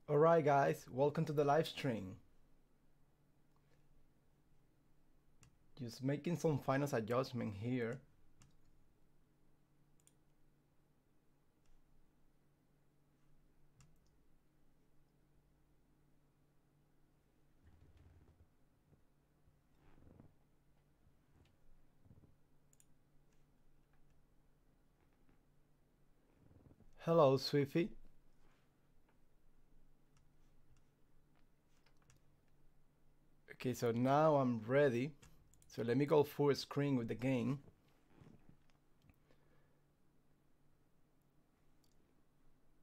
Alright guys, welcome to the live stream. Just making some final adjustment here. Hello Swiffy. Okay, so now I'm ready. So let me go full screen with the game.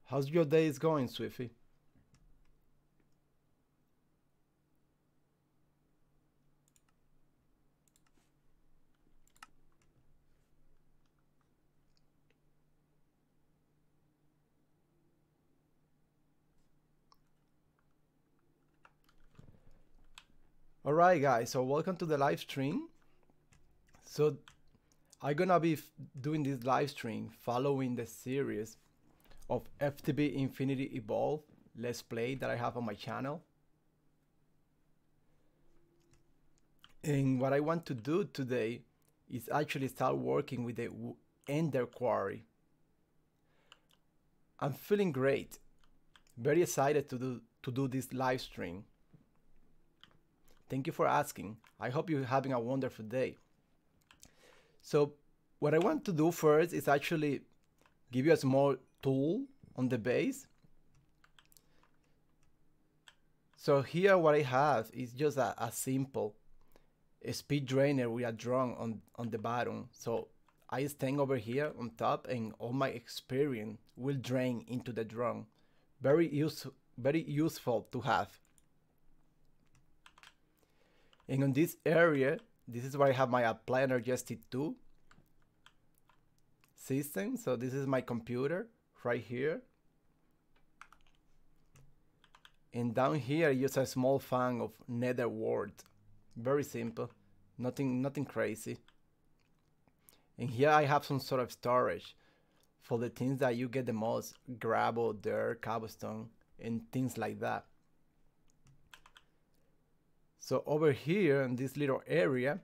How's your days going, Swiffy? Alright guys, so welcome to the live stream. So I'm gonna be doing this live stream following the series of FTB Infinity Evolve Let's Play that I have on my channel. And what I want to do today is actually start working with the Ender Quarry. I'm feeling great, very excited to do this live stream. Thank you for asking. I hope you're having a wonderful day. So what I want to do first is actually give you a small tool on the base. So here what I have is just a simple speed drainer with a drum on the bottom. So I stand over here on top and all my experience will drain into the drum. Very useful to have. And on this area, this is where I have my Apply Energetic 2 system. So this is my computer right here. And down here, use a small fan of nether wart. Very simple, nothing crazy. And here I have some sort of storage for the things that you get the most: gravel, dirt, cobblestone, and things like that. So over here in this little area,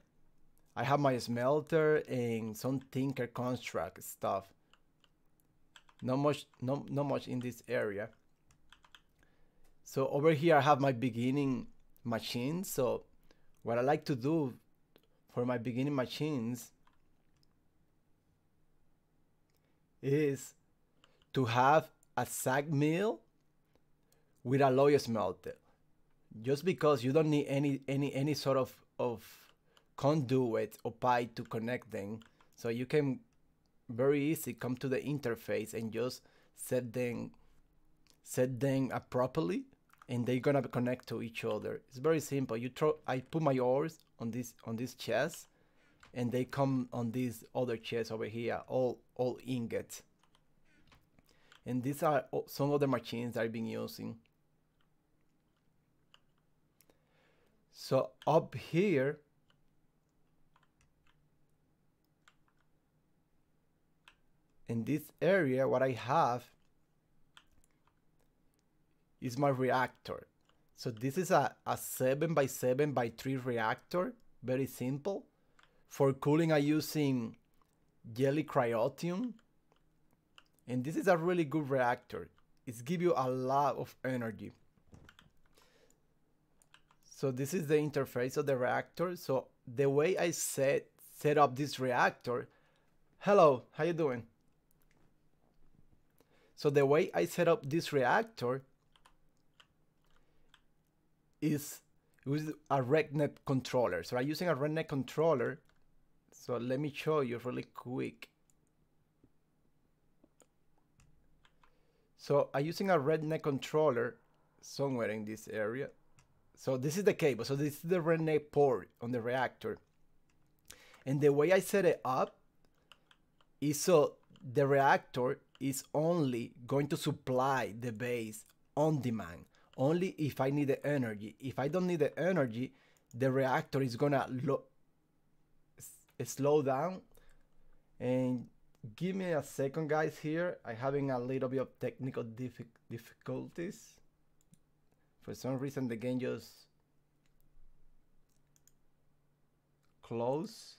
I have my smelter and some tinker construct stuff. Not much in this area. So over here I have my beginning machines. So what I like to do for my beginning machines is to have a sag mill with a alloy smelter. Just because you don't need any sort of conduit or pipe to connect them, so you can very easy come to the interface and just set them up properly, and they're gonna connect to each other. It's very simple. I put my ores on this chest, and they come on this other chest over here, all ingots. And these are some of the machines that I've been using. So up here, in this area, what I have is my reactor. So this is a 7x7x3 reactor, very simple. For cooling, I'm using jelly cryotium, and this is a really good reactor. It's give you a lot of energy. So this is the interface of the reactor. So the way I set up this reactor, hello, how you doing? So the way I set up this reactor is with a RegNet controller. So I'm using a RegNet controller. So let me show you really quick. So I'm using a RegNet controller somewhere in this area. So this is the cable. So this is the RegNet port on the reactor. And the way I set it up is so the reactor is only going to supply the base on demand. Only if I need the energy. If I don't need the energy, the reactor is gonna slow down. And give me a second, guys. Here I'm having a little bit of technical difficulties. For some reason the game just closed.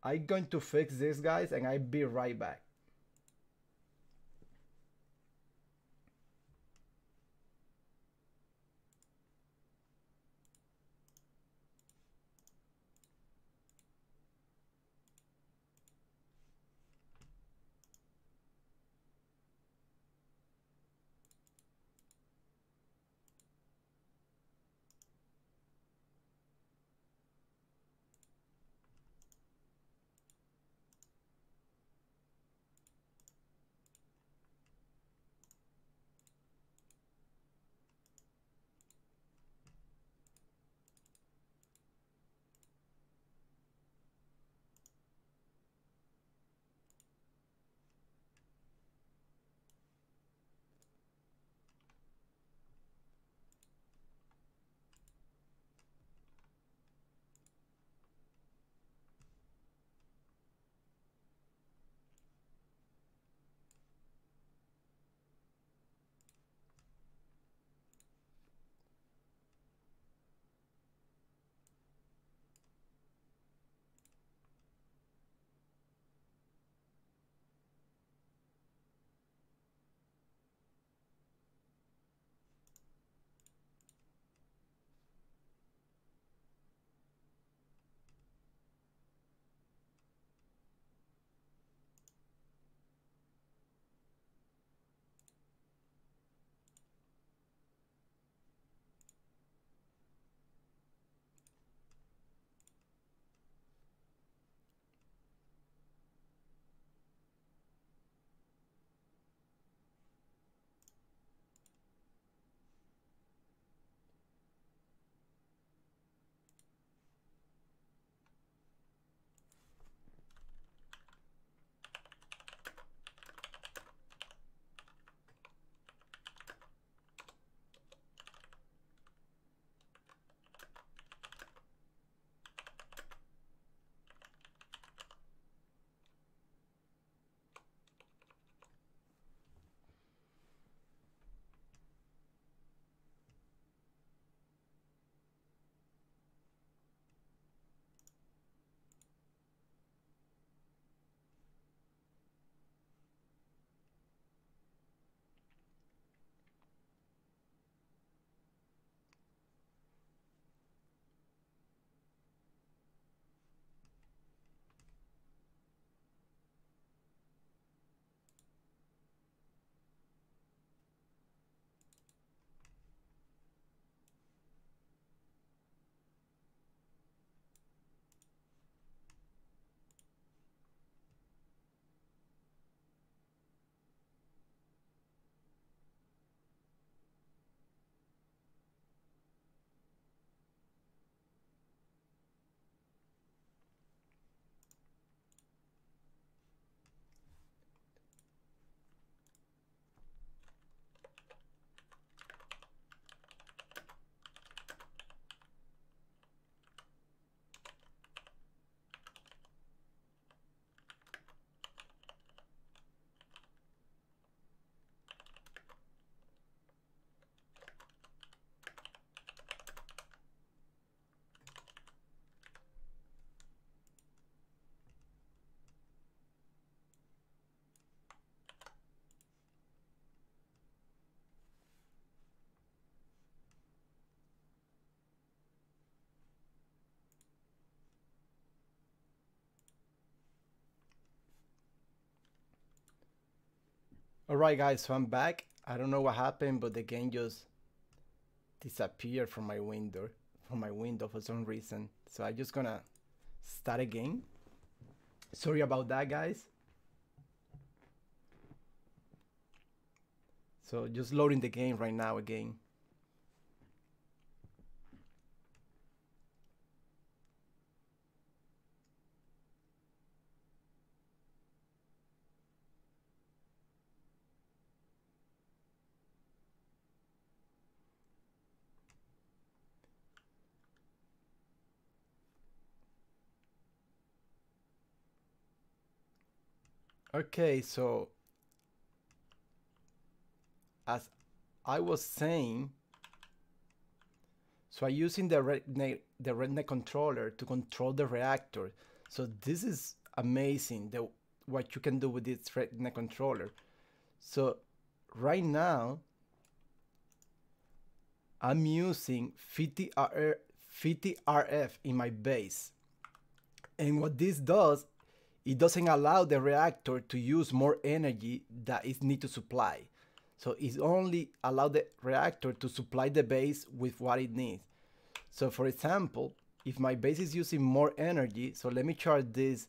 I'm going to fix this, guys, and I'll be right back. All right, guys, so I'm back. I don't know what happened, but the game just disappeared from my window for some reason. So I'm just gonna start again. Sorry about that, guys. So just loading the game right now again. Okay, so as I was saying, so I'm using the redneck controller to control the reactor. So this is amazing, what you can do with this redneck controller. So right now, I'm using 50 RF in my base. And what this does, it doesn't allow the reactor to use more energy that it needs to supply. So it only allows the reactor to supply the base with what it needs. So for example, if my base is using more energy, so let me charge this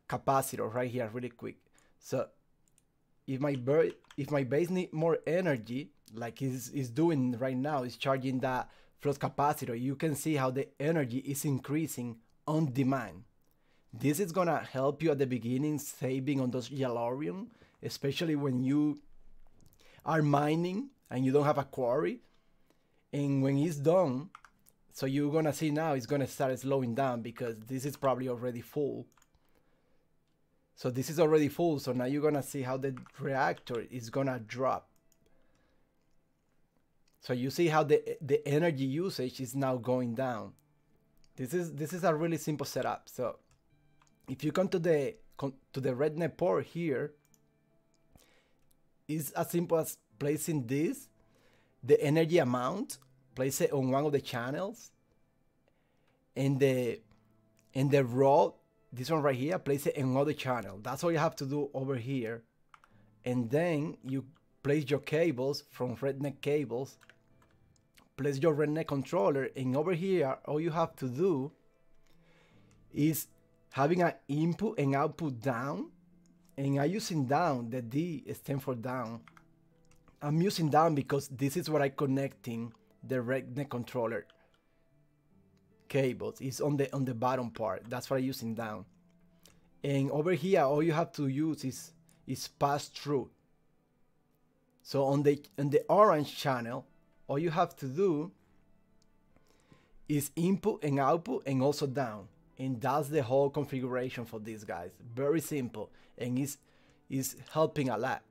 capacitor right here really quick. So if my base needs more energy, like it's doing right now, it's charging that flux capacitor, you can see how the energy is increasing on demand. This is gonna help you at the beginning saving on those yellorium, especially when you are mining and you don't have a quarry. And when it's done, so you're gonna see now it's gonna start slowing down because this is probably already full. So this is already full, so now you're gonna see how the reactor is gonna drop. So you see how the energy usage is now going down. This is a really simple setup. So if you come to the redneck port here, it's as simple as placing this, the energy amount, place it on one of the channels, and the rod, this one right here, place it in another channel. That's all you have to do over here. And then you place your cables from redneck cables, place your redneck controller, and over here all you have to do is having an input and output down. And I'm using down, the D stands for down. I'm using down because this is what I'm connecting the redneck controller cables. It's on the bottom part. That's what I'm using down. And over here all you have to use is pass through. So on the orange channel, all you have to do is input and output and also down. And that's the whole configuration for these guys. Very simple, and is helping a lot.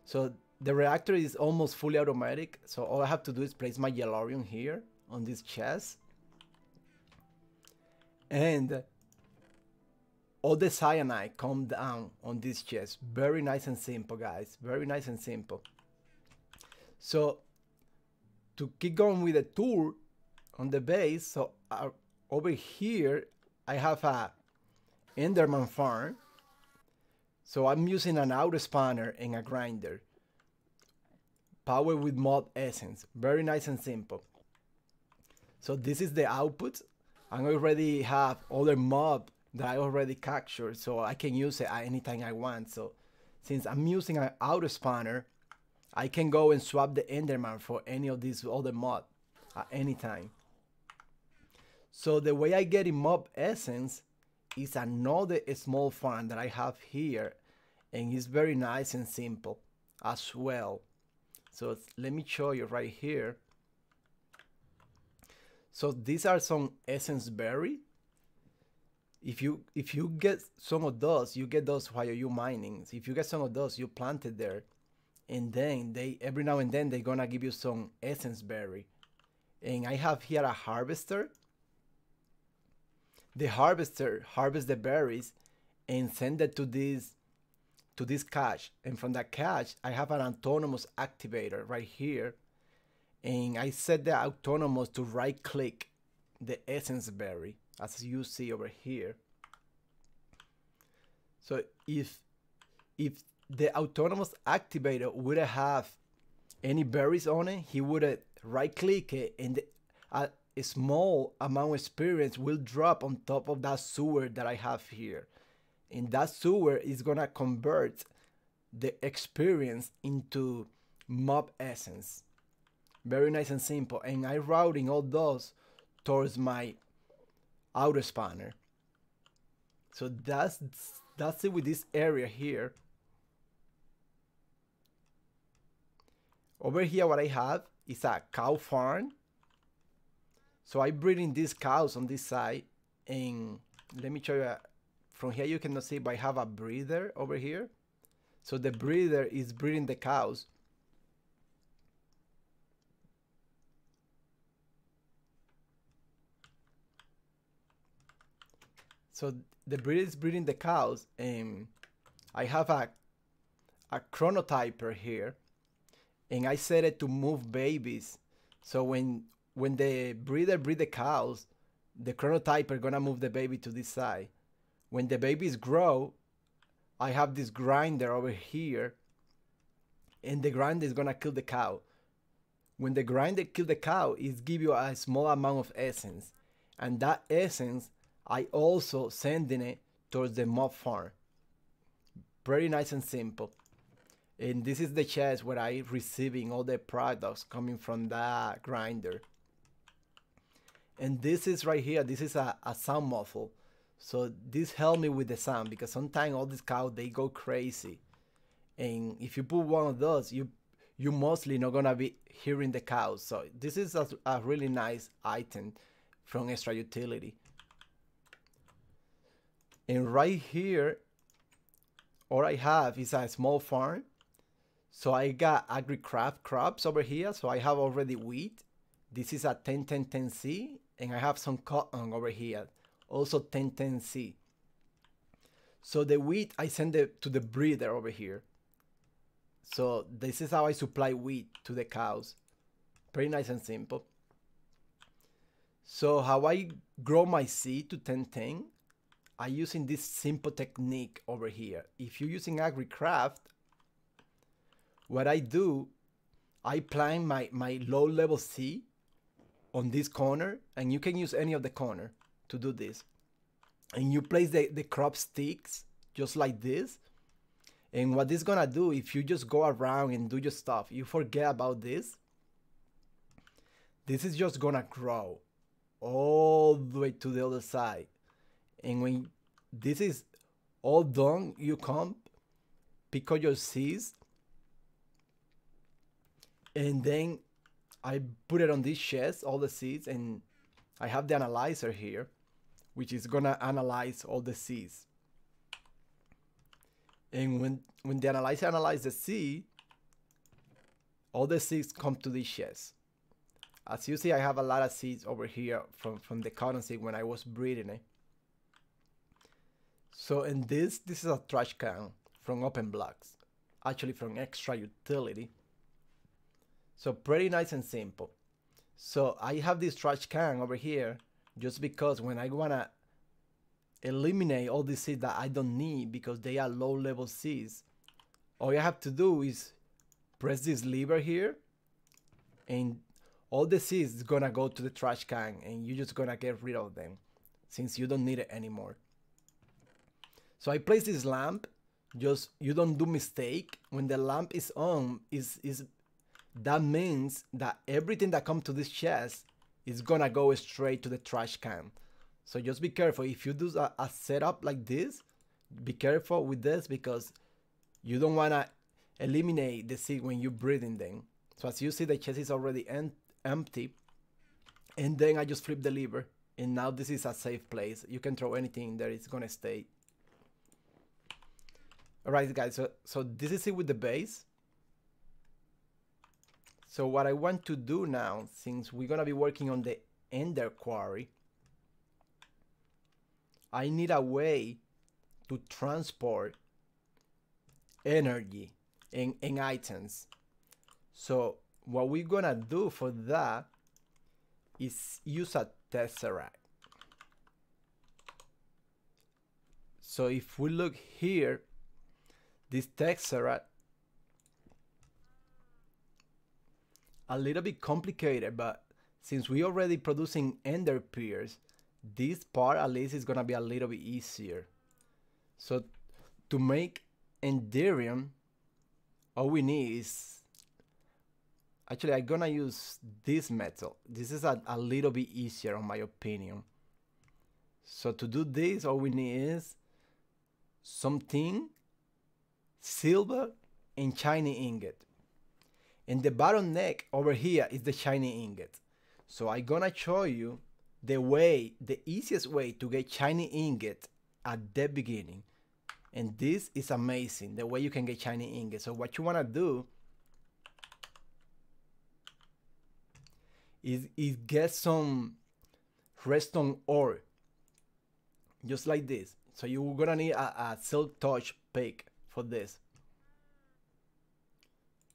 So the reactor is almost fully automatic. So all I have to do is place my yellorium here on this chest. And all the cyanide come down on this chest. Very nice and simple, guys. Very nice and simple. So to keep going with the tour on the base, so over here I have a Enderman farm. So I'm using an auto spanner and a grinder, powered with mob essence. Very nice and simple. So this is the output. I already have other mob that I already captured, so I can use it at any time I want. So since I'm using an auto spanner, I can go and swap the Enderman for any of these other mob at any time. So the way I get in mob essence is another small farm that I have here, and it's very nice and simple as well. So let me show you right here. So these are some essence berry. If you get some of those, you get those while you're mining. So if you get some of those, you plant it there, and then they every now and then they're gonna give you some essence berry. And I have here a harvester. The harvester harvests the berries and send it to this cache. And from that cache, I have an autonomous activator right here. And I set the autonomous to right click the essence berry, as you see over here. So if the autonomous activator would have any berries on it, he would right click it, and a small amount of experience will drop on top of that sewer that I have here. And that sewer is gonna convert the experience into mob essence. Very nice and simple. And I'm routing all those towards my auto spanner. So that's it with this area here. Over here what I have is a cow farm. So I'm breeding these cows on this side, and let me show you, from here you cannot see, but I have a breeder over here. So the breeder is breeding the cows. So the breeder is breeding the cows, and I have a chronotyper here, and I set it to move babies. So when the breeder breed the cows, the chronotyper gonna move the baby to this side. When the babies grow, I have this grinder over here, and the grinder is gonna kill the cow. When the grinder kill the cow, it give you a small amount of essence, and that essence I also sending it towards the mob farm. Very nice and simple. And this is the chest where I receiving all the products coming from that grinder. And this is right here, this is a sound muffle. So this helped me with the sound, because sometimes all these cows, they go crazy. And if you put one of those, you mostly not gonna be hearing the cows. So this is a really nice item from Extra Utility. And right here, all I have is a small farm. So I got agri-craft crops over here. So I have already wheat. This is a 10-10-10C, and I have some cotton over here, also 10-10C. So the wheat, I send it to the breeder over here. So this is how I supply wheat to the cows. Pretty nice and simple. So how I grow my seed to 10-10, I'm using this simple technique over here. If you're using agri-craft, what I do, I plant my low level seed on this corner, and you can use any of the corner to do this. And you place the crop sticks just like this. And what this gonna do, if you just go around and do your stuff, you forget about this. This is just gonna grow all the way to the other side. And when this is all done, you come, pick up your seeds, and then I put it on this chest, all the seeds, and I have the analyzer here, which is gonna analyze all the seeds. And when the analyzer analyzes the seed, all the seeds come to this chest. As you see, I have a lot of seeds over here from the cotton seed when I was breeding it. So in this is a trash can from Open Blocks, actually from Extra Utility. So pretty nice and simple. So I have this trash can over here just because when I wanna eliminate all the seeds that I don't need because they are low level seeds, all you have to do is press this lever here, and all the seeds is gonna go to the trash can, and you're just gonna get rid of them since you don't need it anymore. So I place this lamp, just you don't do mistake. When the lamp is on, that means that everything that comes to this chest is gonna go straight to the trash can. So just be careful. If you do a setup like this, be careful with this because you don't wanna eliminate the seed when you're breathing them. So as you see, the chest is already empty, and then I just flip the lever, and now this is a safe place. You can throw anything in there, it's gonna stay. Alright guys, so this is it with the base. So what I want to do now, since we're gonna be working on the Ender Quarry, I need a way to transport energy and items. So what we're gonna do for that is use a tesseract. So if we look here, this tesseract, a little bit complicated, but since we're already producing ender pearls, this part at least is gonna be a little bit easier. So to make enderium, all we need is, actually I'm gonna use this metal. This is a little bit easier in my opinion. So to do this, all we need is something, silver, and shiny ingot. And the bottleneck over here is the shiny ingot. So I'm gonna show you the easiest way to get shiny ingot at the beginning. And this is amazing, the way you can get shiny ingot. So what you wanna do is get some redstone ore. just like this. So you're gonna need a silk touch pick for this.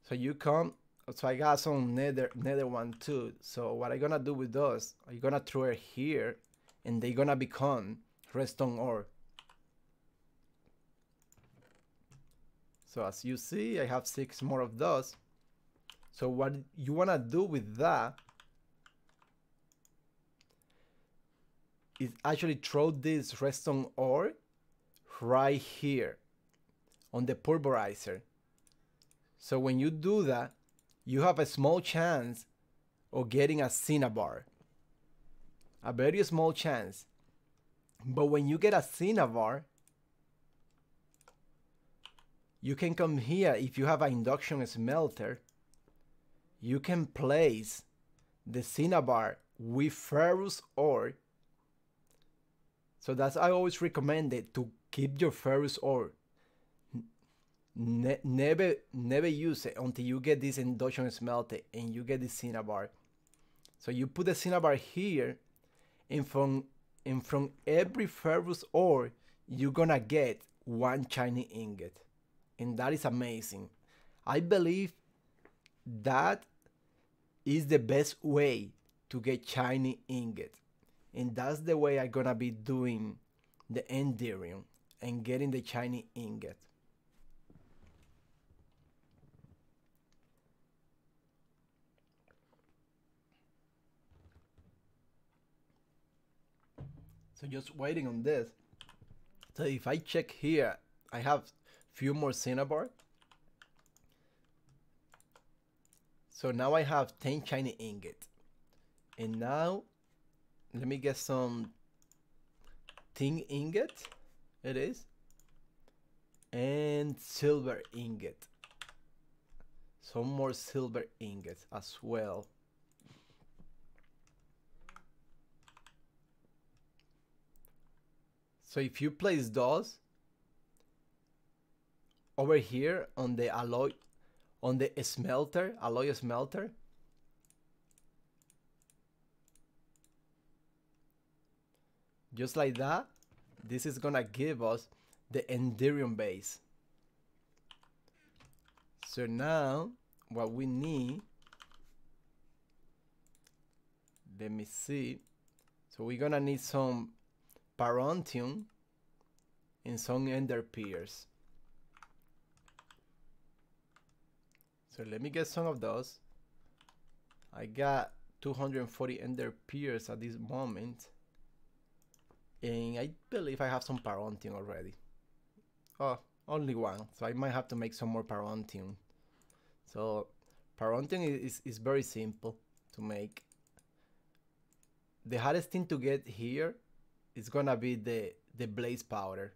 So you come, so I got some nether one too. So what I'm gonna do with those, I'm gonna throw it here, and they're gonna become redstone ore. So as you see, I have 6 more of those. So what you wanna do with that is actually throw this redstone ore right here on the pulverizer. So when you do that, you have a small chance of getting a cinnabar. A very small chance. But when you get a cinnabar, you can come here. If you have an induction smelter, you can place the cinnabar with ferrous ore. So that's, I always recommend it, to keep your ferrous ore. Never use it until you get this induction smelter and you get the cinnabar. So you put the cinnabar here, and from every ferrous ore you're gonna get 1 shiny ingot, and that is amazing. I believe that is the best way to get shiny ingot, and that's the way I'm gonna be doing the Enderium and getting the shiny ingot. So just waiting on this. So if I check here, I have few more cinnabar. So now I have 10 shiny ingot. And now let me get some tin ingot. It is. And silver ingot. Some more silver ingots as well. So if you place those over here on the alloy, on the smelter, alloy smelter, just like that, this is gonna give us the Enderium base. So now what we need, let me see. So we're gonna need some Parontium and some Ender Pears. So let me get some of those. I got 240 Ender Pears at this moment, and I believe I have some Parontium already. Oh, only one, so I might have to make some more Parontium. So Parontium is very simple to make. The hardest thing to get here is gonna be the blaze powder.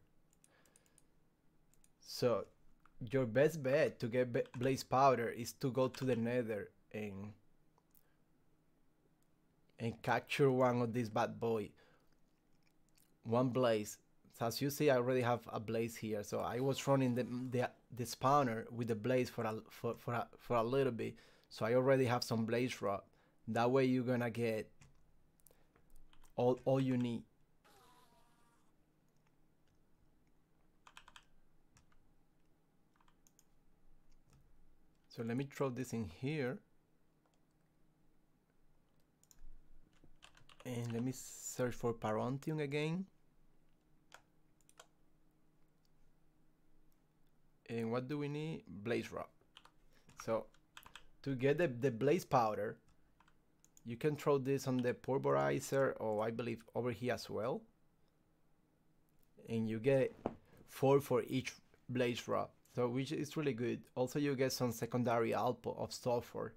So your best bet to get blaze powder is to go to the nether and capture one of these bad boy. One blaze. So as you see, I already have a blaze here. So I was running the spawner with the blaze for a little bit. So I already have some blaze rod. That way you're gonna get all you need. So let me throw this in here. And let me search for Parontium again. And what do we need? Blaze rod. So to get the blaze powder, you can throw this on the pulverizer, or I believe over here as well. And you get 4 for each blaze rod. So which is really good. Also you get some secondary output of sulfur.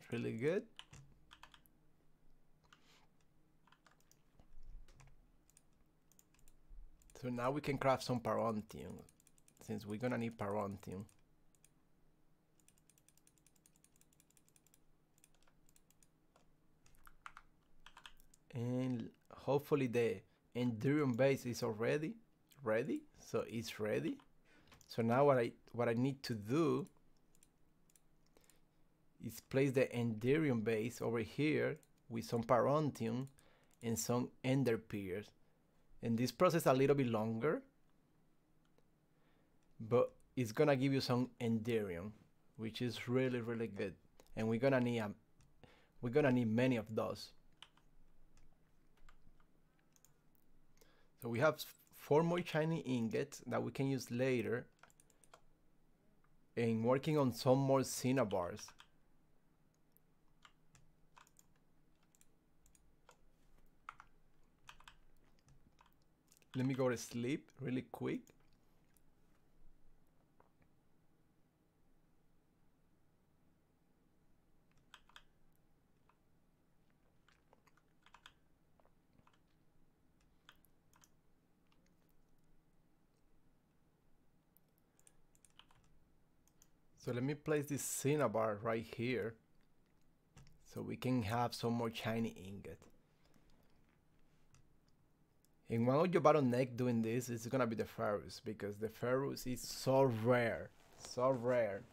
Really good. So now we can craft some Parontium, since we're gonna need Parontium. And hopefully the Enderium base is already ready. So it's ready. So now what I need to do is place the Enderium base over here with some Parontium and some Ender Pears. And this process a little bit longer, but it's gonna give you some Enderium, which is really good. And we're gonna need many of those. So we have 4 more shiny ingots that we can use later, and working on some more Cinnabars. Let me go to sleep really quick. So let me place this Cinnabar right here so we can have some more shiny ingot. And one of your bottleneck doing this is gonna be the Ferrous, because the Ferrous is so rare. So rare.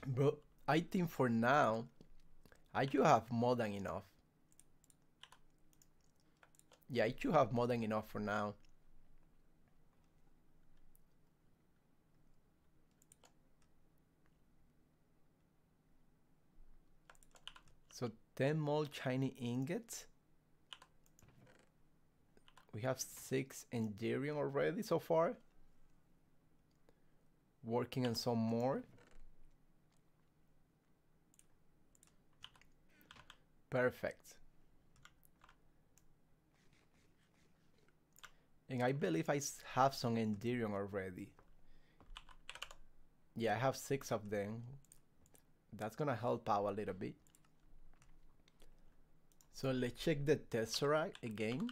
But I think for now, I do have more than enough. Yeah, I should have more than enough for now. So 10 more shiny ingots. We have 6 Enderium already so far. Working on some more. Perfect. And I believe I have some Enderium already. Yeah, I have 6 of them. That's gonna help out a little bit. So let's check the Tesseract again.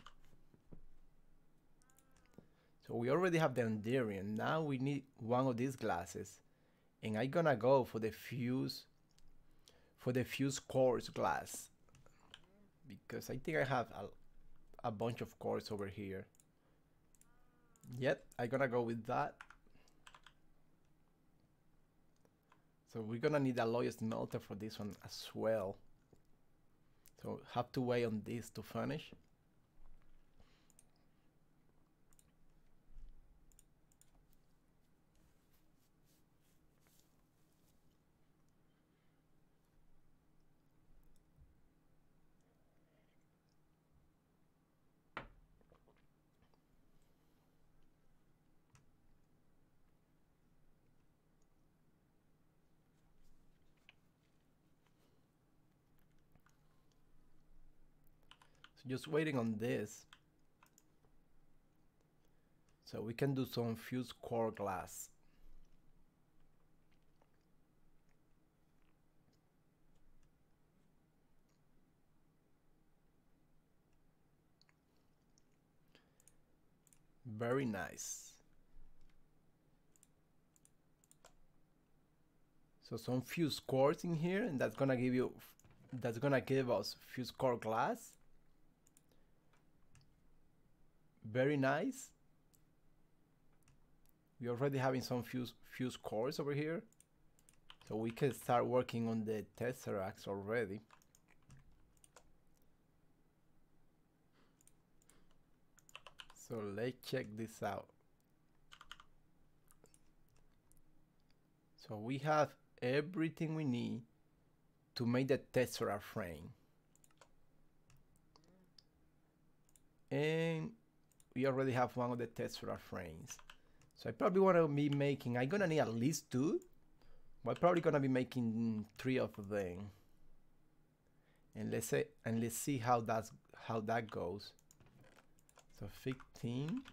So we already have the Enderium. Now we need one of these glasses. And I'm gonna go for the fuse quartz glass, because I think I have a bunch of quartz over here. Yep, I'm gonna go with that. So we're gonna need a alloy smelter for this one as well. So have to wait on this to finish. Just waiting on this so we can do some fused core glass. Very nice. So some fused cores in here, and that's gonna give us fused core glass. Very nice. We're already having some fuse cores over here, so we can start working on the Tesseracts already. So let's check this out. So we have everything we need to make the Tesseract frame. And we already have one of the Tesseract frames. So I probably want to be making, I'm gonna need at least 2, but I'm probably gonna be making 3 of them. And let's see how that goes. So 15.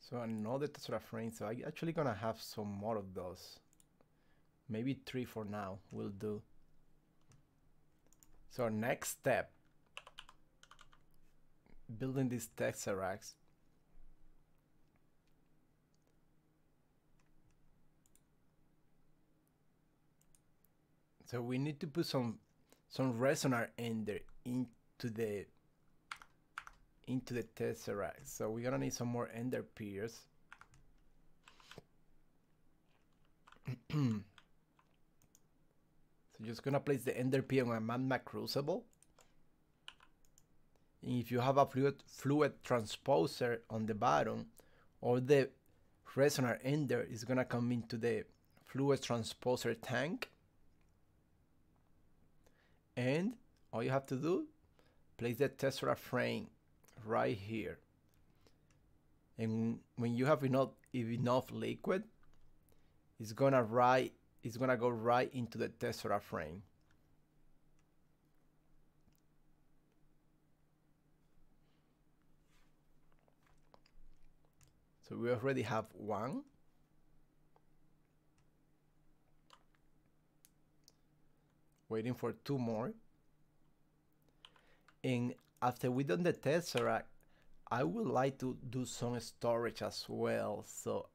So another Tesseract frame. So I'm actually gonna have some more of those. Maybe 3 for now will do. So next step, building these Tesseracts. So we need to put some Resonant Ender to the into the tesseract. So we're gonna need some more ender peers. So just gonna place the ender peer on a magma crucible. And if you have a fluid transposer on the bottom, all the resonant ender is gonna come into the fluid transposer tank. And all you have to do, place the tesseract frame right here. And when you have enough liquid, it's gonna go right into the tesseract frame. So we already have one. Waiting for two more. And after we done the tesseract, I would like to do some storage as well. So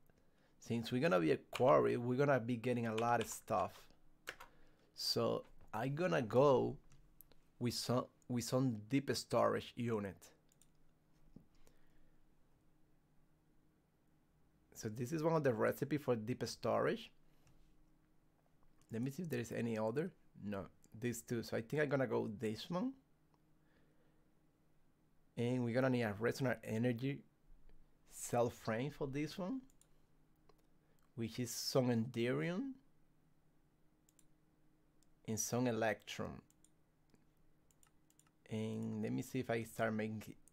since we're gonna be a quarry, we're gonna be getting a lot of stuff. So I'm gonna go with some deep storage unit. So this is one of the recipe for deep storage. Let me see if there is any other. No, these two. So I think I'm gonna go this one. And we're gonna need a resonant energy cell frame for this one, which is some Enderium and some Electrum. And let me see if I start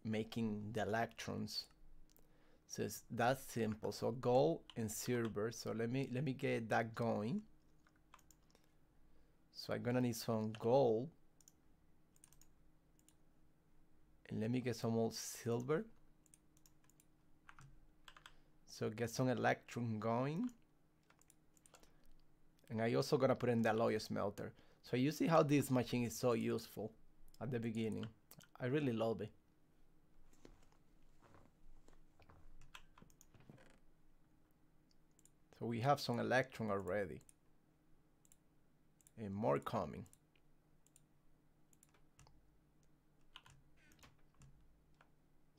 making the electrons. So it's that simple. So gold and silver. So let me get that going. So I'm gonna need some gold. And let me get some more silver. So get some electron going. And I also gonna put in the alloy smelter. So you see how this machine is so useful at the beginning. I really love it. So we have some electron already. And more coming.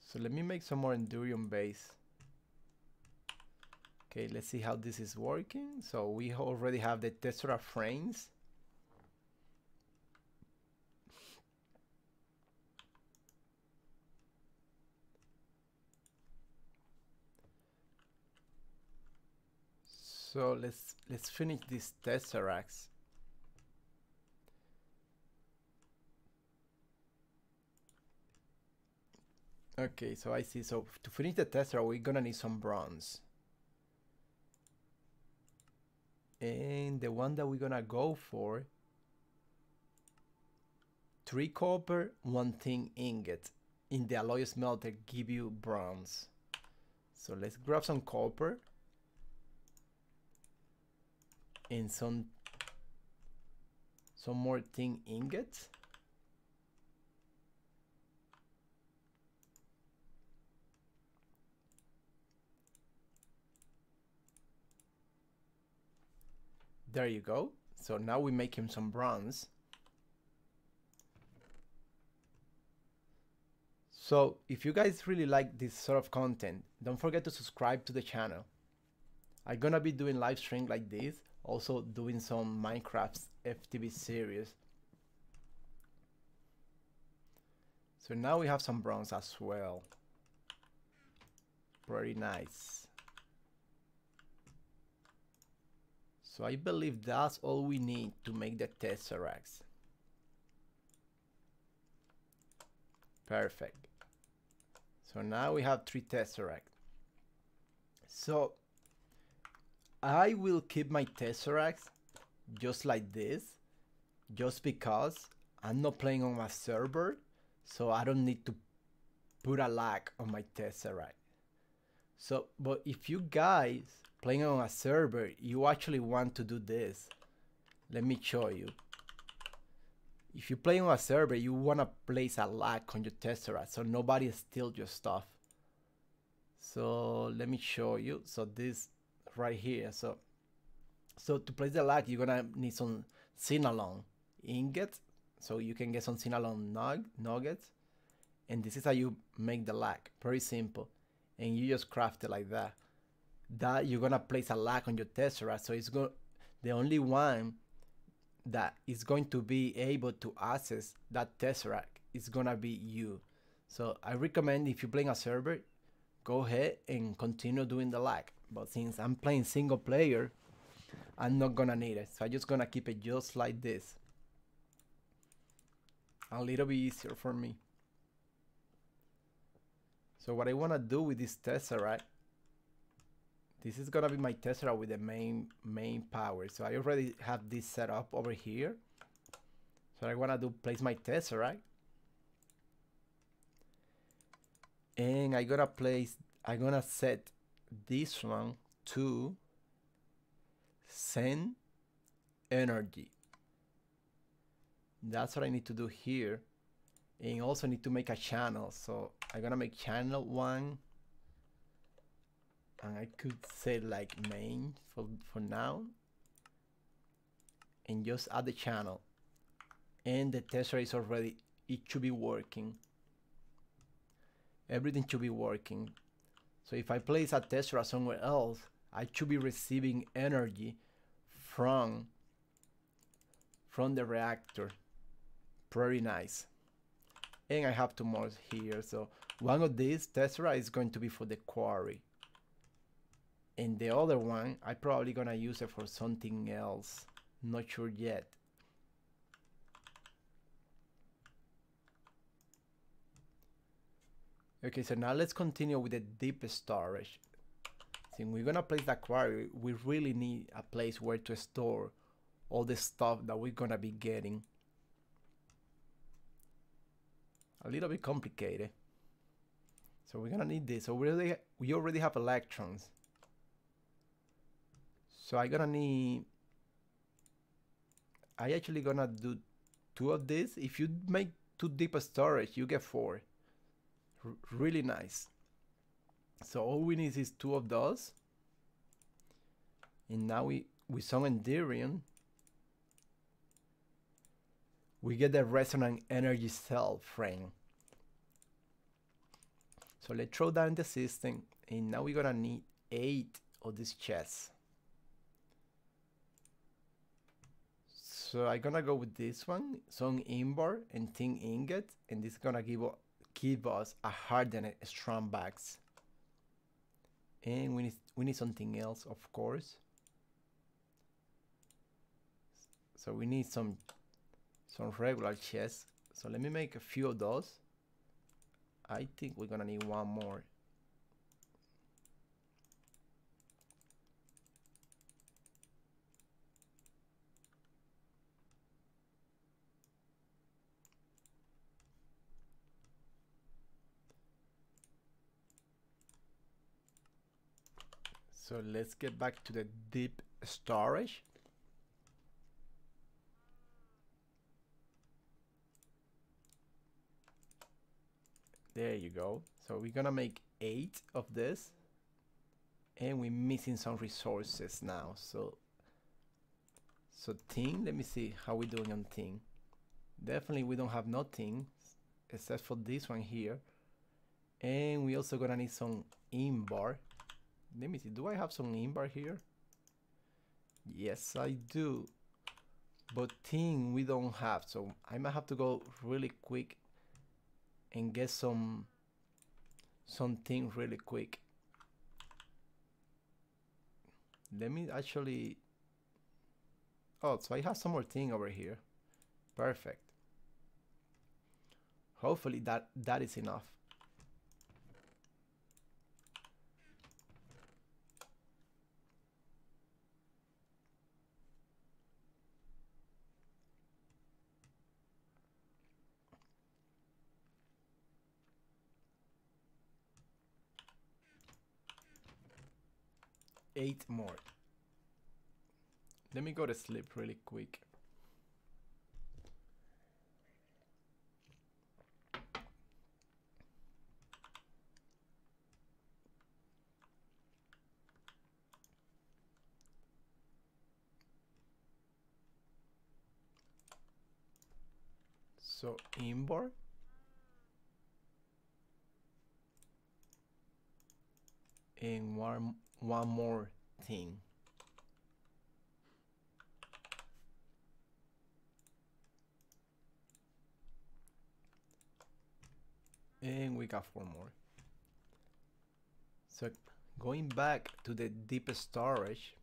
So let me make some more Enderium base. Okay, let's see how this is working. So we already have the tesseract frames. So let's finish these tesseracts. Okay, so I see. So to finish the tesseract, we're gonna need some bronze. And the one that we're gonna go for, 3 copper, 1 tin ingot. In the alloy smelter, give you bronze. So let's grab some copper and some more tin ingots. There you go. So now we make him some bronze. So if you guys really like this sort of content, don't forget to subscribe to the channel. I'm gonna be doing live stream like this, also doing some Minecraft FTB series. So now we have some bronze as well. Very nice. So I believe that's all we need to make the tesseracts. Perfect. So now we have 3 tesseracts. So I will keep my tesseracts just like this, just because I'm not playing on my server, so I don't need to put a lag on my tesseract. So, but if you guys playing on a server, you actually want to do this, let me show you. If you play on a server, you want to place a lag on your tesseract so nobody steals your stuff. So let me show you. So this right here. So to place the lag, you're gonna need some Cinnalon ingot. so you can get some cinnamon nuggets. And this is how you make the lag. Very simple. And you just craft it like that. That you're gonna place a lag on your tesseract, so it's the only one that is going to be able to access that tesseract is gonna be you. So I recommend, if you're playing a server, go ahead and continue doing the lag. But since I'm playing single player, I'm not gonna need it. So I'm just gonna keep it just like this. A little bit easier for me. So what I wanna do with this tesseract, this is gonna be my tesseract with the main power. So I already have this set up over here. So I wanna do place my tesseract, and I'm gonna set this one to send energy. That's what I need to do here. And also need to make a channel. So I'm gonna make channel 1, and I could say like main for now, and just add the channel. And the tesseract is already, it should be working. Everything should be working. So if I place a tesseract somewhere else, I should be receiving energy from the reactor. Very nice. And I have two more here. So one of these tesseract is going to be for the quarry, and the other one I probably gonna use it for something else. Not sure yet. Okay, so now let's continue with the deep storage. Since we're gonna place the quarry, we really need a place where to store all the stuff that we're gonna be getting. A little bit complicated. So we're gonna need this. So we already have electrons. So I actually gonna do 2 of this. If you make 2 deep storage, you get 4. Really nice. So all we need is 2 of those. And now we saw Enderium. We get the resonant energy cell frame. So let's throw that in the system, and now we're gonna need 8 of these chests. So I'm gonna go with this one, some invar and tin ingot, and this is gonna give us a hardened strand bags. And we need something else, of course. So we need some regular chests. So let me make a few of those. I think we're gonna need 1 more. So let's get back to the deep storage. There you go. So we're gonna make 8 of this, and we're missing some resources now. So tin, let me see how we're doing on tin. Definitely we don't have nothing except for this one here. And we also gonna need some invar. Let me see, do I have some invar here? Yes, I do. But tin we don't have, so I might have to go really quick and get some tin really quick. Let me actually... Oh, so I have some more tin over here. Perfect. Hopefully that is enough. Eight more. Let me go to sleep really quick. So inboard. And one more thing. And we got 4 more. So going back to the deep storage,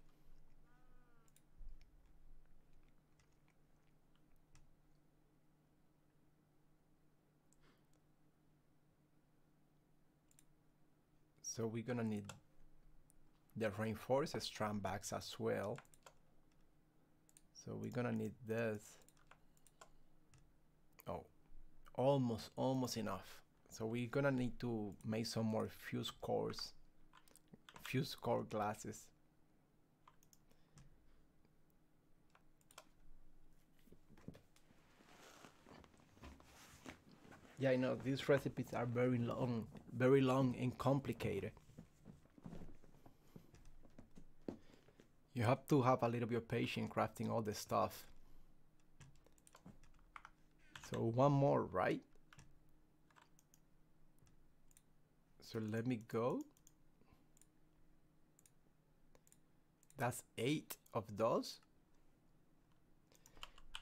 so we're gonna need the reinforced strand bags as well. So we're gonna need this. Oh, almost enough. So we're gonna need to make some more fuse core glasses. Yeah, I know these recipes are very long and complicated. You have to have a little bit of patience crafting all this stuff. So one more, right? So let me go. That's 8 of those.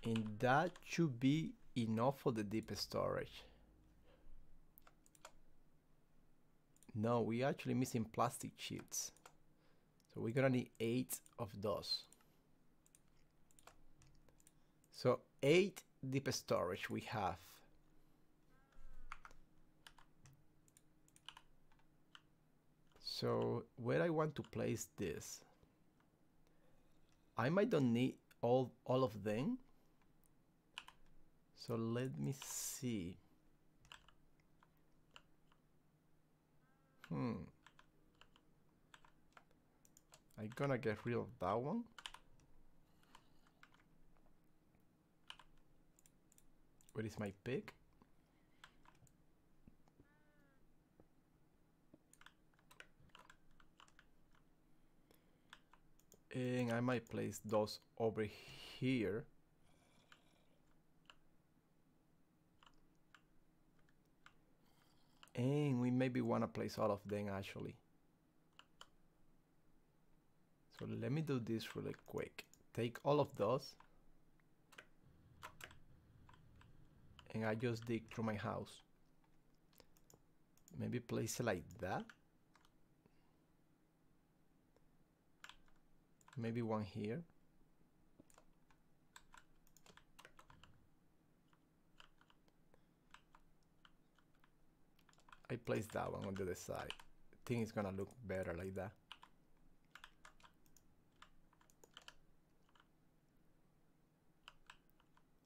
And that should be enough for the deep storage. No, we're actually missing plastic sheets. So we're gonna need 8 of those. So 8 deep storage we have. So where I want to place this, I might don't need all of them. So let me see. I'm gonna get rid of that one. Where is my pig? And I might place those over here. And we maybe want to place all of them actually. So let me do this really quick. Take all of those. And I just dig through my house. Maybe place it like that. Maybe one here. I place that one on the other side. I think it's gonna look better like that.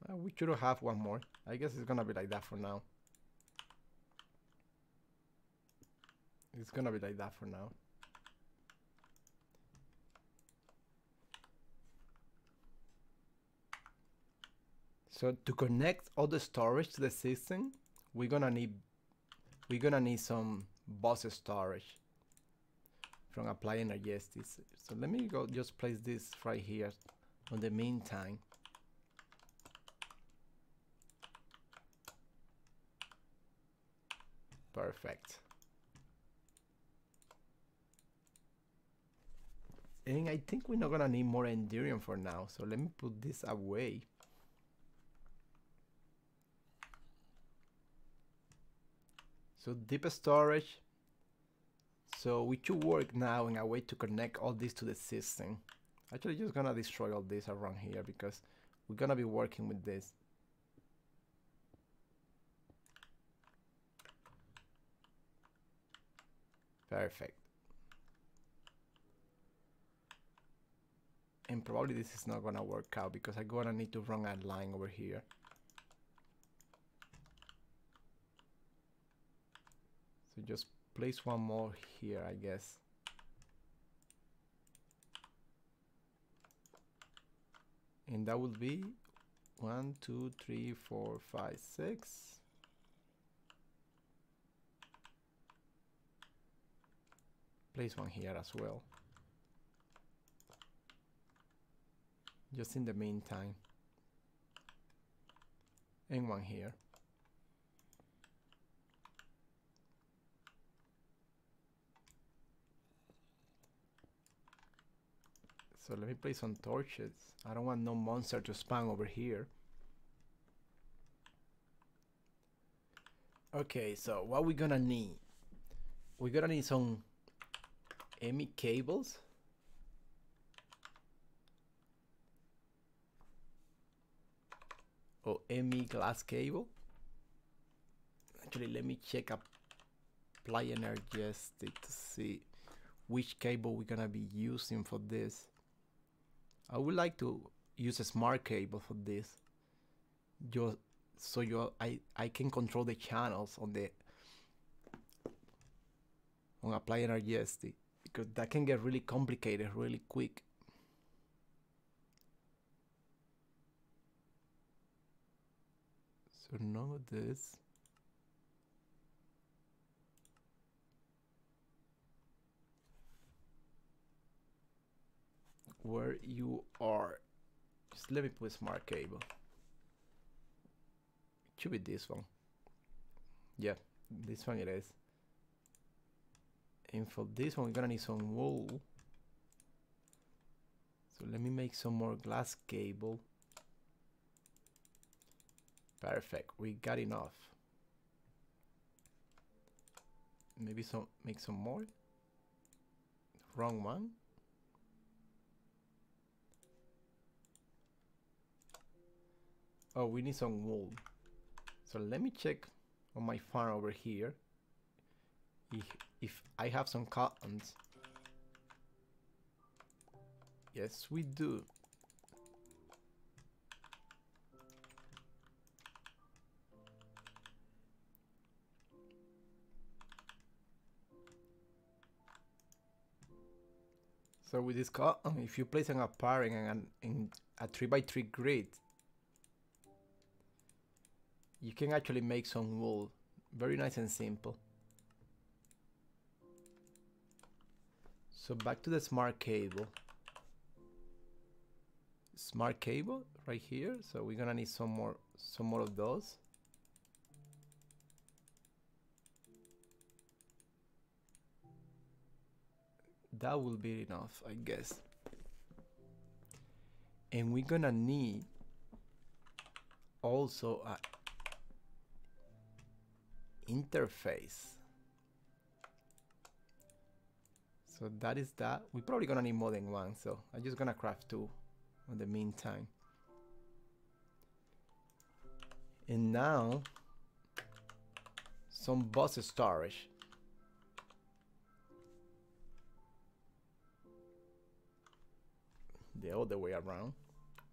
We should have one more. I guess it's gonna be like that for now. It's gonna be like that for now. So to connect all the storage to the system, we're gonna need some bus storage from Apply Energetics. So let me go just place this right here on the meantime. Perfect. And I think we're not gonna need more Endurium for now, so let me put this away. So deep storage. So we should work now in a way to connect all this to the system. Actually, just gonna destroy all this around here because we're gonna be working with this. Perfect. And probably this is not gonna work out because I'm gonna need to run a line over here. So just place one more here, I guess. And that would be 1, 2, 3, 4, 5, 6. Place one here as well. Just in the meantime. and one here. So let me place some torches. I don't want no monster to spawn over here. Okay, so what we're gonna need? We're gonna need some ME cables. Or ME glass cable. Actually, let me check Apply Energetic to see which cable we're gonna be using for this. I would like to use a smart cable for this. I can control the channels on Apply Energetic, because that can get really complicated really quick. So none of this. Where you are, just let me put smart cable. It should be this one. Yeah, this one it is. And for this one, we're gonna need some wool. So let me make some more glass cable. Perfect, we got enough. Maybe make some more. Wrong one. Oh, we need some wool. So let me check on my farm over here if I have some cottons. Yes, we do. So with this cotton, if you place an apparent and in a 3x3 grid, you can actually make some wool. Very nice and simple. So back to the smart cable. Smart cable right here. So we're gonna need some more of those. That will be enough, I guess. And we're gonna need also a interface. So that is that. We're probably gonna need more than one, so I'm just gonna craft two in the meantime. And now some bus storage. The other way around.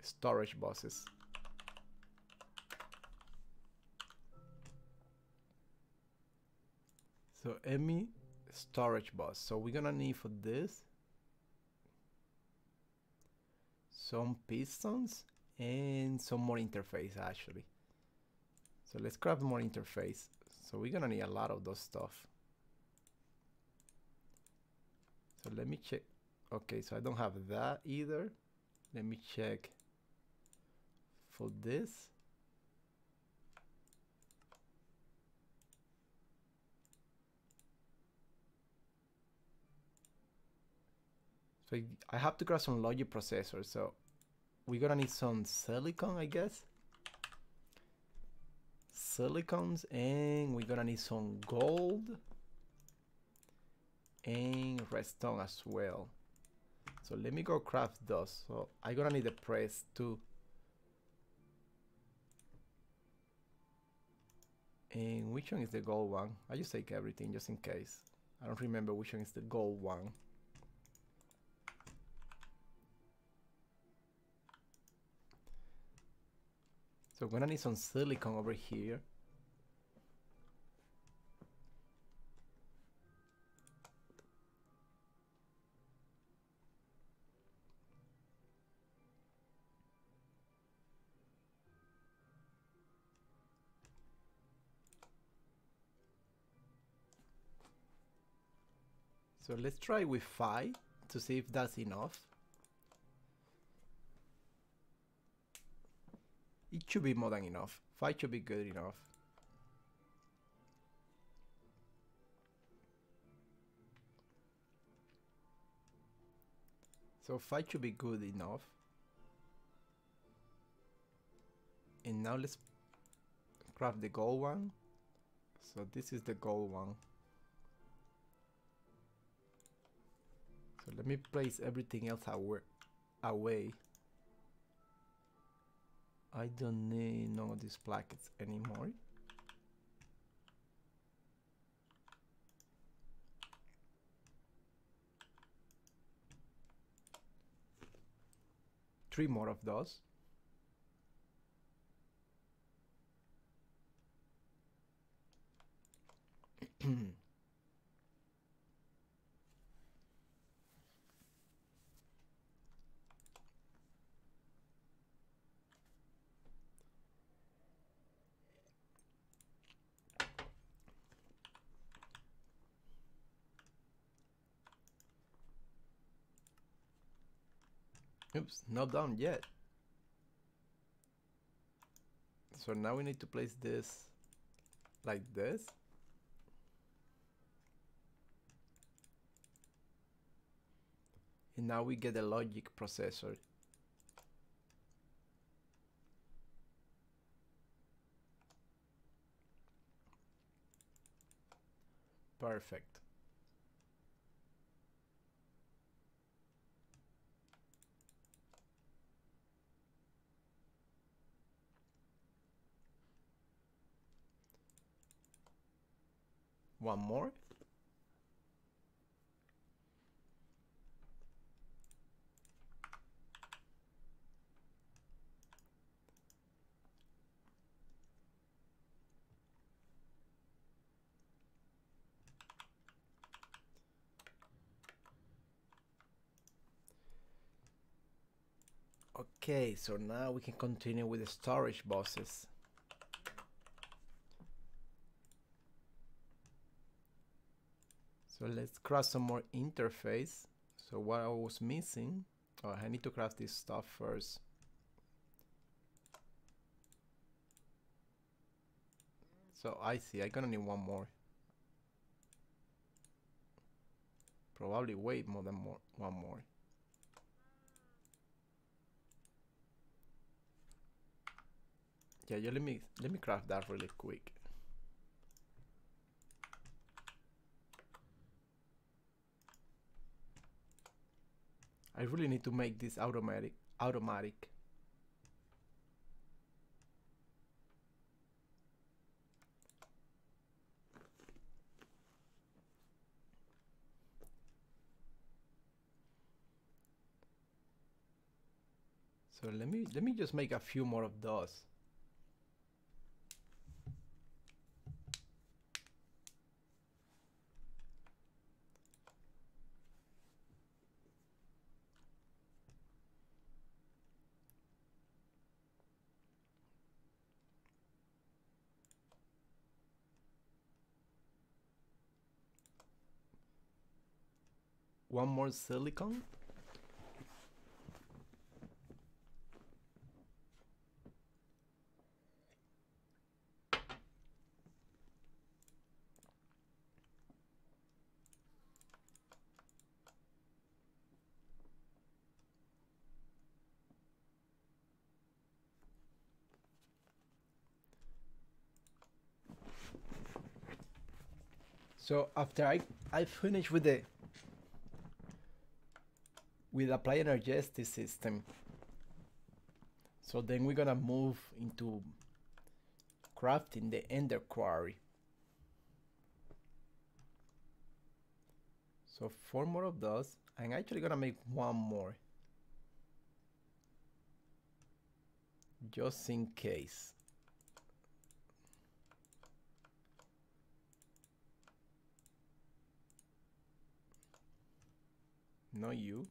Storage buses. So ME storage bus. So we're gonna need for this some pistons and some more interface actually. So let's grab more interface. So we're gonna need a lot of those stuff. So let me check. Okay, so I don't have that either. Let me check for this. So I have to grab some logic processors, so we're gonna need some silicon, I guess. Silicons, and we're gonna need some gold and redstone as well. So let me go craft those. So I'm gonna need the press too. And which one is the gold one? I just take everything just in case. I don't remember which one is the gold one. So we're gonna need some silicon over here. So let's try with 5 to see if that's enough. It should be more than enough. 5 should be good enough. So 5 should be good enough. And now let's craft the gold one. So this is the gold one. So let me place everything else away. I don't need none of these plackets anymore. Three more of those. Oops, not done yet. So now we need to place this like this. And now we get a logic processor. Perfect. One more. Okay, so now we can continue with the storage bosses. So let's craft some more interface. So what I was missing, oh, I need to craft this stuff first. So I see, I'm gonna need one more. Probably way more than one more. Yeah, let me craft that really quick. I really need to make this automatic. So let me just make a few more of those. One more silicon. So after I finish with apply energetic system, so then we're gonna move into crafting the Ender Quarry. So 4 more of those. I'm actually gonna make one more, just in case. Not you.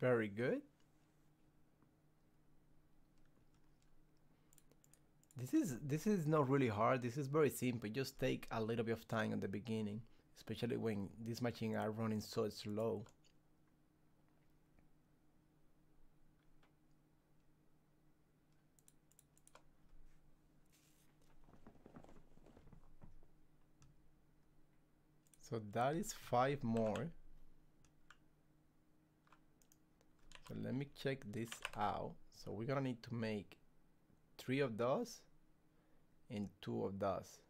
Very good. This is not really hard. This is very simple. Just take a little bit of time at the beginning, especially when these machines are running so slow. So that is 5 more. So let me check this out. So we're gonna need to make 3 of those and 2 of those.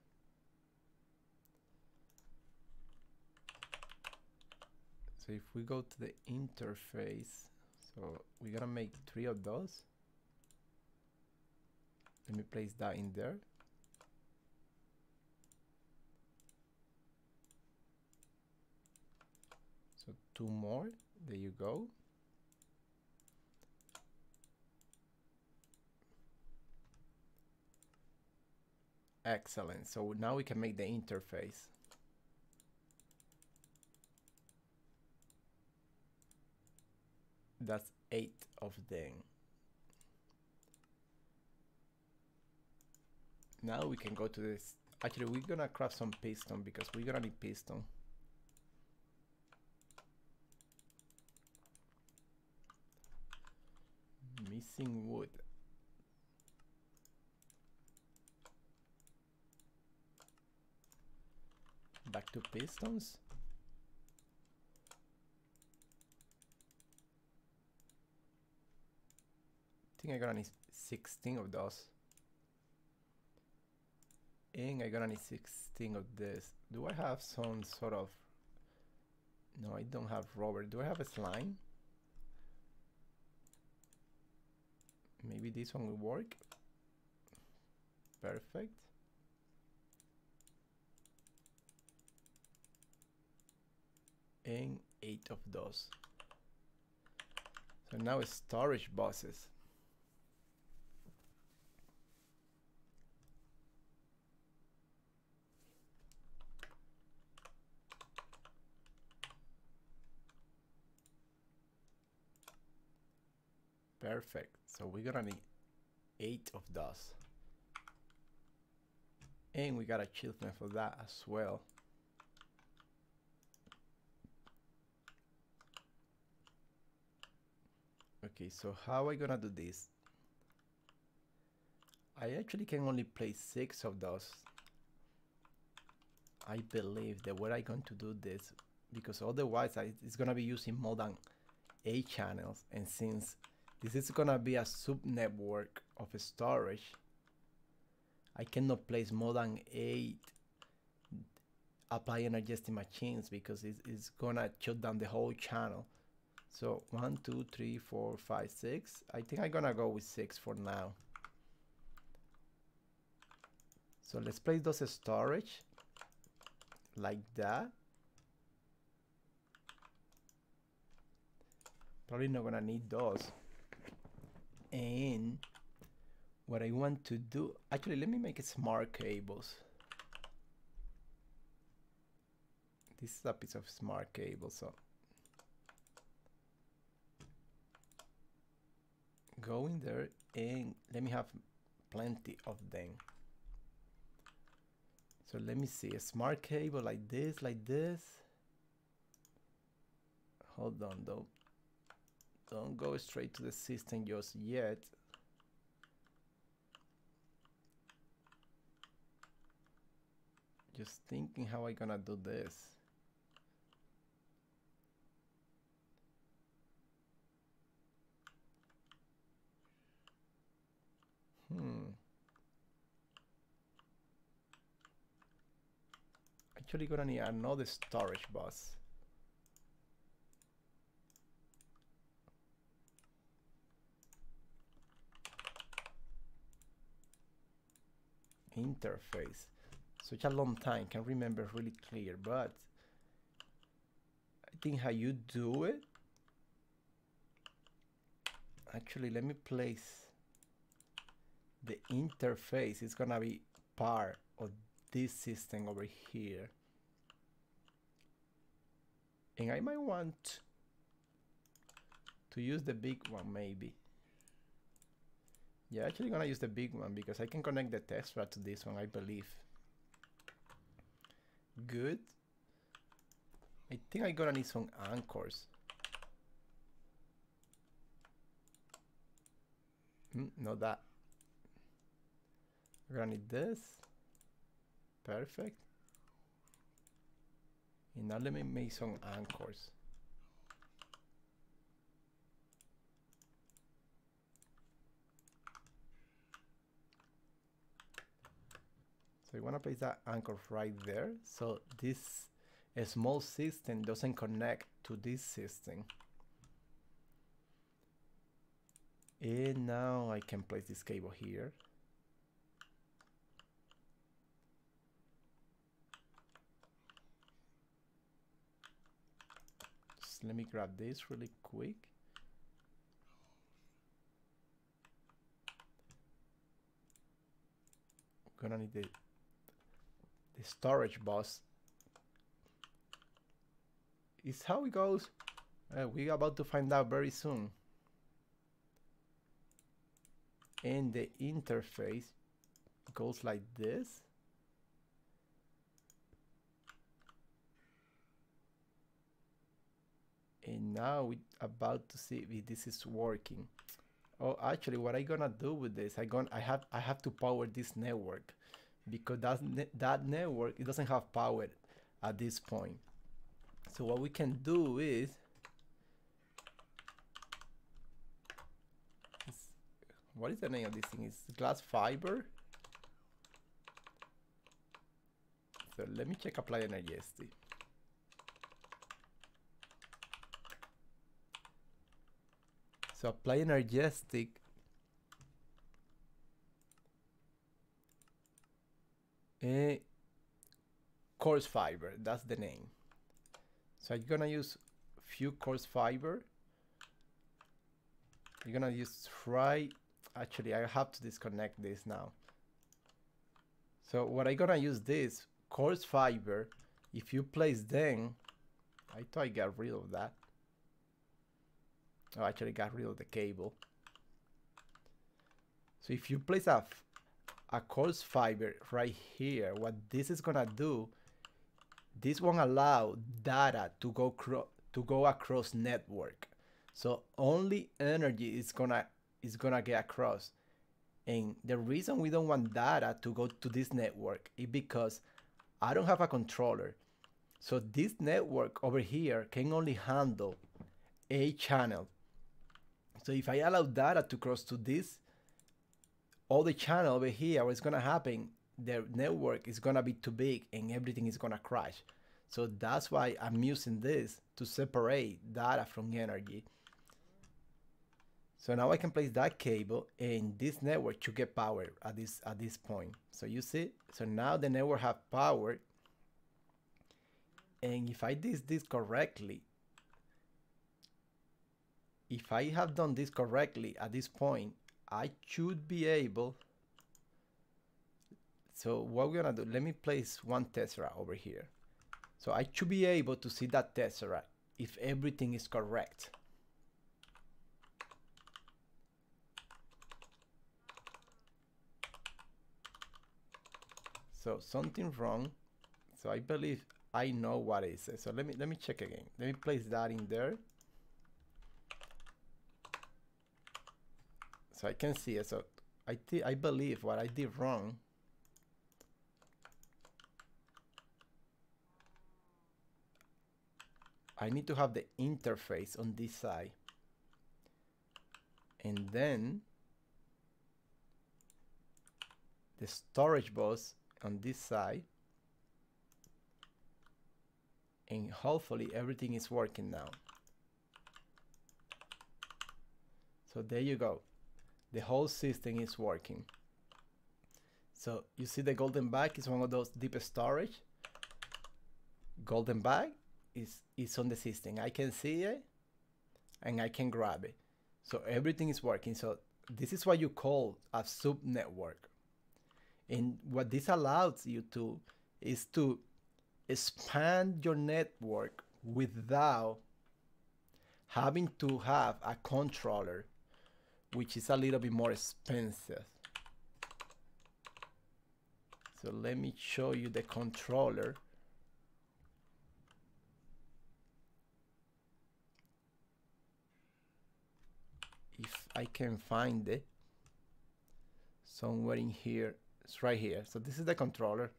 So if we go to the interface, so we're gonna make 3 of those. Let me place that in there. So 2 more, there you go. Excellent, so now we can make the interface. That's 8 of them. Now we can go to this. Actually, we're gonna craft some piston because we're gonna need piston. Missing wood. Back to pistons. I think I'm gonna need 16 of those. And I'm gonna need 16 of this. Do I have some sort of... No, I don't have rubber. Do I have a slime? Maybe this one will work. Perfect. And 8 of those. So now it's storage boxes. Perfect. So we're gonna need 8 of those. And we got achievement for that as well. Okay, so how am I gonna do this? I actually can only place 6 of those. I believe the way I'm going to do this, because otherwise it's gonna be using more than 8 channels, and since this is gonna be a sub-network of storage, I cannot place more than 8 apply energetic machines because it's gonna shut down the whole channel. So 1, 2, 3, 4, 5, 6. I think I'm gonna go with 6 for now. So let's place those storage like that. Probably not gonna need those. And what I want to do, actually let me make it smart cables. This is a piece of smart cable, so go in there and let me have plenty of them. So let me see, a smart cable like this, like this. Hold on though. Don't go straight to the system just yet. Just thinking how I gonna do this. Actually gonna need another storage bus. Interface. Such a long time, can't remember really clear, but I think how you do it. Actually, let me place the interface. It's gonna be part of this system over here. And I might want to use the big one maybe. Yeah, actually gonna use the big one because I can connect the Tesla to this one, I believe. Good. I think I'm gonna need some anchors. Not that. We're gonna need this. Perfect. And now let me make some anchors. So you want to place that anchor right there. So this small system doesn't connect to this system. And now I can place this cable here. Just let me grab this really quick. I'm gonna need the storage bus. Is how it goes. We're about to find out very soon. And the interface goes like this. And now we're about to see if this is working. Oh, actually, what I'm gonna do with this, I have to power this network because that network, it doesn't have power at this point. So what we can do is what is the name of this thing? It's glass fiber. So let me check apply energy ST. So apply energetic coarse fiber, that's the name. So I'm gonna use few coarse fiber. You're gonna use actually I have to disconnect this now. So what I'm gonna use this coarse fiber, if you place them, I thought I got rid of that. Oh, actually got rid of the cable. So if you place a coarse fiber right here, what this is gonna do, this won't allow data to go across network. So only energy is gonna get across. And the reason we don't want data to go to this network is because I don't have a controller. So this network over here can only handle a channel. So if I allow data to cross to this other channel over here, what's gonna happen, the network is gonna be too big and everything is gonna crash. So that's why I'm using this to separate data from energy. So now I can place that cable and this network should get power at this point. So you see, so now the network have power. And if I did this correctly, if I have done this correctly at this point, I should be able. So what we're gonna do, let me place one tessera over here. So I should be able to see that tessera if everything is correct. So something wrong. So I believe I know what it is. So let me check again. Let me place that in there. So I can see it. So I believe what I did wrong. I need to have the interface on this side. And then the storage bus on this side. And hopefully everything is working now. So there you go. The whole system is working. So you see the golden bag is one of those deep storage. Golden bag is on the system. I can see it and I can grab it. So everything is working. So this is what you call a sub network. And what this allows you to is to expand your network without having to have a controller, which is a little bit more expensive. So let me show you the controller. If I can find it somewhere in here. It's right here. So this is the controller.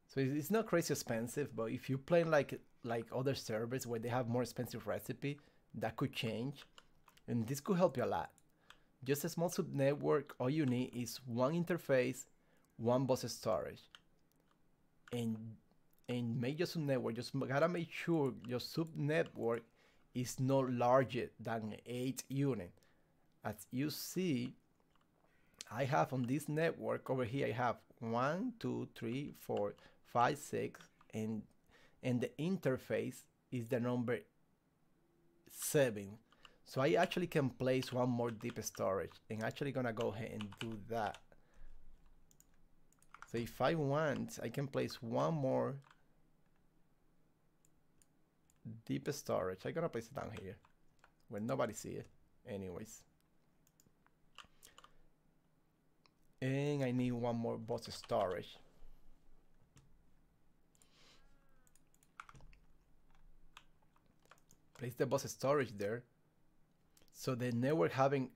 So it's not crazy expensive, but if you play like other servers where they have more expensive recipe, that could change, and this could help you a lot. Just a small sub network. All you need is one interface, one bus storage, and make your sub network. Just gotta make sure your sub network is no larger than 8 units. As you see, I have on this network over here, I have 1, 2, 3, 4, 5, 6, and the interface is the number 7. So I actually can place one more deep storage, and actually gonna go ahead and do that. So if I want, I can place one more deep storage. I'm gonna place it down here where nobody see it anyways. And I need one more bus storage. Place the bus storage there. So the network having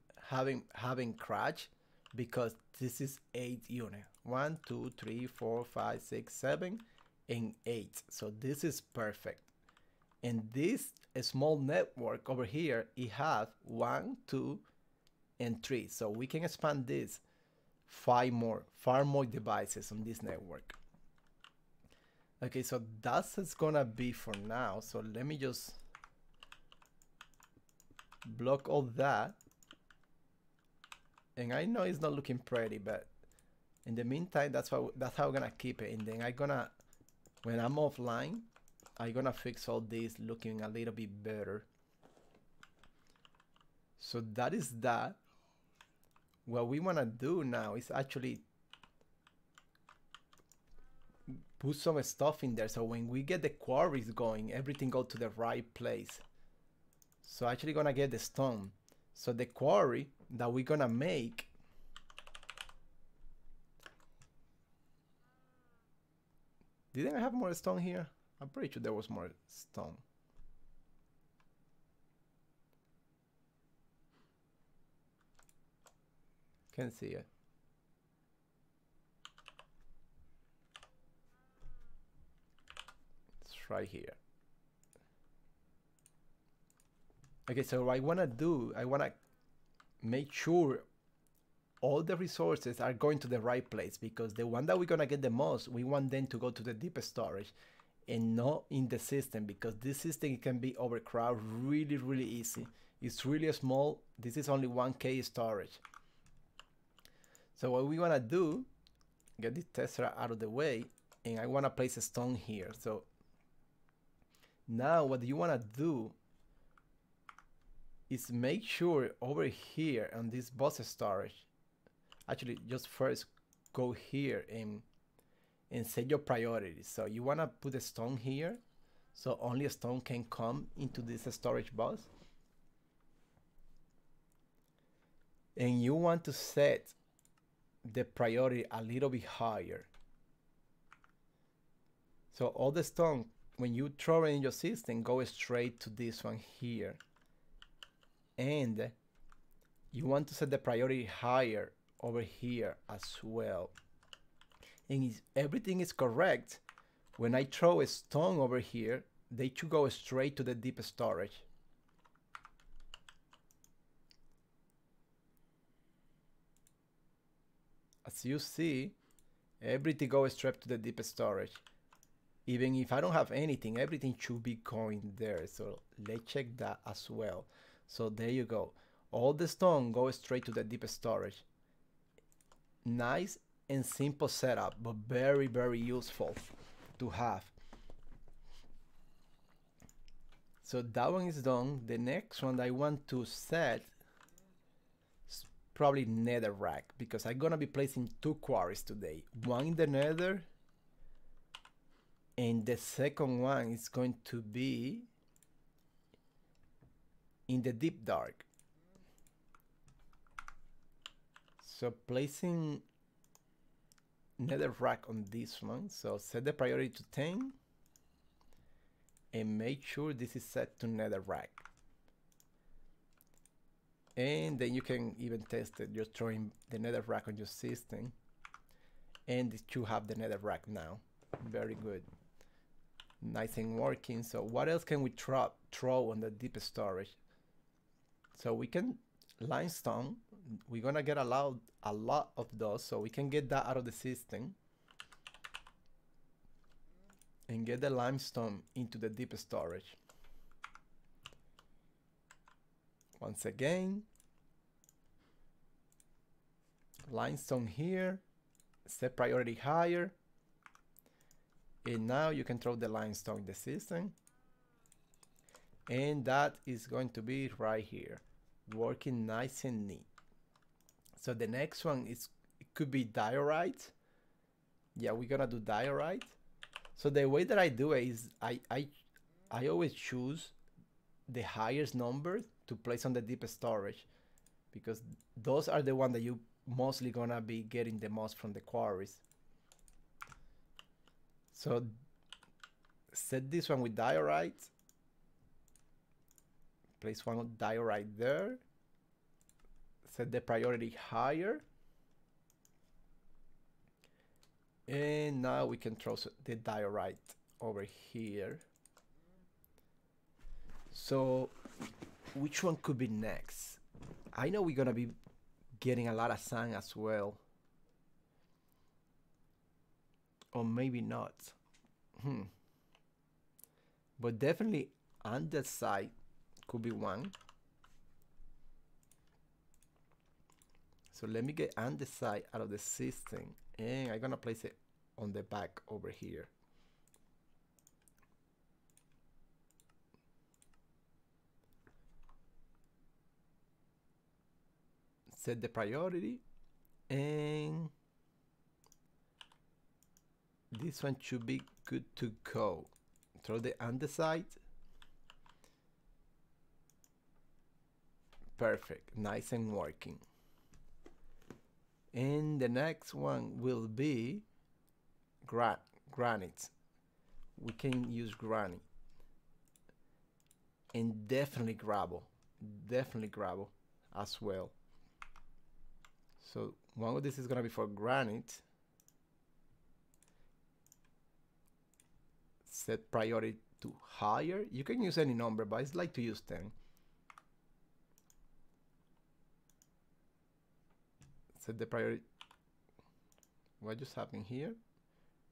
crash because this is 8 units. 1, 2, 3, 4, 5, 6, 7, and 8. So this is perfect. And this small network over here, it has 1, 2, and 3. So we can expand this far more devices on this network. Okay, so that's it's gonna be for now. So let me just block all that. And I know it's not looking pretty, but in the meantime, that's how we're gonna keep it. And then when I'm offline, I'm gonna fix all this looking a little bit better. So that is that. What we wanna do now is actually put some stuff in there, so when we get the quarries going, everything go to the right place. So actually gonna get the stone. So the quarry that we're gonna make, didn't I have more stone here? I'm pretty sure there was more stone. Can't see it. It's right here. Okay, so what I wanna do, I wanna make sure all the resources are going to the right place, because the one that we're gonna get the most, we want them to go to the deep storage and not in the system, because this system can be overcrowded really easy. It's really small. This is only 1K storage. So what we wanna do, get this tessera out of the way, and I wanna place a stone here. So now what you wanna do is make sure over here on this bus storage, actually just first go here and set your priorities. So you wanna put a stone here, so only a stone can come into this storage bus. And you want to set the priority a little bit higher. So all the stone, when you throw it in your system, go straight to this one here. And you want to set the priority higher over here as well. And if everything is correct, when I throw a stone over here, they should go straight to the deep storage. As you see, everything goes straight to the deep storage. Even if I don't have anything, everything should be going there. So let's check that as well. So there you go. All the stone goes straight to the deep storage. Nice and simple setup, but very useful to have. So that one is done. The next one I want to set is probably nether rack, because I'm gonna be placing 2 quarries today. One in the nether, and the second one is going to be in the deep dark. So placing nether rack on this one. So set the priority to 10 and make sure this is set to nether rack. And then you can even test it just throwing the nether rack on your system, and it should have the nether rack now. Very good, nice and working. So what else can we throw on the deep storage? So we can limestone. We're gonna get a lot of those, so we can get that out of the system and get the limestone into the deep storage. Once again, limestone here, set priority higher, and now you can throw the limestone in the system, and that is going to be right here, working nice and neat. So the next one is, it could be diorite. Yeah, we're gonna do diorite. So the way that I do it is I always choose the highest number to place on the deep storage, because those are the ones that you mostly gonna be getting the most from the quarries. So set this one with diorite, place one diorite there, set the priority higher, and now we can throw the diorite over here. So which one could be next? I know we're gonna be getting a lot of sand as well, or maybe not. But definitely andesite could be one. So let me get andesite out of the system, and I'm gonna place it on the back over here. Set the priority, and this one should be good to go. Throw the andesite. Perfect, nice and working. And the next one will be granite. We can use granite, and definitely gravel as well. So one of this is gonna be for granite. Set priority to higher. You can use any number, but I like to use 10. Set the priority. What just happened here?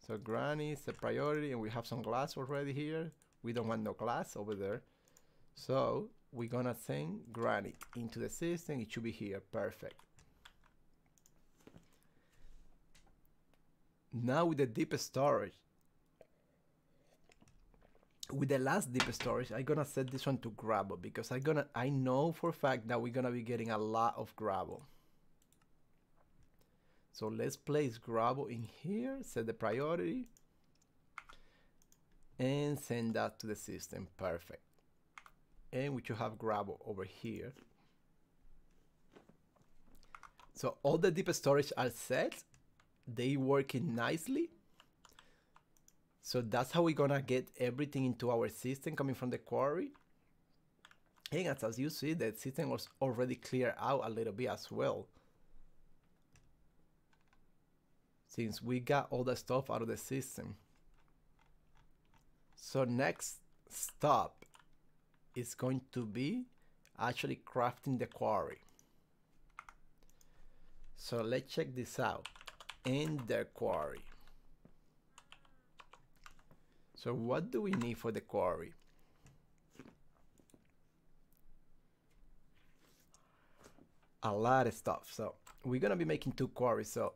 So granite, set priority, and we have some glass already here. We don't want no glass over there. So we're gonna send granite into the system. It should be here, perfect. Now with the deep storage, with the last deep storage, I'm gonna set this one to gravel, because I know for a fact that we're gonna be getting a lot of gravel. So let's place gravel in here, set the priority, and send that to the system, perfect. And we should have gravel over here. So all the deep storage are set. They working nicely. So that's how we're gonna get everything into our system coming from the quarry. And as you see, the system was already cleared out a little bit as well, since we got all the stuff out of the system. So next stop is going to be actually crafting the quarry. So let's check this out. Ender Quarry. So what do we need for the quarry? A lot of stuff. So we're gonna be making 2 quarries. So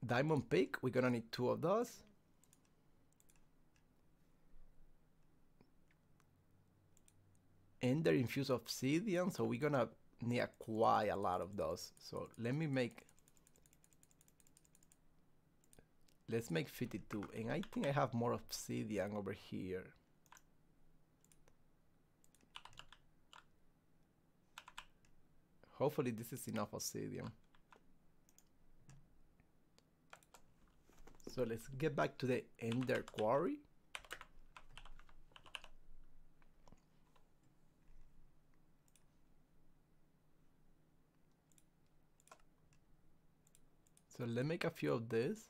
diamond pick, we're gonna need 2 of those. Ender infused obsidian, so we're gonna need quite a lot of those. So let's make 52, and I think I have more obsidian over here. Hopefully this is enough obsidian. So let's get back to the Ender Quarry. So let's make a few of this.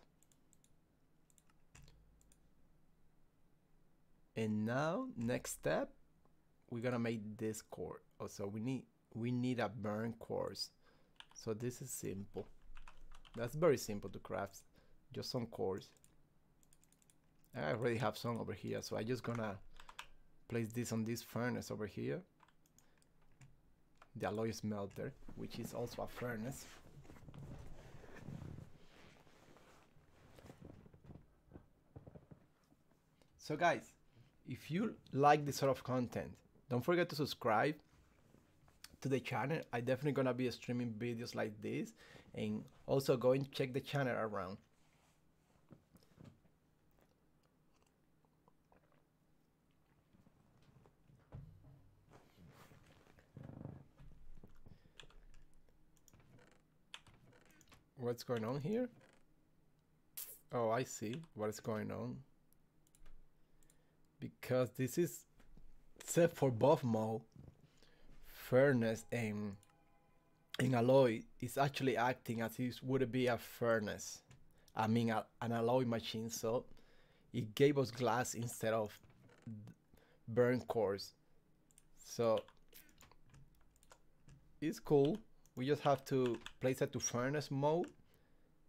And now, next step, we're gonna make this core. Also, we need a burn quartz. So this is simple. That's very simple to craft. Just some cores. I already have some over here, so I'm just gonna place this on this furnace over here. The alloy smelter, which is also a furnace. So guys, if you like this sort of content, don't forget to subscribe to the channel. I definitely gonna be streaming videos like this, and also go and check the channel around. What's going on here? Oh, I see what is going on. Because this is set for buff mode, furnace and alloy is actually acting as if it would be a furnace. I mean an alloy machine, so it gave us glass instead of burn cores. So it's cool. We just have to place it to furnace mode,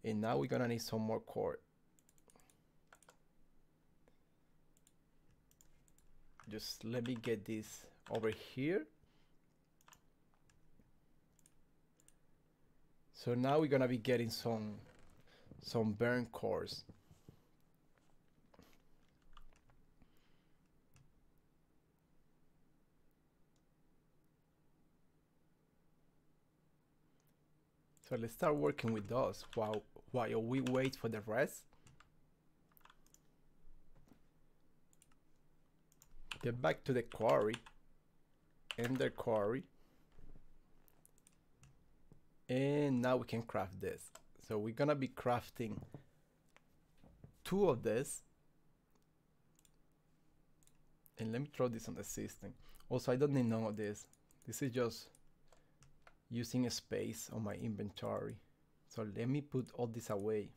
and now we're gonna need some more core. Just let me get this over here. So now we're gonna be getting some burn cores. So let's start working with those while we wait for the rest. Get back to the quarry, Ender Quarry, and now we can craft this. So we're gonna be crafting 2 of this, and let me throw this on the system. Also, I don't need none of this. This is just using a space on my inventory. So let me put all this away.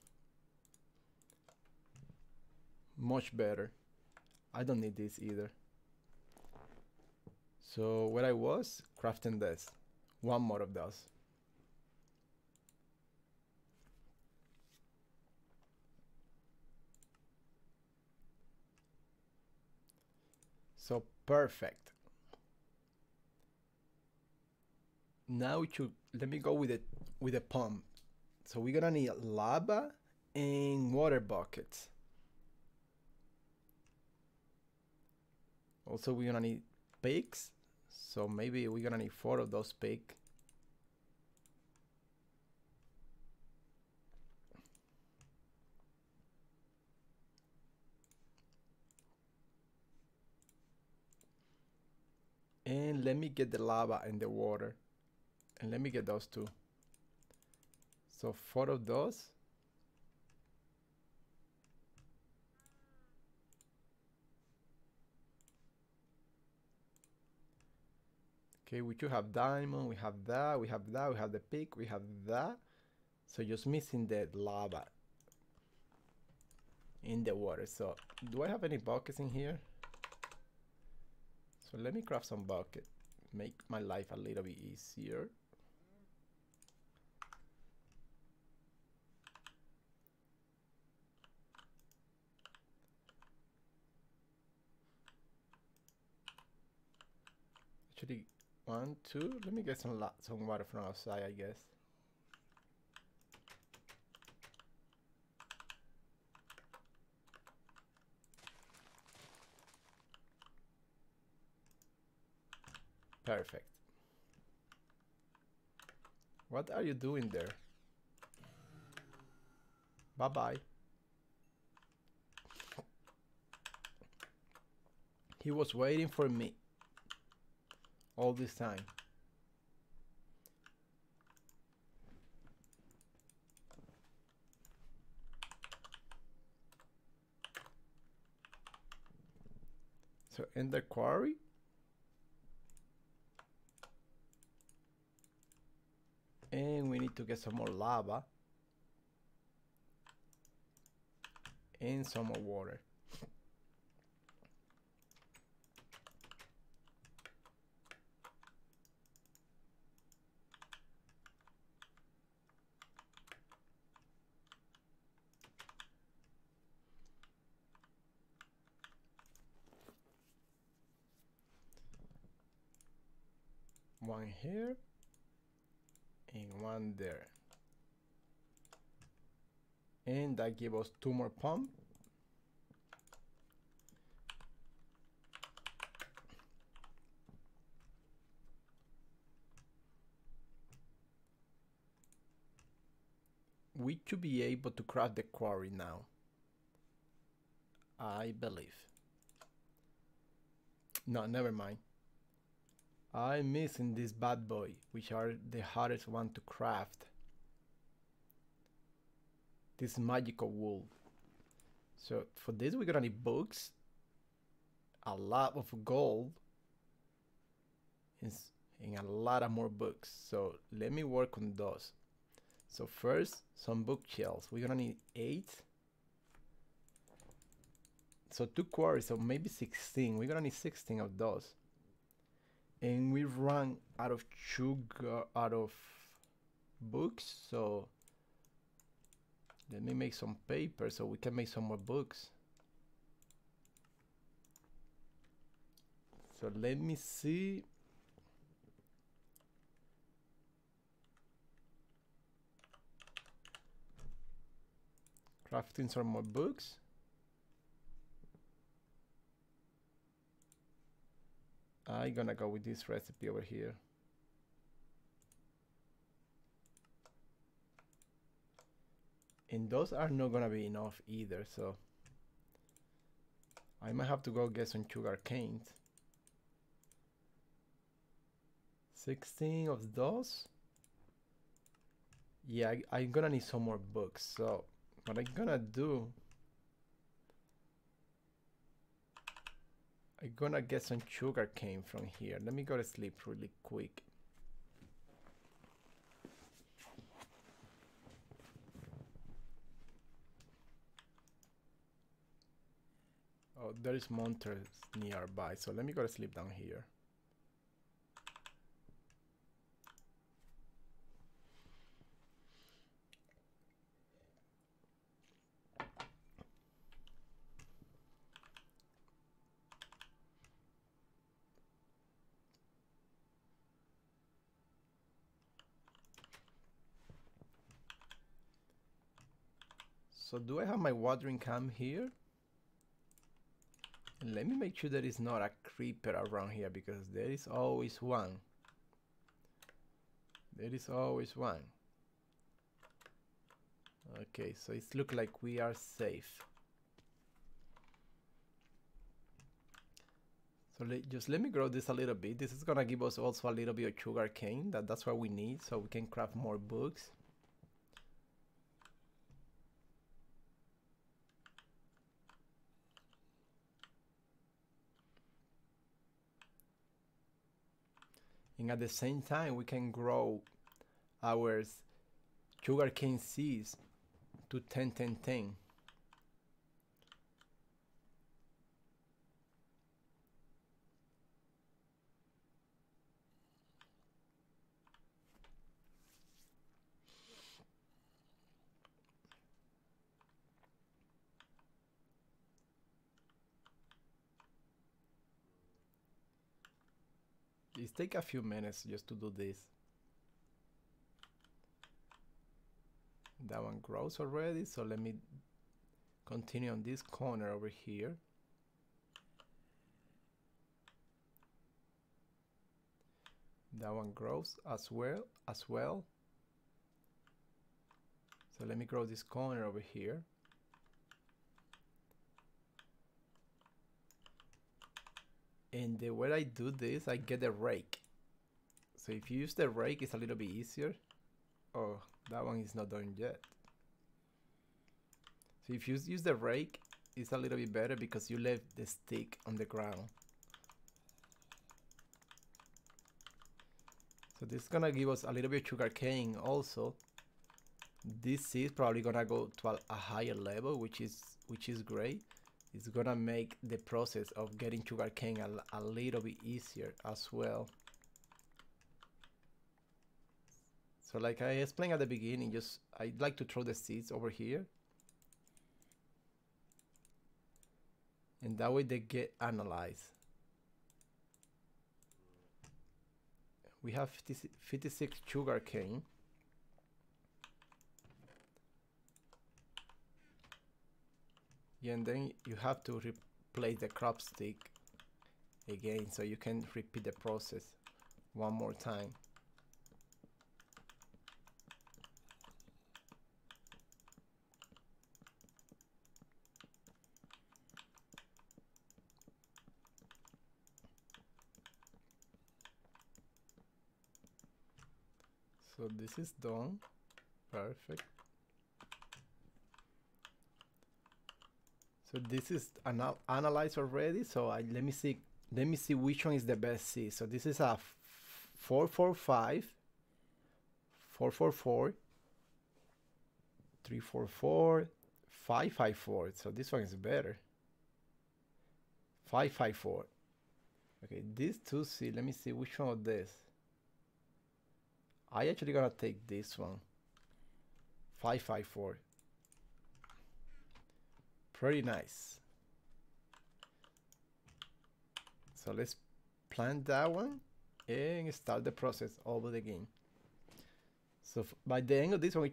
Much better. I don't need this either. So where I was crafting this, 1 more of those. So perfect. Now let me go with a pump. So we're gonna need lava and water buckets. Also, we're gonna need pigs. So maybe we're gonna need 4 of those pigs. And let me get the lava and the water. And let me get those 2. So 4 of those. Okay, we should have diamond, we have that, we have that, we have the pig, we have that. So just missing the lava in the water. So do I have any buckets in here? So let me craft some bucket, make my life a little bit easier. Actually, 1, 2. Let me get some water from outside, I guess. Perfect. What are you doing there? Bye-bye. He was waiting for me all this time. So Ender Quarry. And we need to get some more lava. And some more water. One here and one there. And that gives us 2 more pump. We should be able to craft the quarry now, I believe. No, never mind. I'm missing this bad boy, which are the hardest one to craft. This magical wool. So for this we're gonna need books, a lot of gold, and a lot of more books. So let me work on those. So first, some bookshelves. We're gonna need 8. So 2 quarries, so maybe 16. We're gonna need 16 of those. And we run out of sugar, out of books. So let me make some paper so we can make some more books. So let me see. Crafting some more books. I'm gonna go with this recipe over here. And those are not gonna be enough either, so I might have to go get some sugar canes. 16 of those. Yeah, I'm gonna need some more books. So what I'm gonna do, I'm gonna get some sugar cane from here. Let me go to sleep really quick. Oh, there is monsters nearby, so let me go to sleep down here. So do I have my watering can here? And let me make sure there is not a creeper around here, because there is always one. There is always one. Okay, so it looks like we are safe. So just let me grow this a little bit. This is gonna give us also a little bit of sugar cane. That's what we need, so we can craft more books. And at the same time, we can grow our sugarcane seeds to 10-10-10. It takes a few minutes just to do this. That one grows already, so let me continue on this corner over here. That one grows as well. So let me grow this corner over here. And the way I do this, I get a rake. So if you use the rake, it's a little bit easier. Oh, that one is not done yet. So if you use the rake, it's a little bit better because you left the stick on the ground. So this is gonna give us a little bit of sugar cane also. This seed is probably gonna go to a higher level, which is great. It's gonna make the process of getting sugar cane a little bit easier as well. So like I explained at the beginning, I'd like to throw the seeds over here. And that way they get analyzed. We have 56 sugar cane. Yeah, and then you have to replace the crop stick again, so you can repeat the process one more time. So this is done. Perfect. So this is analyzed already. So let me see which one is the best seed. So this is a 445, 444, 344, 554. So this one is better. 554. Okay, these two seeds. Let me see which one of this. I actually gonna take this one. 554. Pretty nice. So let's plant that one and start the process over again. So by the end of this one,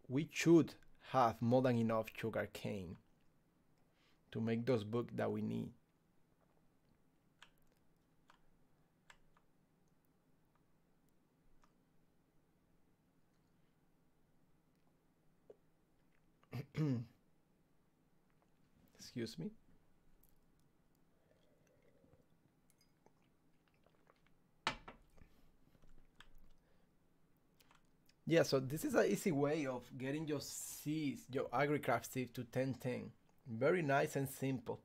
we should have more than enough sugar cane to make those books that we need. Excuse me. Yeah, so this is an easy way of getting your seeds, your AgriCraft seeds to 1010. Very nice and simple.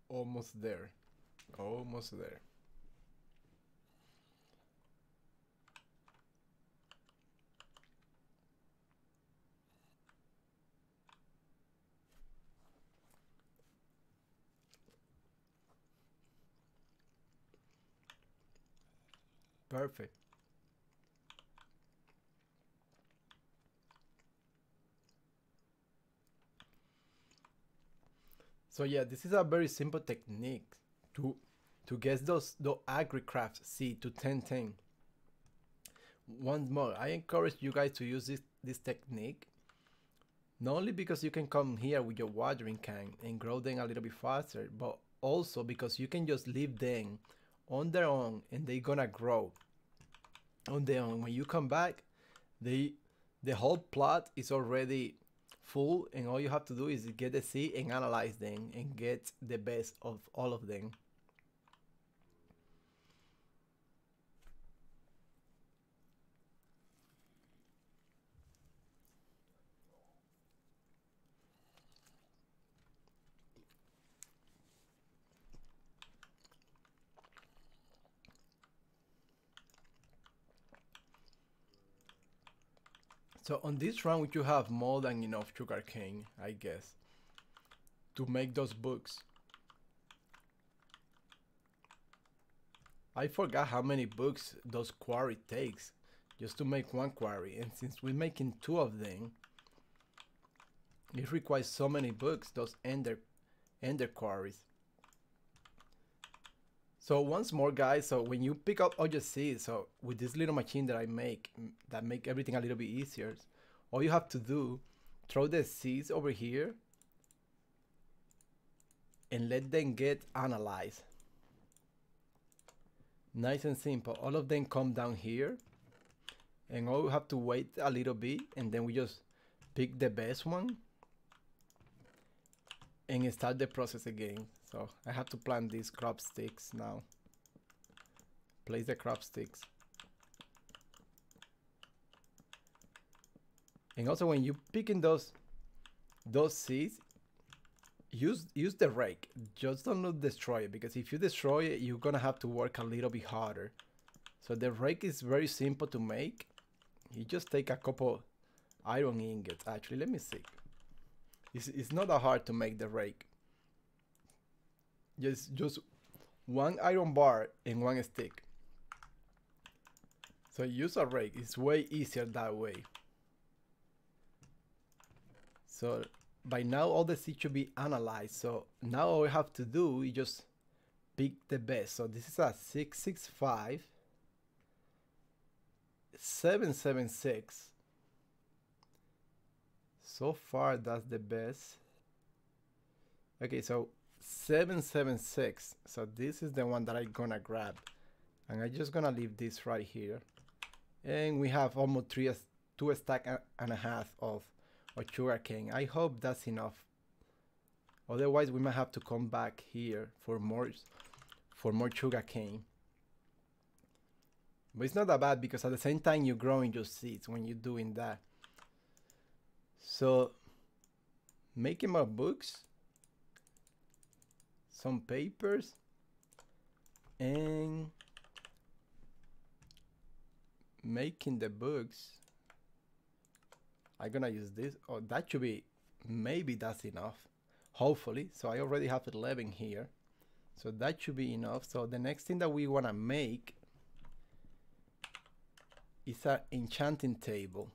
Almost there. Almost there. Perfect. So yeah, this is a very simple technique to get the AgriCraft seed to 1010. Once more, I encourage you guys to use this technique, not only because you can come here with your watering can and grow them a little bit faster, but also because you can just leave them on their own and they're gonna grow on their own. When you come back, the whole plot is already full, and all you have to do is get the seed and analyze them and get the best of all of them. So on this round, you have more than enough sugar cane, I guess, to make those books. I forgot how many books those quarry takes just to make one quarry, and since we're making two of them, It requires so many books, those Ender Quarries. So once more, guys, so when you pick up all your seeds, so with this little machine that I make, that make everything a little bit easier, all you have to do, throw the seeds over here and let them get analyzed. Nice and simple. All of them come down here, and all we have to wait a little bit, and then we just pick the best one and start the process again. So I have to plant these crop sticks now. Place the crop sticks. And also when you picking those seeds, use the rake. Just don't destroy it, because if you destroy it, you're gonna have to work a little bit harder. So the rake is very simple to make. You just take a couple iron ingots. Actually, let me see. It's not that hard to make the rake. Just one iron bar and one stick. So use a rake. It's way easier that way. So by now all the seeds should be analyzed. So now all we have to do is just pick the best. So this is a 665, 776. So far that's the best. Okay, so 776. So this is the one that I'm gonna grab, and I'm just gonna leave this right here. And we have almost 2 stack and a half of sugar cane. I hope that's enough. Otherwise, we might have to come back here for more sugar cane. But it's not that bad, because at the same time you're growing your seeds when you're doing that. So making my books, some papers, and making the books. I'm gonna use this. Oh, that should be, maybe that's enough, hopefully. So I already have 11 here, so that should be enough. So the next thing that we want to make is an enchanting table,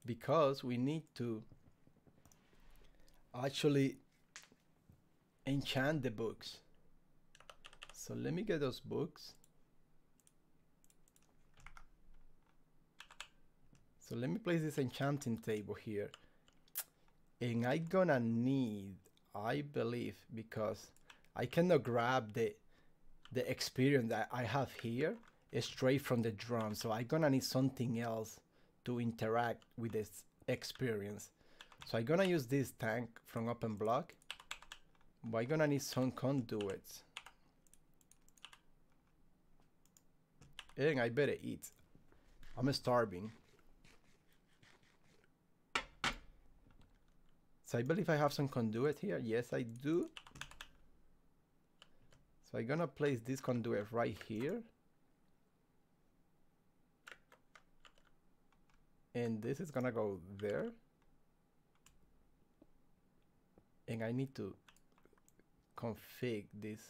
because we need to actually enchant the books. So let me get those books. So let me place this enchanting table here, and I'm gonna need, I believe, because I cannot grab the experience that I have here straight from the drum, so I'm gonna need something else to interact with this experience. So I'm gonna use this tank from Open Block, but I'm gonna need some conduits, and I better eat. I'm starving. So I believe I have some conduit here. Yes, I do. So I'm gonna place this conduit right here. And this is gonna go there. And I need to config this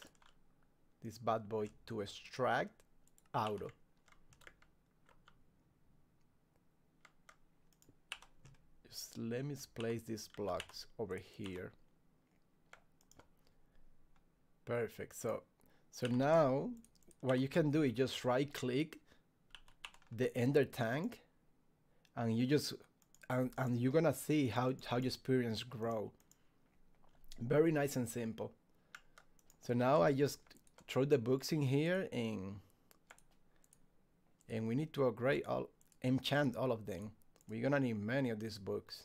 bad boy to extract auto. Just let me place these blocks over here. Perfect. So now what you can do is just right click the Ender tank, and you just and you're gonna see how your experience grow. Very nice and simple. So now I just throw the books in here, and we need to enchant all of them. We're gonna need many of these books.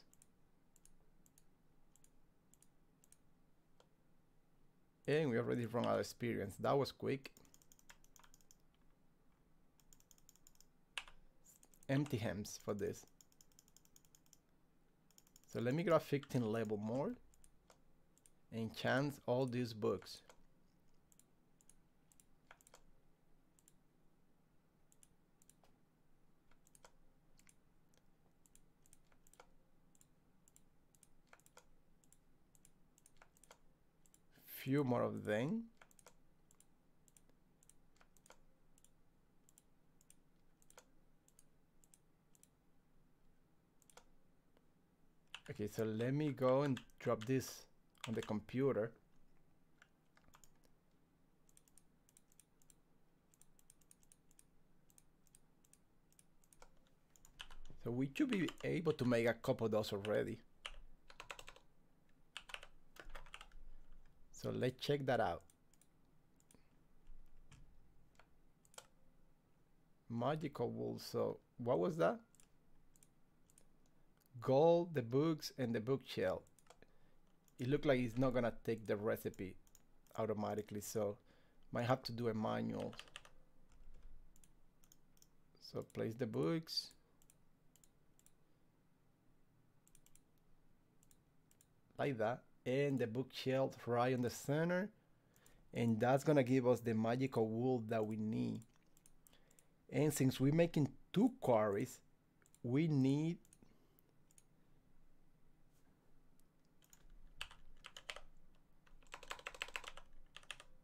And we already run out of experience. That was quick. Empty hems for this. So let me grab 15 level more. Enchant all these books. Few more of them. Okay, so let me go and drop this on the computer. So we should be able to make a couple of those already. So let's check that out. Magical wool. So what was that? Gold, the books, and the bookshelf. It looked like it's not gonna take the recipe automatically, so might have to do a manual. So place the books. Like that. And the bookshelf right in the center. And that's gonna give us the magical wool that we need. And since we're making 2 quarries, we need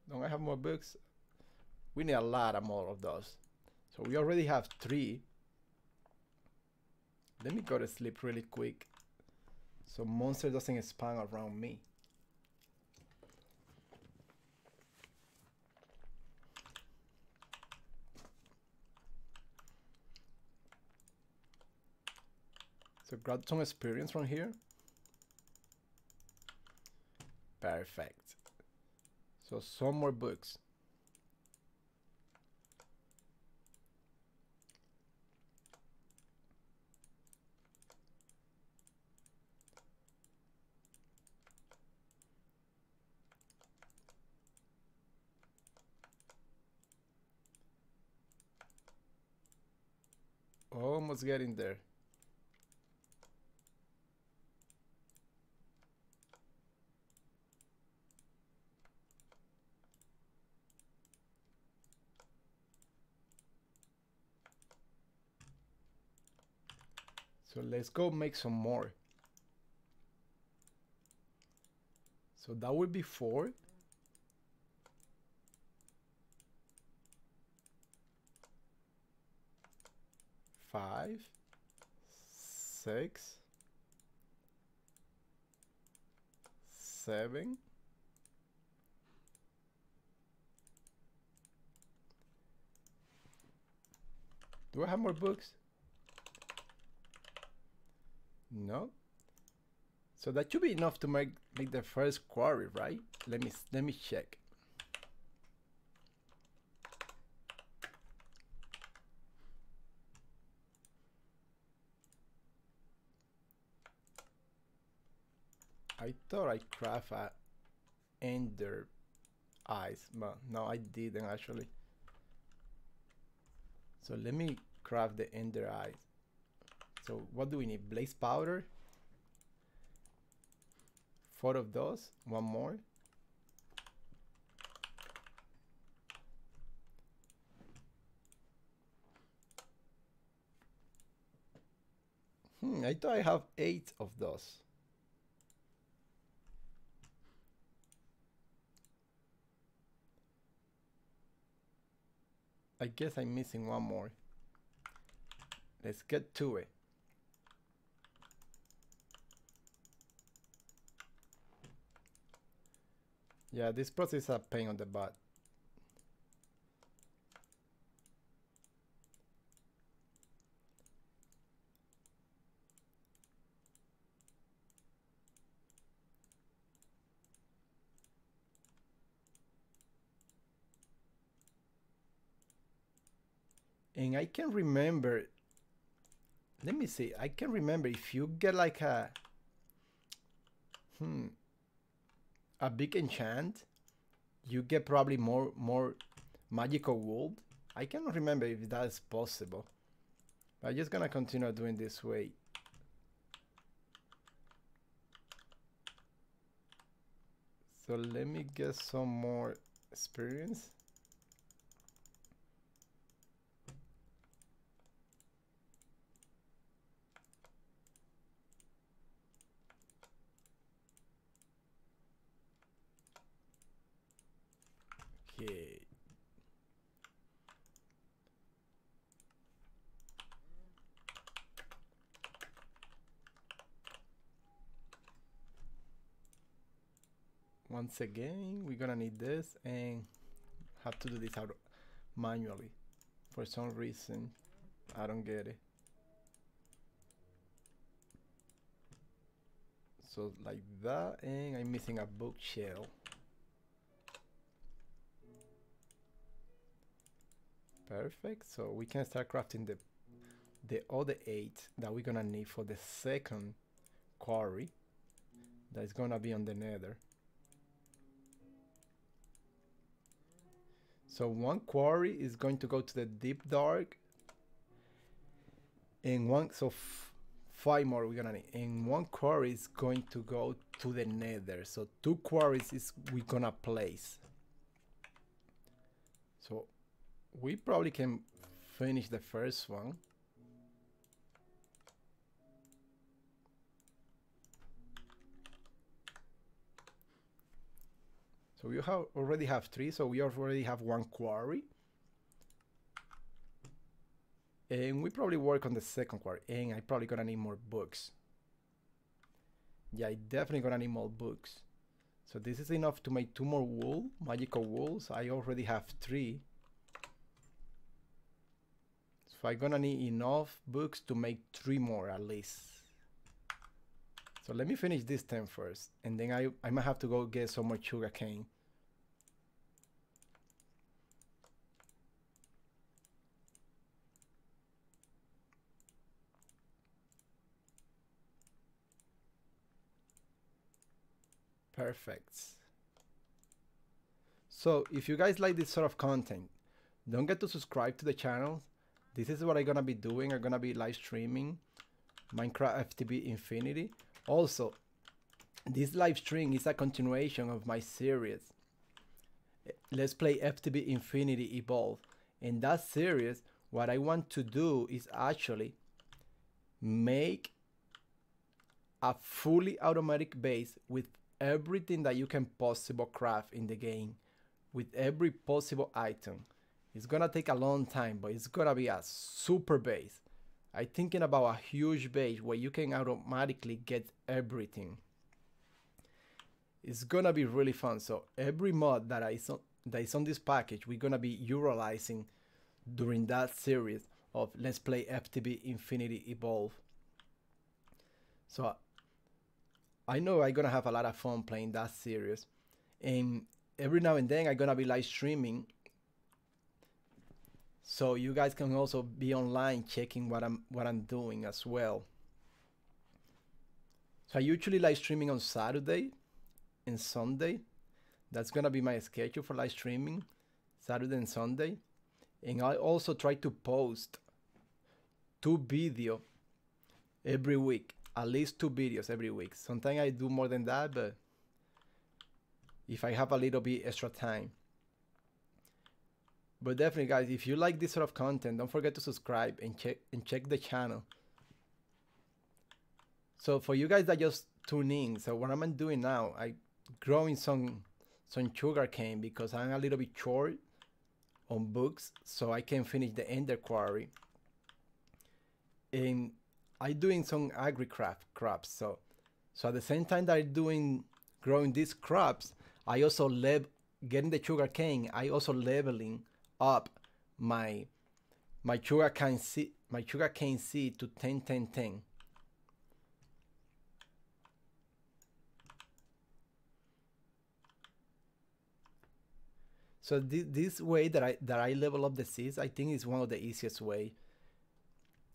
don't I have more books? We need a lot of more of those. So we already have 3. Let me go to sleep really quick so monster doesn't spawn around me. So grab some experience from here. Perfect. So some more books. Almost getting there. So let's go make some more. So that would be 4. 5, 6, 7. Do I have more books? No. So that should be enough to make the first quarry, right? Let me check. I thought I craft a ender eyes, but no, I didn't actually. So let me craft the ender eyes. So what do we need? Blaze powder. 4 of those. 1 more. I thought I have 8 of those. I guess I'm missing 1 more. Let's get to it. Yeah, this process is a pain on the butt. And I can remember, let me see, I can remember if you get like a big enchant, you get probably more magical wool. I cannot remember if that is possible. But I'm just gonna continue doing this way. So let me get some more experience. Okay. once again, we're gonna need this and have to do this out manually. For some reason, I don't get it. So like that, and I'm missing a bookshell. Perfect. So we can start crafting the other 8 that we're gonna need for the second quarry. That's gonna be on the nether. So one quarry is going to go to the deep dark, and one, so 5 more we're gonna need, and one quarry is going to go to the nether. So 2 quarries is we're gonna place. So we probably can finish the first one. So we already have 3, so we already have 1 quarry. And we probably work on the second quarry, and I probably gonna need more books. Yeah, I definitely gonna need more books. So this is enough to make 2 more wool, magical wools. I already have 3. So I'm gonna need enough books to make 3 more at least. So let me finish this 10 first, and then I might have to go get some more sugar cane. Perfect. So if you guys like this sort of content, don't forget to subscribe to the channel. This is what I'm gonna be doing. I'm gonna be live streaming Minecraft FTB Infinity. Also, this live stream is a continuation of my series, Let's Play FTB Infinity Evolve. In that series, what I want to do is actually make a fully automatic base with everything that you can possibly craft in the game, with every possible item. It's gonna take a long time, but it's gonna be a super base. I'm thinking about a huge base where you can automatically get everything. It's gonna be really fun. So every mod that is on this package, we're gonna be utilizing during that series of Let's Play FTB Infinity Evolve. So I know I'm gonna have a lot of fun playing that series, and every now and then I'm gonna be live streaming, so you guys can also be online checking what I'm doing as well. So I usually live streaming on Saturday and Sunday. That's gonna be my schedule for live streaming, Saturday and Sunday. And I also try to post 2 videos every week, at least 2 videos every week. Sometimes I do more than that, but if I have a little bit extra time. But definitely, guys, if you like this sort of content, don't forget to subscribe and check the channel. So for you guys that just tune in, so what I'm doing now, I growing some sugar cane because I'm a little bit short on books, so I can finish the Ender Quarry. And I'm doing some agri-craft crops. So at the same time that I'm growing these crops, I also getting the sugar cane. I also leveling up my sugar cane seed to 10 10 10. So this way that I level up the seeds, I think is one of the easiest way.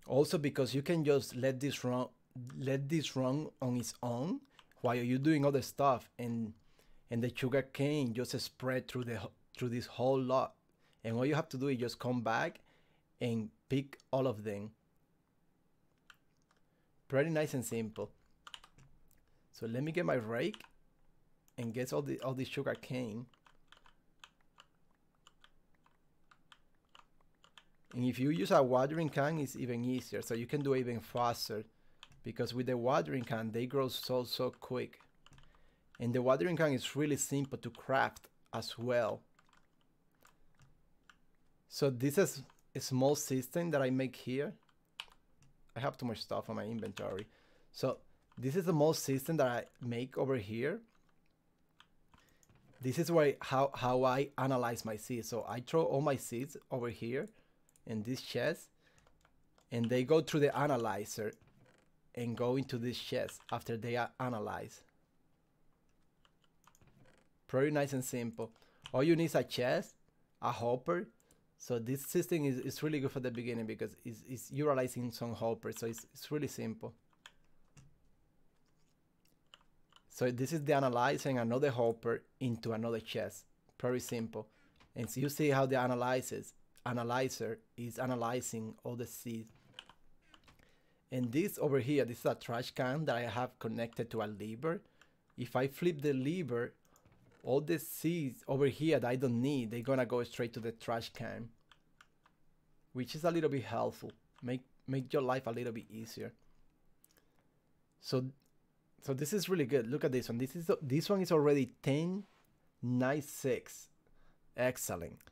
Also because you can just let this run on its own while you're doing other stuff, and the sugar cane just spread through this whole lot. And all you have to do is just come back and pick all of them. Pretty nice and simple. So let me get my rake and get all the sugar cane. And if you use a watering can, it's even easier. So you can do it even faster, because with the watering can, they grow so quick. And the watering can is really simple to craft as well. So this is a small system that I make here. I have too much stuff on my inventory. So this is the small system that I make over here. This is why how I analyze my seeds. So I throw all my seeds over here in this chest, and they go through the analyzer and go into this chest after they are analyzed. Pretty nice and simple. All you need is a chest, a hopper. So this system is really good for the beginning because it's utilizing some hoppers. So it's really simple. So this is the analyzing another hopper into another chest. Very simple. And so you see how the analyzer is analyzing all the seeds. And this over here, this is a trash can that I have connected to a lever. If I flip the lever, all the seeds over here that I don't need, they're gonna go straight to the trash can, which is a little bit helpful. Make your life a little bit easier. So this is really good. Look at this one. This one is already 1096. Excellent.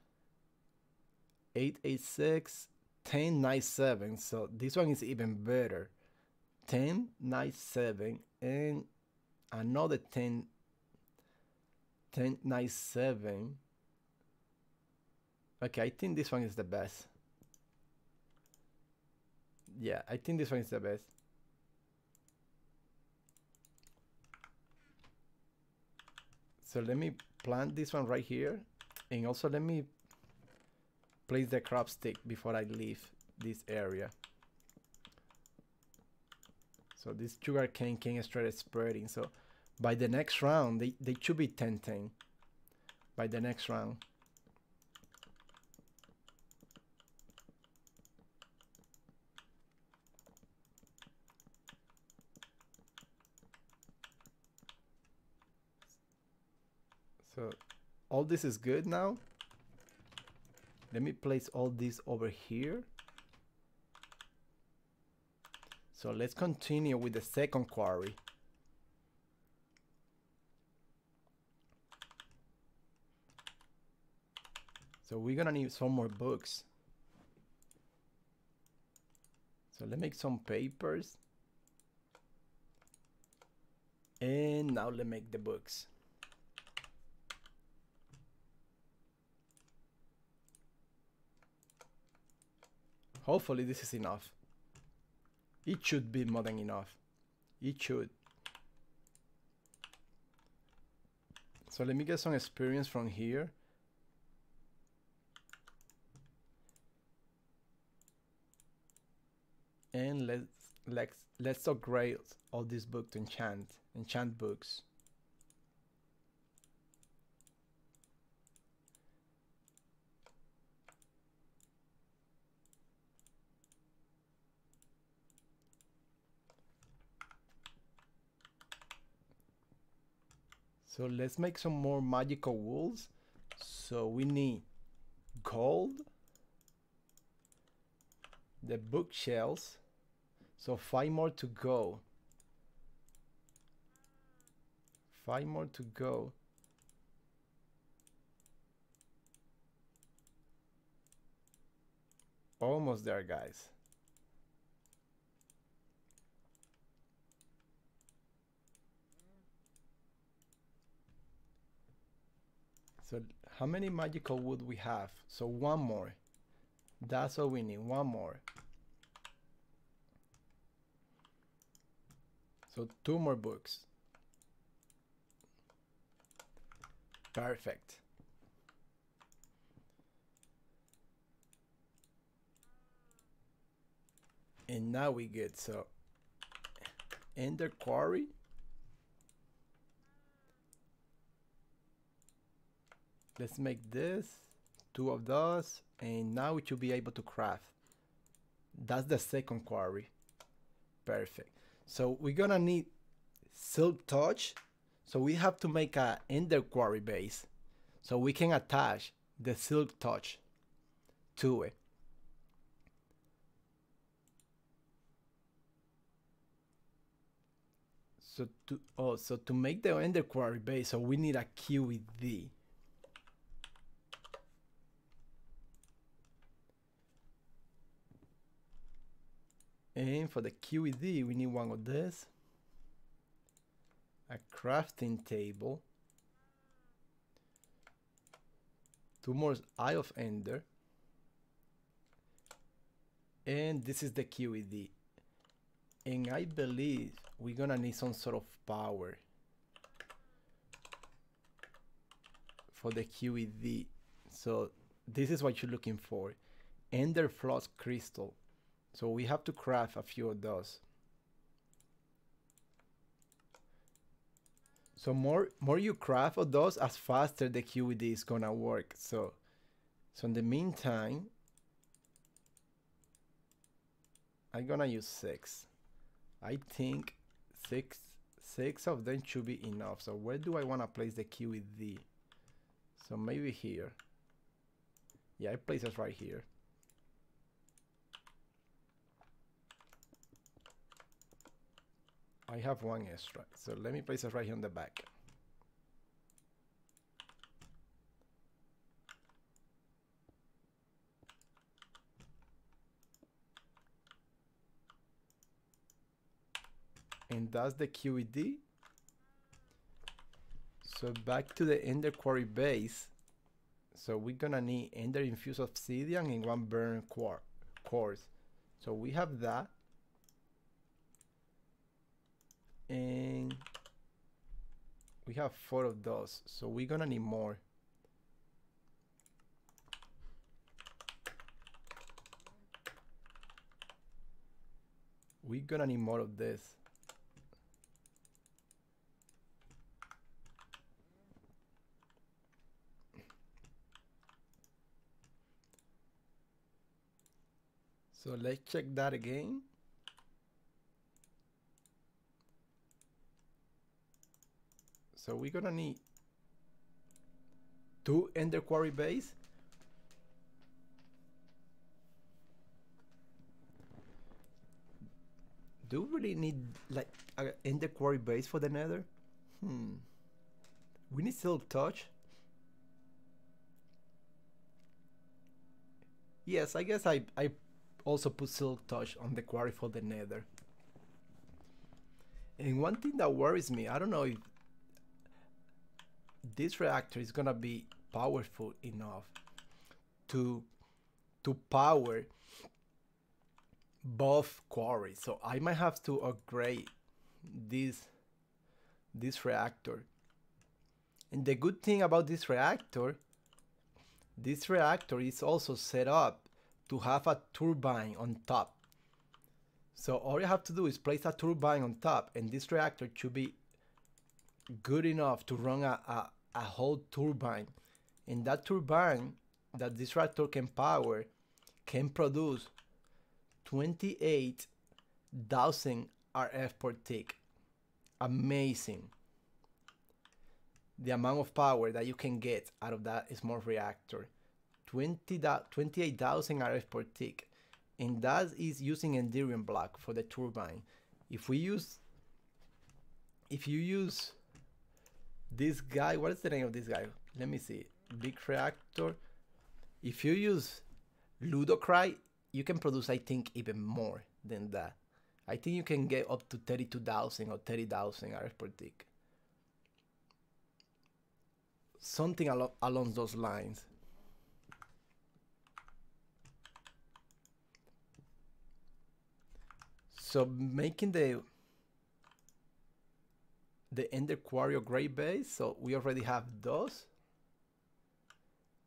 886, 1097. So this one is even better. 1097 and another 1097. Okay, I think this one is the best. Yeah, I think this one is the best. So let me plant this one right here, and also let me place the crop stick before I leave this area. So this sugar cane can start spreading. So by the next round, they should be 10-10 by the next round. So all this is good now. Let me place all this over here. So let's continue with the second quarry. So we're gonna need some more books. So let's make some papers. And now let's make the books. Hopefully this is enough. It should be more than enough. It should. So let me get some experience from here. And let's upgrade all these books to enchant books. So let's make some more magical wools. So we need gold, the bookshelves. So 5 more to go. 5 more to go. Almost there, guys. So how many magical wood we have? So 1 more. That's all we need. 1 more. So 2 more books. Perfect. And now we good. So Ender Quarry. Let's make this, 2 of those, and now we should be able to craft. That's the second quarry. Perfect. So we're gonna need silk touch. So we have to make a Ender Quarry base so we can attach the silk touch to it. So to make the Ender Quarry base, so we need a QED. And for the QED, we need 1 of this, a crafting table, 2 more Eye of Ender, and this is the QED. And I believe we're gonna need some sort of power for the QED. So this is what you're looking for. Ender Floss Crystal. So we have to craft a few of those. So more you craft of those, as faster the QED is gonna work. So in the meantime, I'm gonna use 6. I think six of them should be enough. So where do I wanna place the QED? So maybe here. Yeah, I place it right here. I have 1 extra, so let me place it right here on the back. And that's the QED. So back to the Ender Quarry base. So we're gonna need Ender Infused Obsidian and 1 Burn Quartz. So we have that. And we have 4 of those, so we're gonna need more. We're gonna need more of this. So let's check that again. So we're gonna need 2 Ender Quarry base. Do we really need like an Ender Quarry base for the Nether? We need Silk Touch. Yes, I guess I also put Silk Touch on the quarry for the Nether. And one thing that worries me, I don't know if this reactor is gonna be powerful enough to power both quarries. So I might have to upgrade this reactor. And the good thing about this reactor is also set up to have a turbine on top. So all you have to do is place a turbine on top, and this reactor should be good enough to run a whole turbine. And that turbine that this reactor can power can produce 28,000 RF per tick. Amazing. The amount of power that you can get out of that small reactor. 28,000 RF per tick. And that is using Enderium block for the turbine. If you use this guy, what is the name of this guy? Let me see. Big reactor. If you use Ludocry, you can produce, I think, even more than that. I think you can get up to 32,000 or 30,000 RF per tick. Something along those lines. So making the Ender Quarry or Great Base, so we already have those.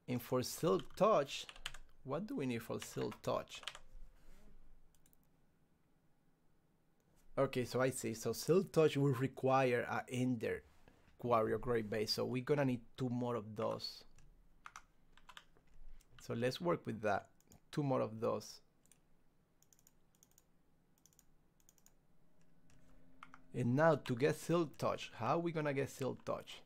And for Silk Touch, what do we need for Silk Touch? Okay, so I see. So Silk Touch will require an Ender Quarry or Great Base, so we're gonna need 2 more of those. So let's work with that. 2 more of those. And now to get Silk Touch, how are we gonna get Silk Touch?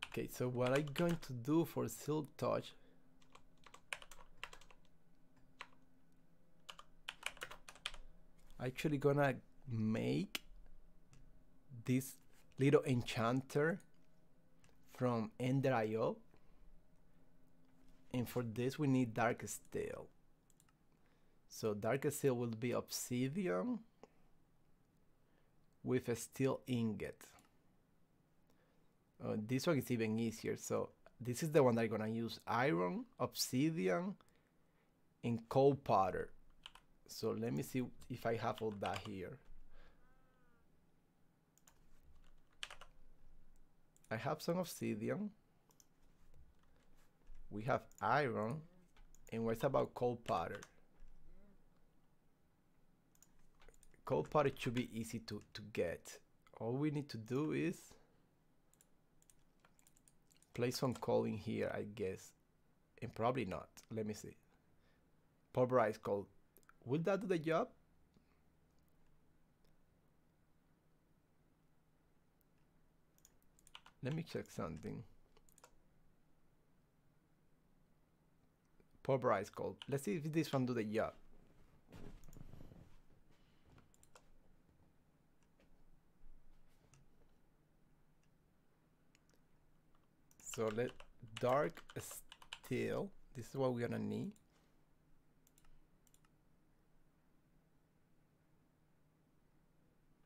Okay, so what I'm going to do for Silk Touch, actually gonna make this little enchanter from Ender.io, and for this we need Dark Steel. So Dark Steel will be obsidian with a steel ingot. This one is even easier. So this is the one that I'm gonna use: iron, obsidian, and coal powder. So let me see if I have all that here. I have some obsidian. We have iron. And what's about coal powder? Coal powder should be easy to get. All we need to do is place some coal in here, I guess. And probably not. Let me see. Pulverized coal. Will that do the job? Let me check something. Pulverized coal. Let's see if this one do the job. So let dark steel. This is what we're gonna need.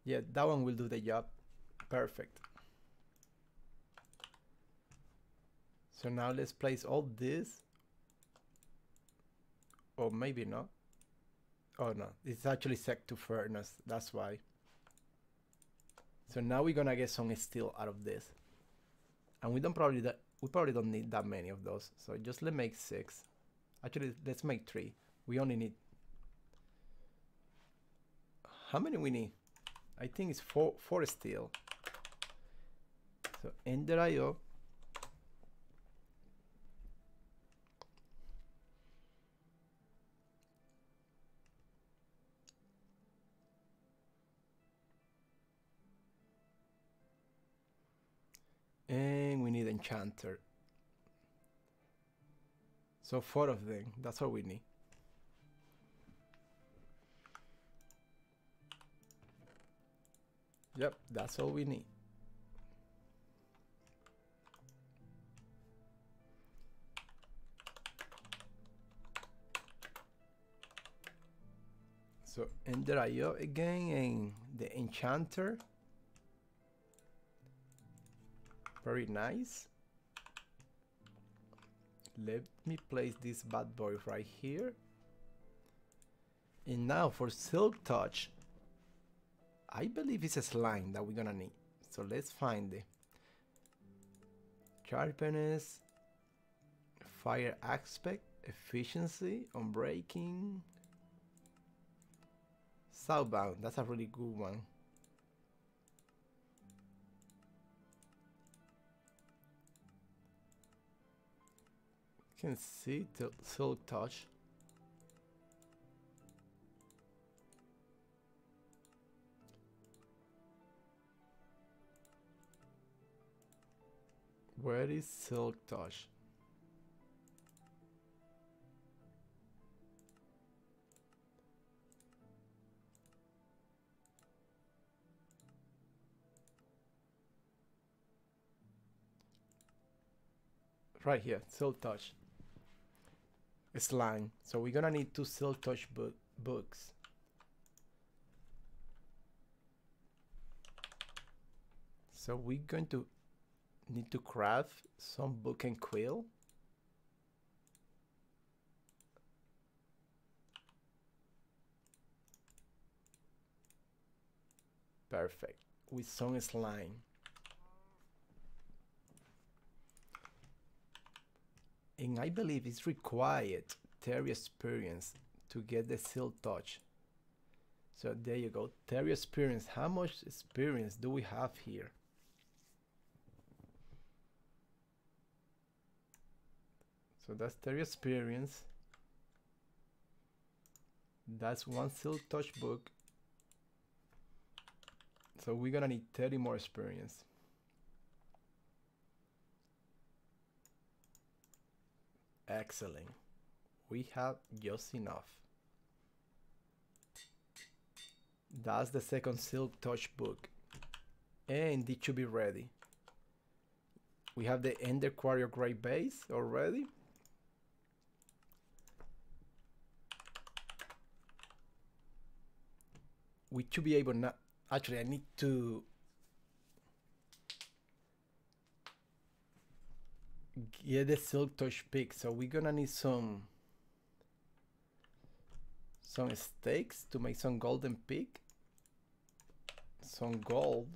Yeah, that one will do the job. Perfect. So now let's place all this. Or maybe not. Oh no, it's actually set to furnace. That's why. So now we're gonna get some steel out of this. And we probably don't need that many of those. So just let's make 6. Actually, let's make 3. We only need. How many we need? I think it's 4 steel. So Ender IO. And we need enchanter. So 4 of them. That's all we need. Yep, that's all we need. So Ender IO again, and the enchanter. Very nice. Let me place this bad boy right here. And now for silk touch, I believe it's a slime that we're gonna need. So let's find it. Sharpness, fire aspect, efficiency, unbreaking, southbound. That's a really good one. You can see the silk touch. Where is silk touch? Right here, silk touch. Slime. So we're gonna need 2 silk touch books. So we're going to need to craft some book and quill. Perfect. With some slime. And I believe it's required Terry experience to get the silk touch. So there you go, Terry experience. How much experience do we have here? So that's Terry experience. That's 1 silk touch book. So we're gonna need 30 more experience. Excellent. We have just enough. That's the second silk touch book. And it should be ready. We have the Ender Quarry gray base already. We should be able now. Actually, I need to get the silk touch pick. So we're gonna need some stakes to make some golden pick, some gold.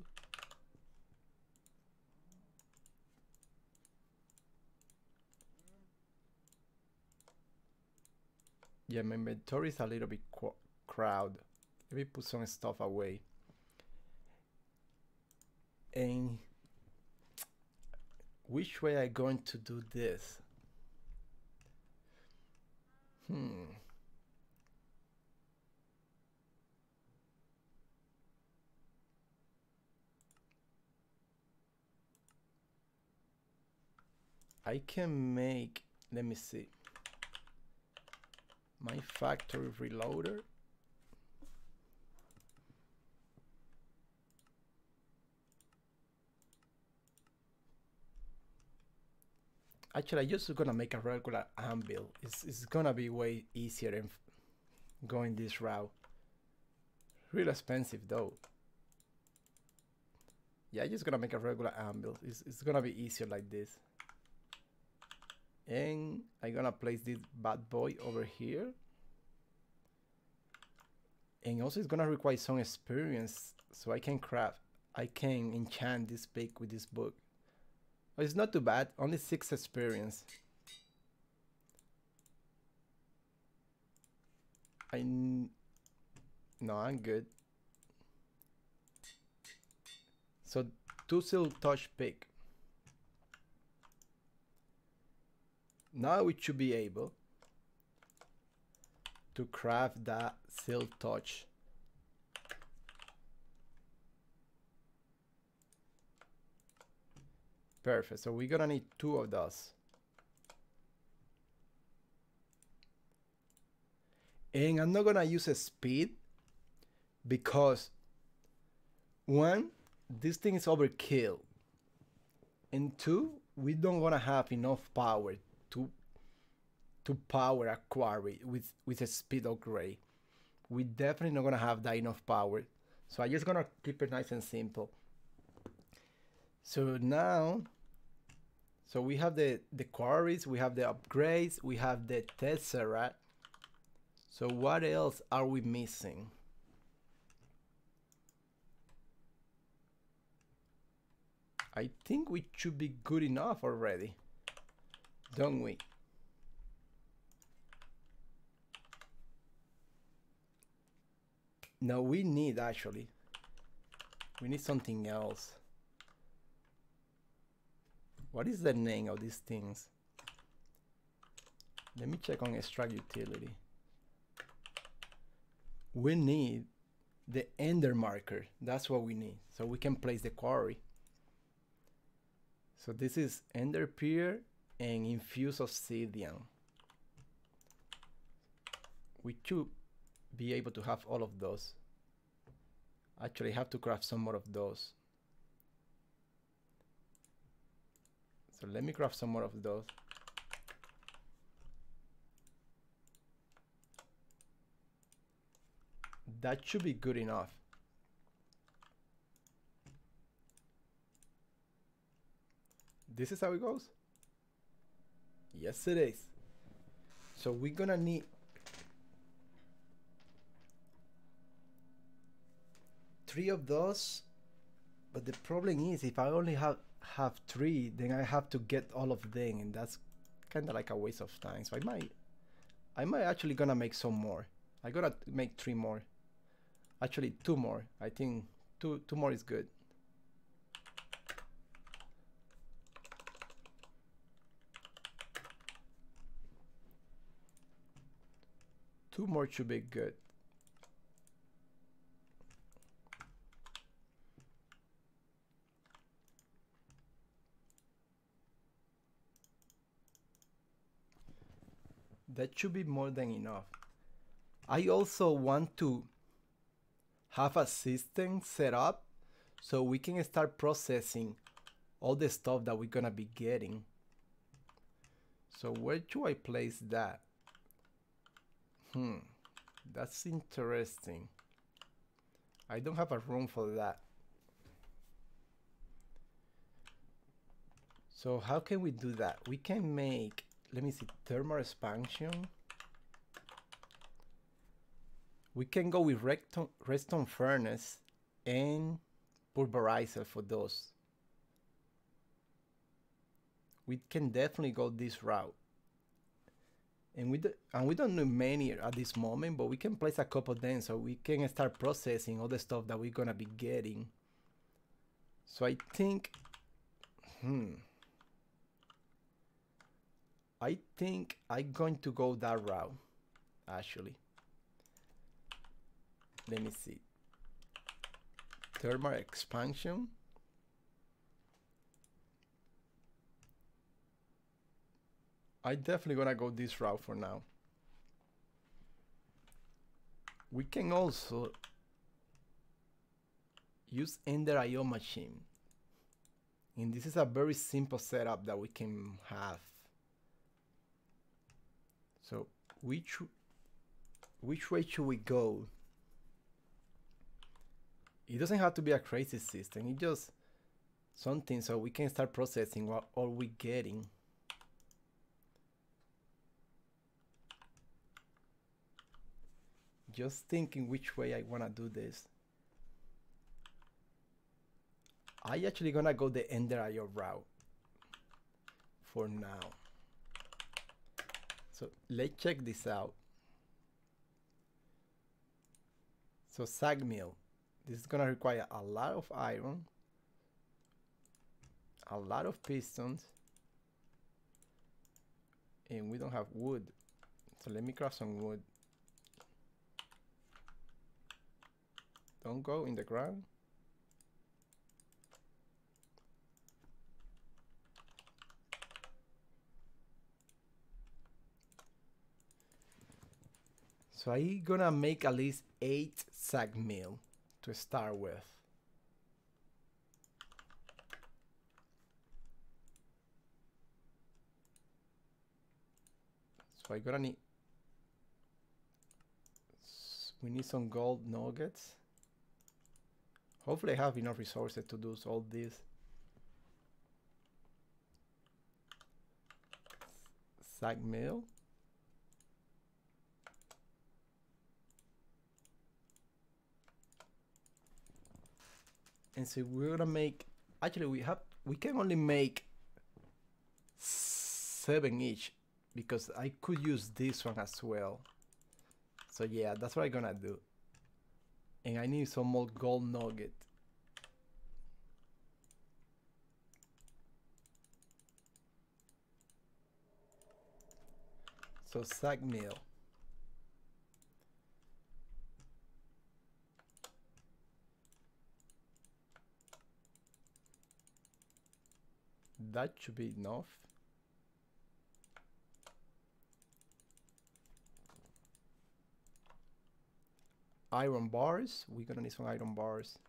Yeah, my inventory is a little bit crowded. Let me put some stuff away. And which way I going to do this? I can make, let me see, my factory reloader. Actually, I'm just gonna make a regular anvil. It's gonna be way easier than going this route. Real expensive though. Yeah, I'm just gonna make a regular anvil. It's gonna be easier like this. And I'm gonna place this bad boy over here. And also it's gonna require some experience so I can craft, I can enchant this pick with this book. Well, it's not too bad, only 6 experience. No, I'm good. So 2 silk touch pick. Now we should be able to craft that silk touch. Perfect, so we're gonna need 2 of those. And I'm not gonna use a speed because 1, this thing is overkill, and 2, we don't gonna have enough power to power a quarry with a speed upgrade. We definitely not gonna have that enough power, so I'm just gonna keep it nice and simple. So now, so we have the quarries, we have the upgrades, we have the tesseract. So what else are we missing? I think we should be good enough already, don't we? No, we need actually. We need something else. What is the name of these things? Let me check on extract utility. We need the ender marker. That's what we need. So we can place the quarry. So this is ender pier and infused obsidian. We should be able to have all of those. Actually, I have to craft some more of those. So let me craft some more of those. That should be good enough. This is how it goes? Yes, it is. So we're gonna need 3 of those, but the problem is if I only have 3, then I have to get all of them, and that's kind of like a waste of time. So I might actually gonna make some more. I gotta make 3 more. Actually 2 more. I think 2 more is good. Two more should be good. That should be more than enough. I also want to have a system set up so we can start processing all the stuff that we're gonna be getting. So where do I place that? That's interesting. I don't have a room for that. So how can we do that? We can make, let me see, thermal expansion. We can go with redstone furnace and pulverizer for those. We can definitely go this route. And we don't need many at this moment, but we can place a couple of them so we can start processing all the stuff that we're gonna be getting. So I think, I think I'm going to go that route, actually. Let me see. Thermal expansion. I definitely gonna go this route for now. We can also use Ender IO machine. And this is a very simple setup that we can have. So which way should we go? It doesn't have to be a crazy system. It's just something so we can start processing what all we getting. Just thinking which way I wanna do this. I actually gonna go the Ender IO route for now. So let's check this out. So sag mill. This is gonna require a lot of iron, a lot of pistons, and we don't have wood. So let me craft some wood. Don't go in the ground. So I'm gonna make at least 8 sag mill to start with. So I'm gonna need, we need some gold nuggets. Hopefully I have enough resources to do all this. Sag mill. And so we're gonna make, actually we can only make 7 each because I could use this one as well. So yeah, that's what I'm gonna do. And I need some more gold nugget. So sag mill. That should be enough. Iron bars. We're gonna need some iron bars.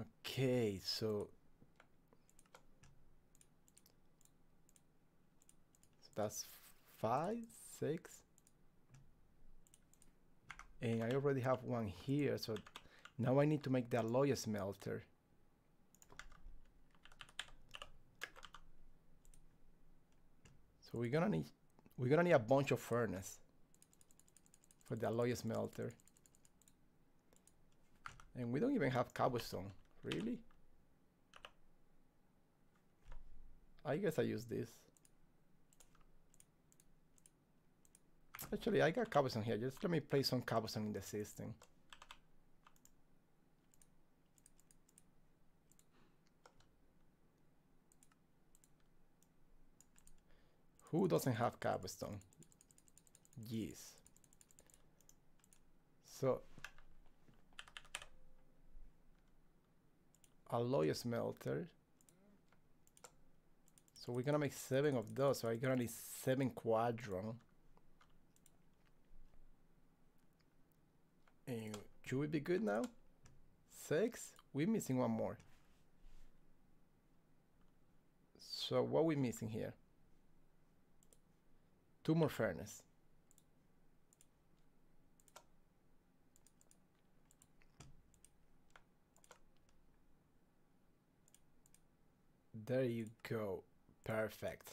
Okay, so that's 5, 6. And I already have one here, so now I need to make the alloy smelter. So we're gonna need a bunch of furnace for the alloy smelter. And we don't even have cobblestone, really? I guess I use this. Actually, I got cobblestone here. Just let me place some cobblestone in the system. Who doesn't have cobblestone? Yes. So alloy smelter. So we're gonna make 7 of those. So I'm gonna need 7 quadron. And should we be good now? 6? We're missing one more. So what are we missing here? 2 more furnace. There you go. Perfect.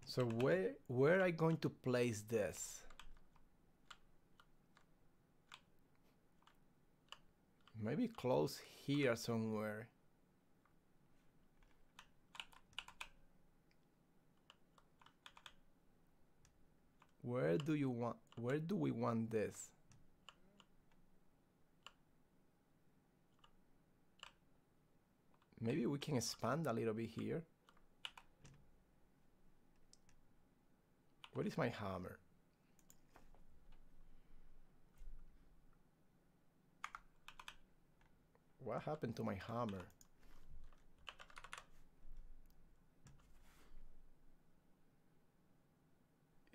So where I going to place this? Maybe close here somewhere. Where do we want this? Maybe we can expand a little bit here. Where is my hammer? What happened to my hammer?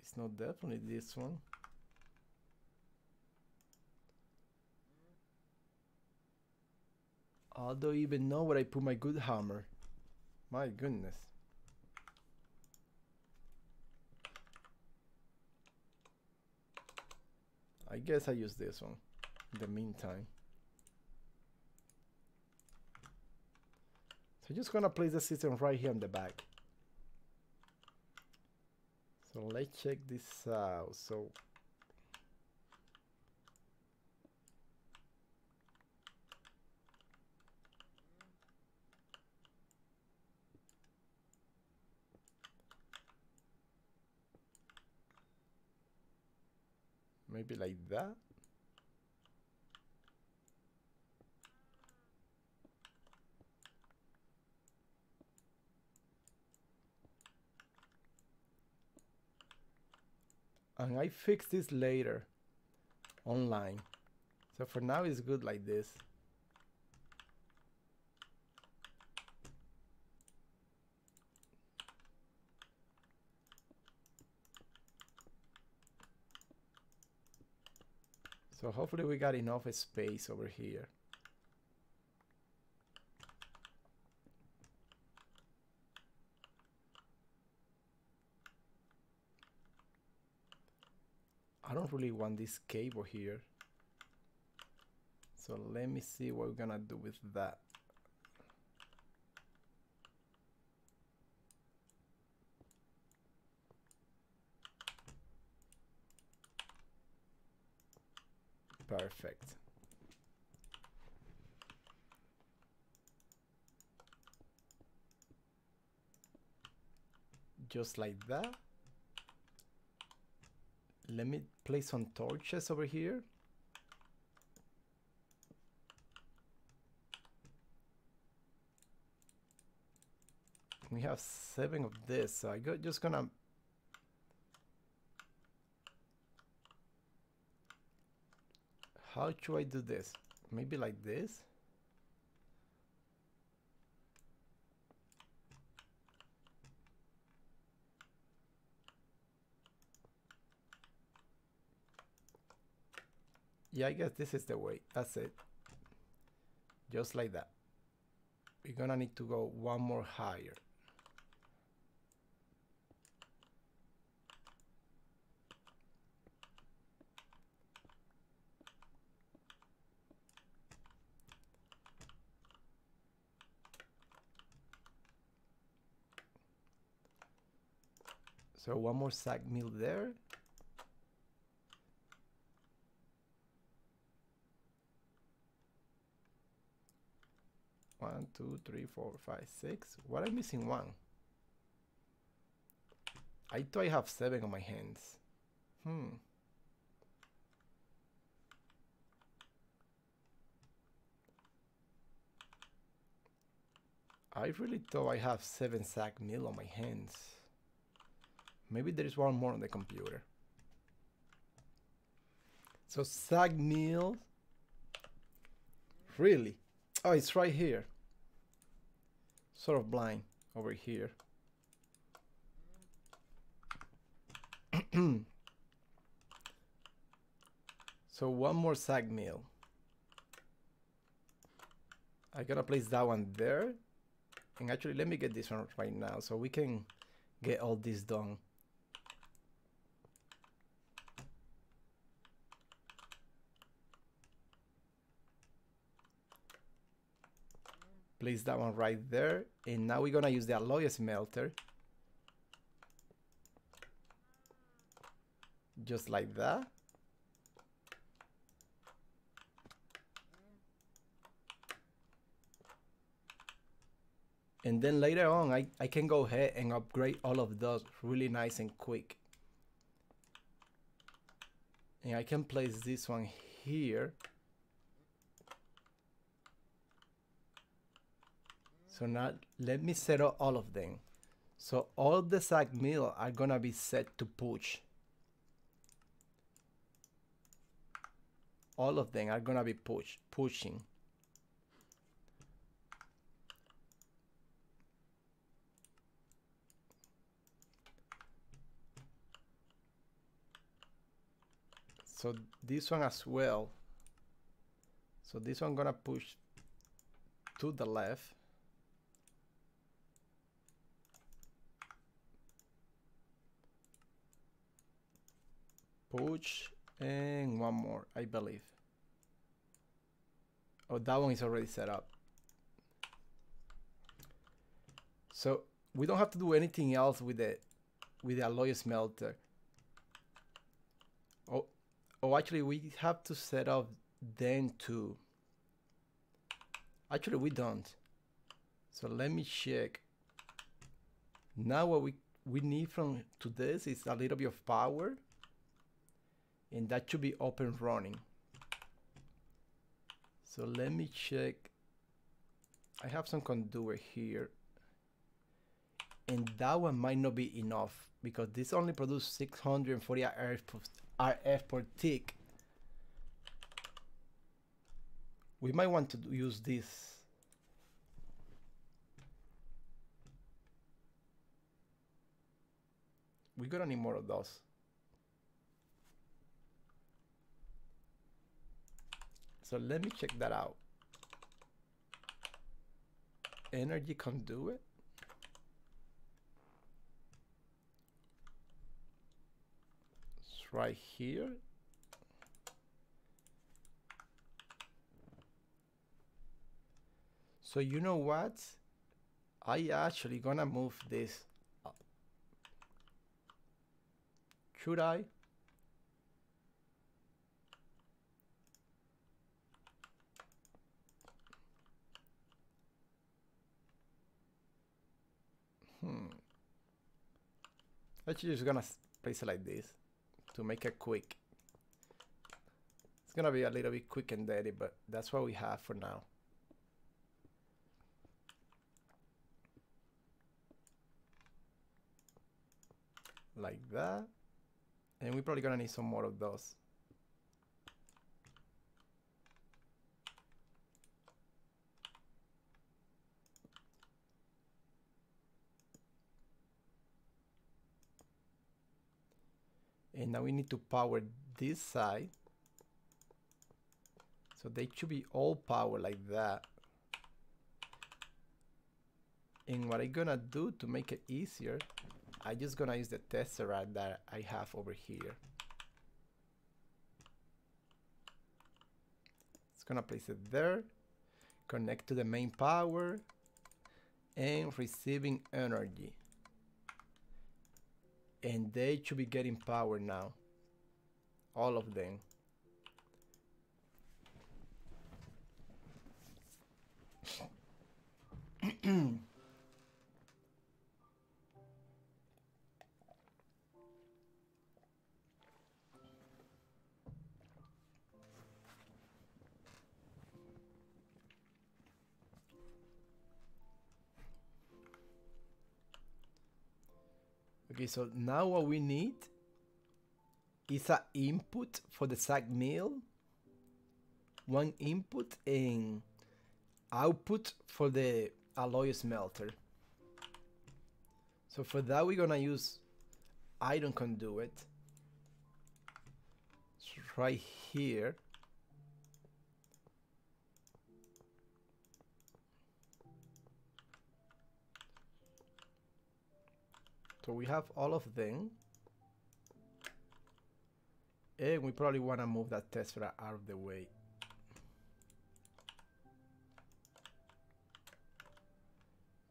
It's not definitely this one. I don't even know where I put my good hammer. My goodness. I guess I use this one in the meantime. So I'm just gonna place the system right here on the back. So let's check this out. So maybe like that. And I fix this later online. So for now it's good like this. So hopefully we got enough space over here. I don't really want this cable here. So let me see what we're gonna do with that. Perfect. Just like that. Let me place some torches over here. We have 7 of this, so I just gonna how should I do this? Maybe like this? Yeah, I guess this is the way. That's it. Just like that. We're gonna need to go one more higher. So one more sack mill there. One, two, three, 4, 5, 6. What am I missing? 1. I thought I have 7 on my hands. I really thought I have 7 sack mill on my hands. Maybe there is one more on the computer. So sack mill. Really? Oh, it's right here. Sort of blind over here. So one more sack mill. I gotta place that one there. And actually, let me get this one right now so we can get all this done. Place that one right there. And now we're gonna use the alloy smelter. Just like that. And then later on, I can go ahead and upgrade all of those really nice and quick. And I can place this one here. So now let me set up all of them. So all the sag mill are gonna be set to push. All of them are gonna be pushing. So this one as well. So this one gonna push to the left. Push and one more, I believe. Oh, that one is already set up. So we don't have to do anything else with the alloy smelter. Oh, actually we have to set up then too. Actually we don't. So let me check. Now what we need from to this is a little bit of power. And that should be up and running. So let me check. I have some conduit here. And that one might not be enough because this only produces 640 RF per tick. We might want to use this. We're gonna need more of those. So let me check that out. Energy conduit. It's right here. So you know what? I actually gonna move this up. Should I? Actually just gonna place it like this to make it quick. It's gonna be a little bit quick and dirty, but that's what we have for now. Like that. And we're probably gonna need some more of those. And now we need to power this side. So they should be all powered like that. And what I'm gonna do to make it easier, I'm just gonna use the tesseract that I have over here. It's gonna place it there, connect to the main power, and receiving energy. And they should be getting power now. All of them. Okay, so now what we need is an input for the sag mill, one input, and output for the alloy smelter. So for that we're gonna use iron conduit. It's right here. So we have all of them. And we probably want to move that tessera out of the way.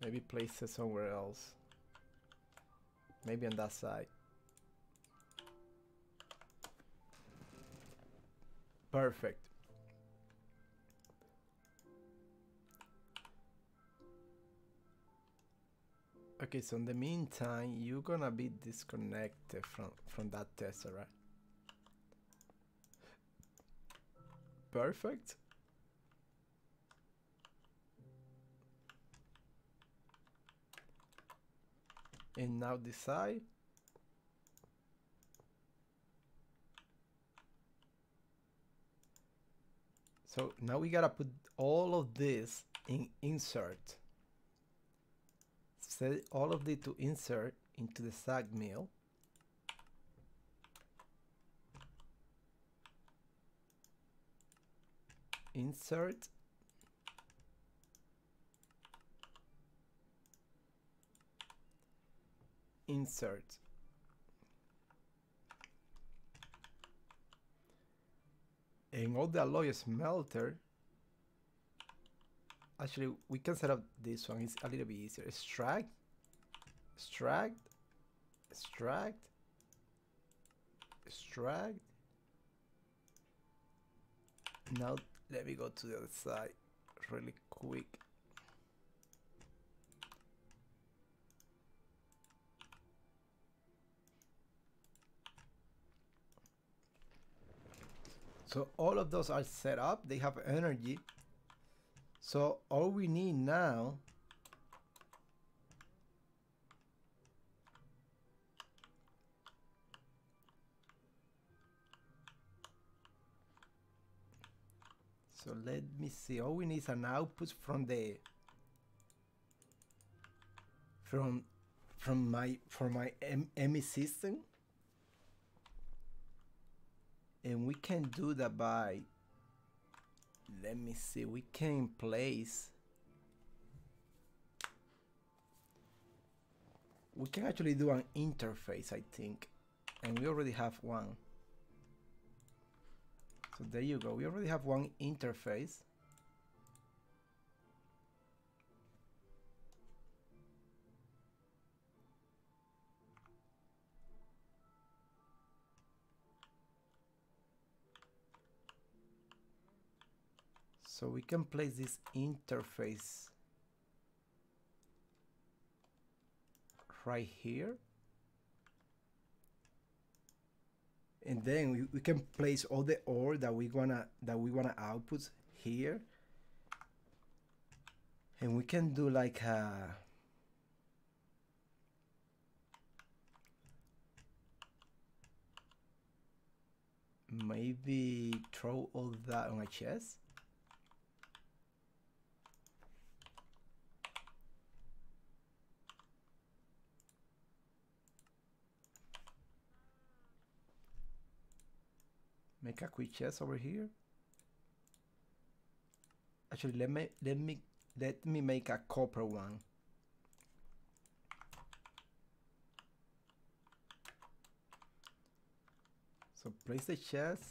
Maybe place it somewhere else. Maybe on that side. Perfect. Okay, so in the meantime, you're gonna be disconnected from that tessera. Perfect. And now this side. So now we gotta put all of this in insert. Set all of it to insert into the sag mill. Insert. Insert. And all the alloy smelter. Actually, we can set up this one. It's a little bit easier. Extract, extract, extract, extract. Now let me go to the other side really quick. So all of those are set up. They have energy. So all we need now so let me see. All we need is an output from the from my ME system. And we can do that by, let me see, we can place, we can actually do an interface, I think, and we already have one. So there you go, we already have one interface. So we can place this interface right here. And then we can place all the ore that we wanna output here. And we can do like a maybe throw all that on a chest. Make a quick chest over here. Actually, let me make a copper one. So place the chest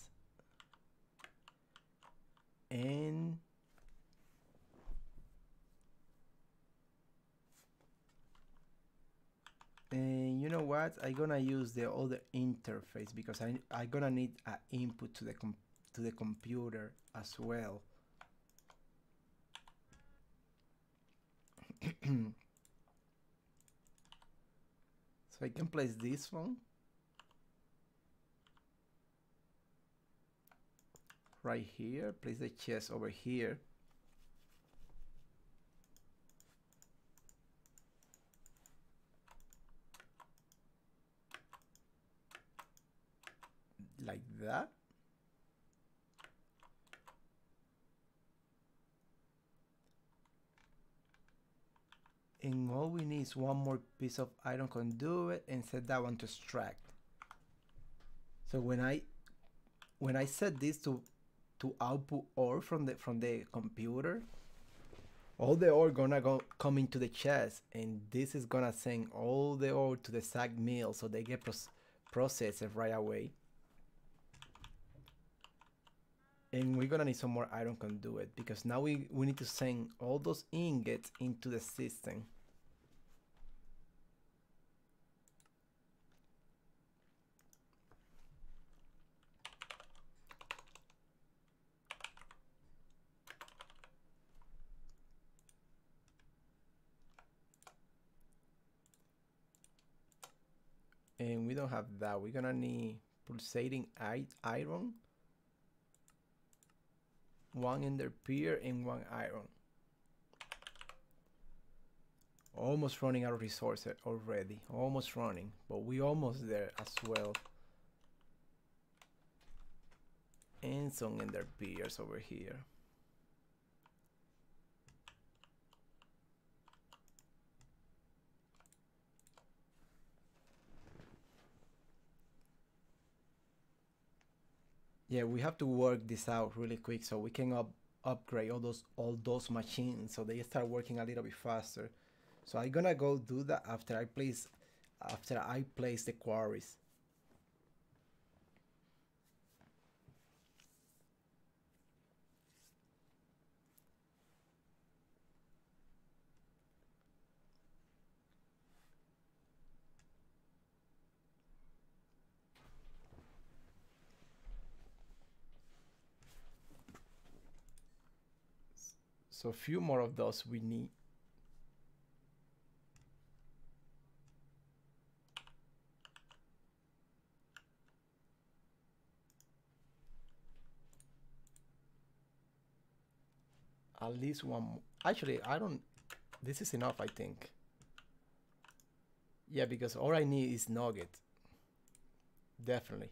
and you know what? I'm gonna use the other interface because I'm gonna need an input to the computer as well. So I can place this one right here, place the chest over here. Like that. And all we need is one more piece of iron conduit and set that one to extract. So when I set this to output ore from the computer, all the ore gonna come into the chest, and this is gonna send all the ore to the SAG mill so they get processed right away. And we're gonna need some more iron conduit because now we need to send all those ingots into the system. And we don't have that. We're gonna need pulsating iron, one ender pier, and one iron. Almost running out of resources already. Almost running, but we almost there as well. And some ender piers over here. Yeah, we have to work this out really quick so we can upgrade all those machines so they start working a little bit faster. So I'm gonna go do that after I place the quarries. So a few more of those we need. At least one. Actually, I don't. This is enough, I think. Yeah, because all I need is nugget. Definitely.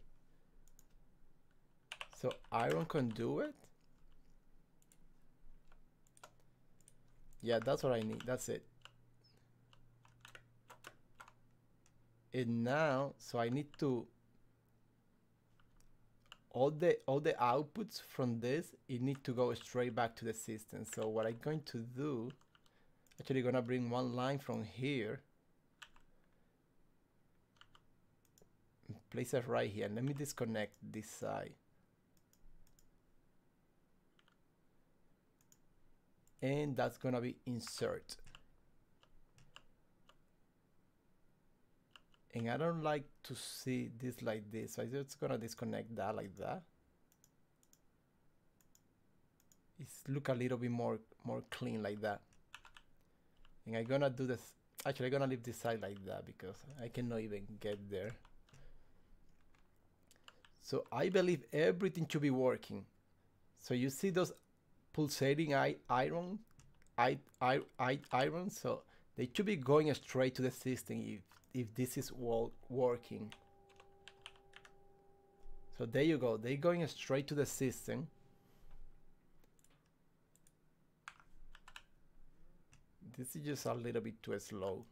So iron conduit. Yeah, that's what I need. That's it. And now, so I need to all the outputs from this, it need to go straight back to the system. So what I'm going to do, actually gonna bring one line from here, place it right here. Let me disconnect this side. And that's gonna be insert. And I don't like to see this like this, so I'm just gonna disconnect that like that. It's look a little bit more clean like that. And I'm gonna do this. Actually, I'm gonna leave this side like that because I cannot even get there. So I believe everything should be working. So you see those pulsating iron, so they should be going straight to the system if this is working. So there you go, they're going straight to the system. This is just a little bit too slow.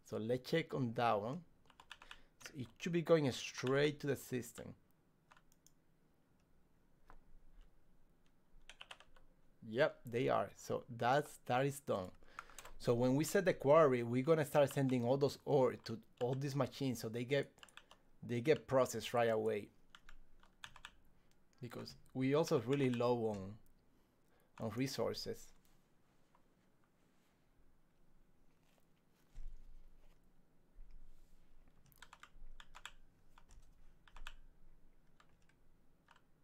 So let's check on that one. So it should be going straight to the system. Yep, they are. So that is done. So when we set the quarry, we're gonna start sending all those ore to all these machines so they get processed right away. Because we also really low on resources.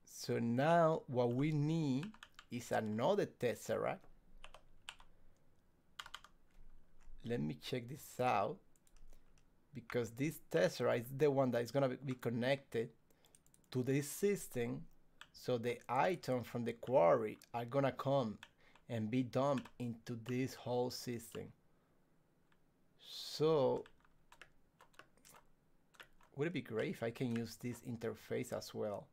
So now what we need is another tesseract. Let me check this out, because this tesseract is the one that is gonna be connected to this system, so the items from the quarry are gonna come and be dumped into this whole system. So would it be great if I can use this interface as well?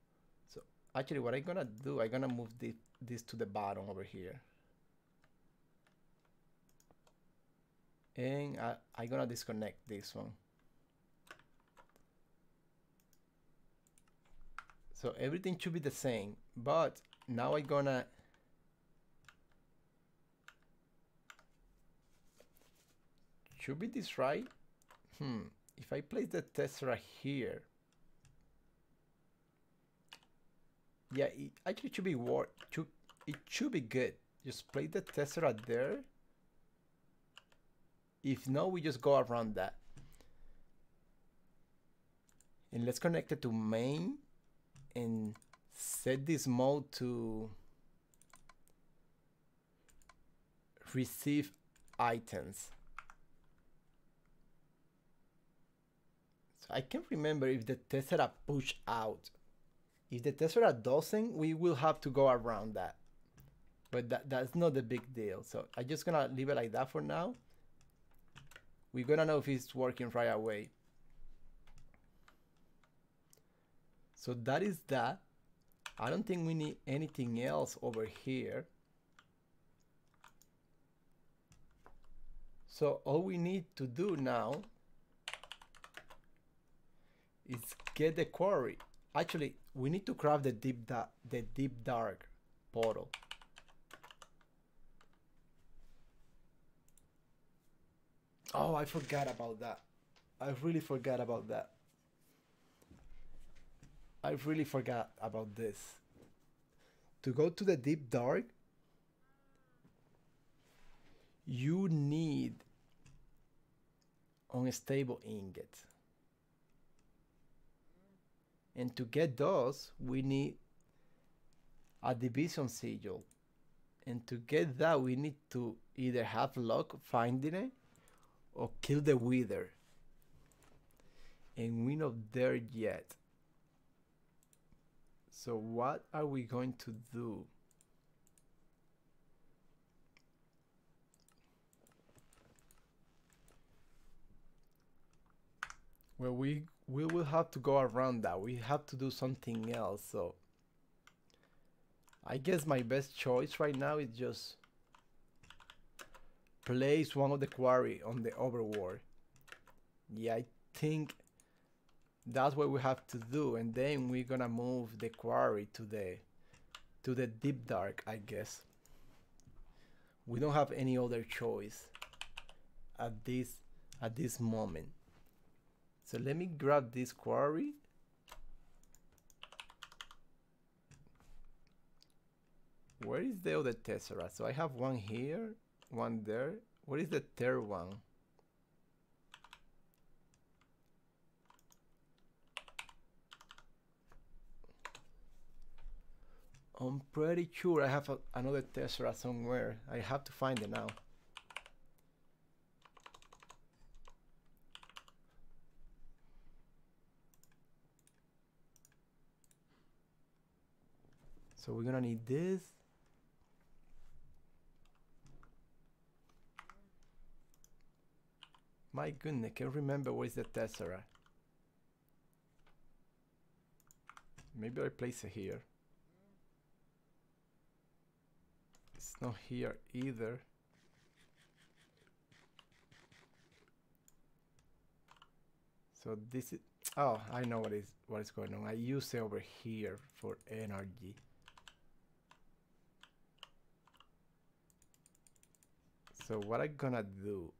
So actually what I'm gonna do, I'm gonna move this to the bottom over here. And I'm gonna disconnect this one. So everything should be the same, but now I'm gonna Should be this right? If I place the tessera here, yeah, it actually should be it should be good. Just place the tessera there. If not, we just go around that. And let's connect it to main and set this mode to receive items. So I can't remember if the tessera push out. If the tessera doesn't, we will have to go around that. But that's not a big deal. So I'm just gonna leave it like that for now. We're gonna know if it's working right away. So that is that. I don't think we need anything else over here. So all we need to do now is get the quarry. Actually, we need to craft the deep dark portal. Oh, I forgot about that. I really forgot about that. I really forgot about this. To go to the deep dark, you need unstable ingots. And to get those, we need a division sigil. And to get that, we need to either have luck finding it or kill the wither. And we're not there yet. So what are we going to do? Well, we will have to go around that. We have to do something else. So I guess my best choice right now is just place one of the quarry on the overworld. Yeah, I think that's what we have to do, and then we're gonna move the quarry to the deep dark, I guess. We don't have any other choice at this moment. So let me grab this quarry. Where is the other tessera? So I have one here, one there. Where is the third one? I'm pretty sure I have another tessera somewhere. I have to find it now. So we're gonna need this. My goodness, I can't remember where's the tessera. Maybe I place it here. It's not here either. So this is, oh, I know what is going on. I use it over here for energy. So what I'm gonna do,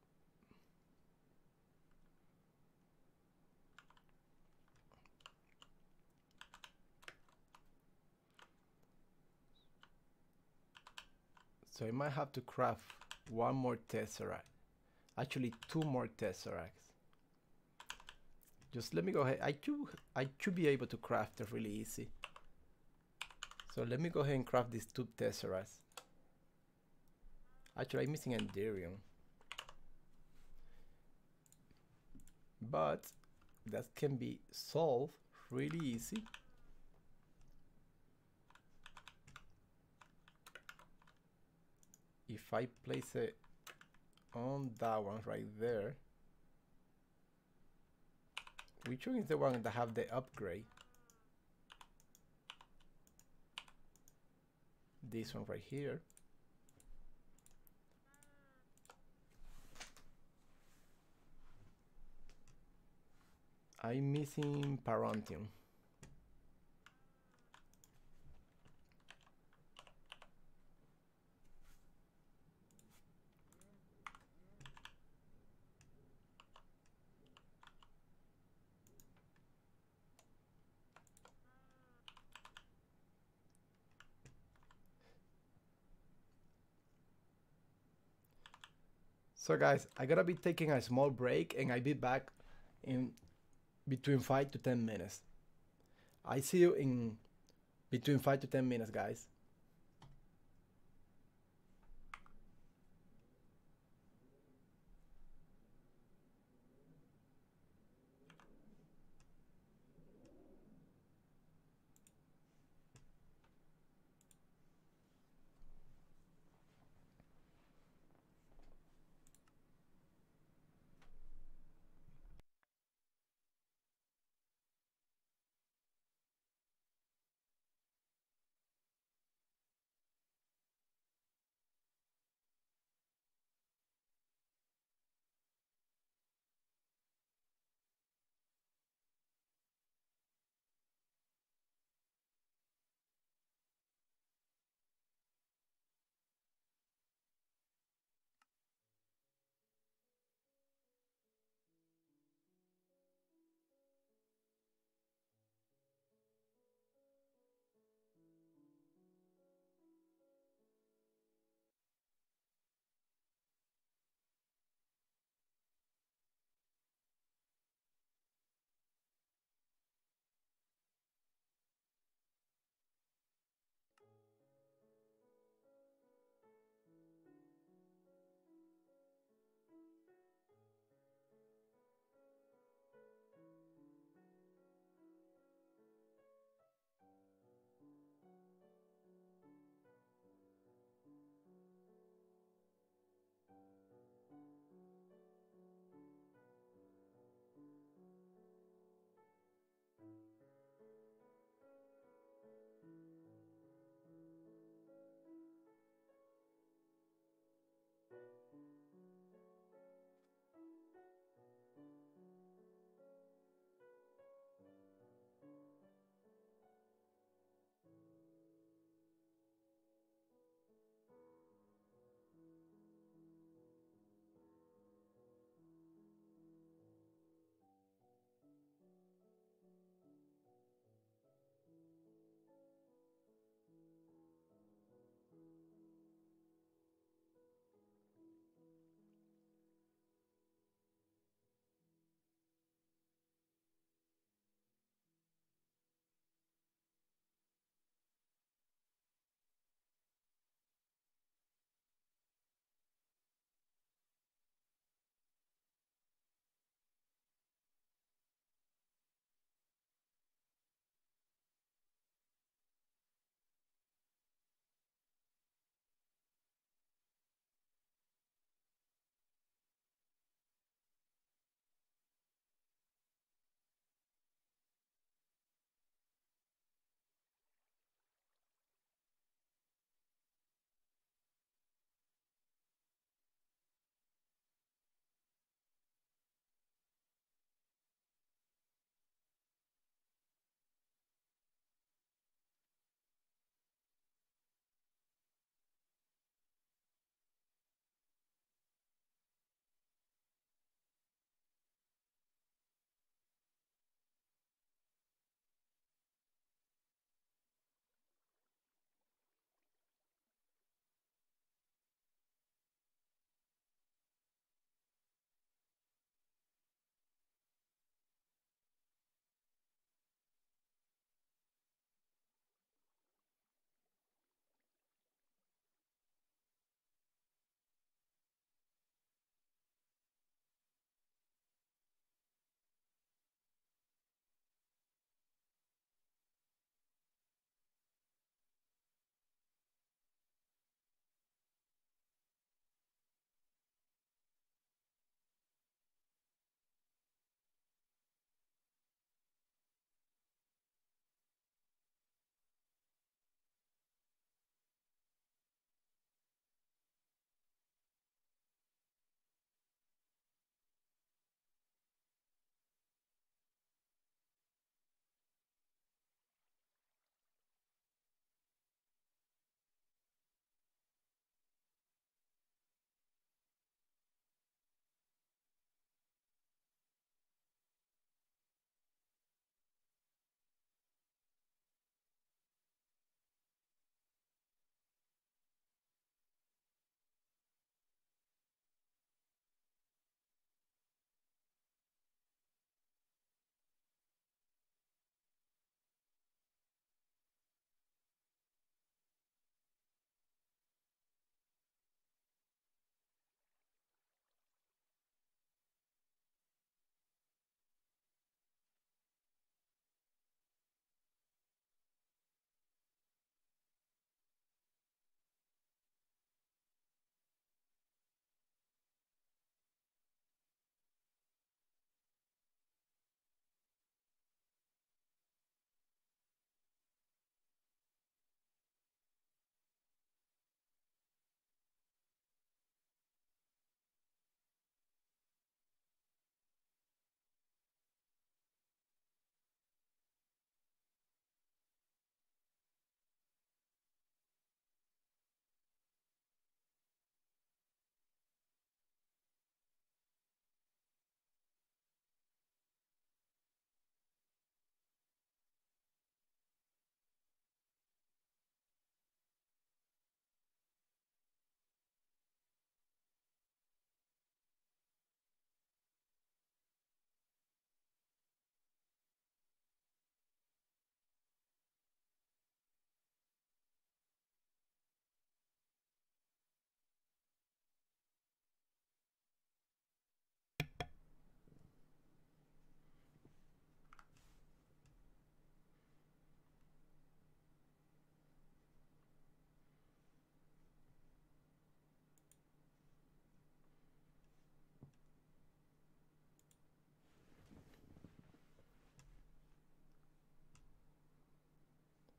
so I might have to craft one more tesseract. Actually, two more tesseracts. Just let me go ahead. I should be able to craft it really easy. So let me go ahead and craft these two tesseracts. Actually, I'm missing Enderium. But that can be solved really easy. If I place it on that one right there. Which one is the one that have the upgrade? This one right here. I'm missing Parontium. So guys, I gotta be taking a small break and I'll be back in between 5 to 10 minutes. I see you in between 5 to 10 minutes, guys.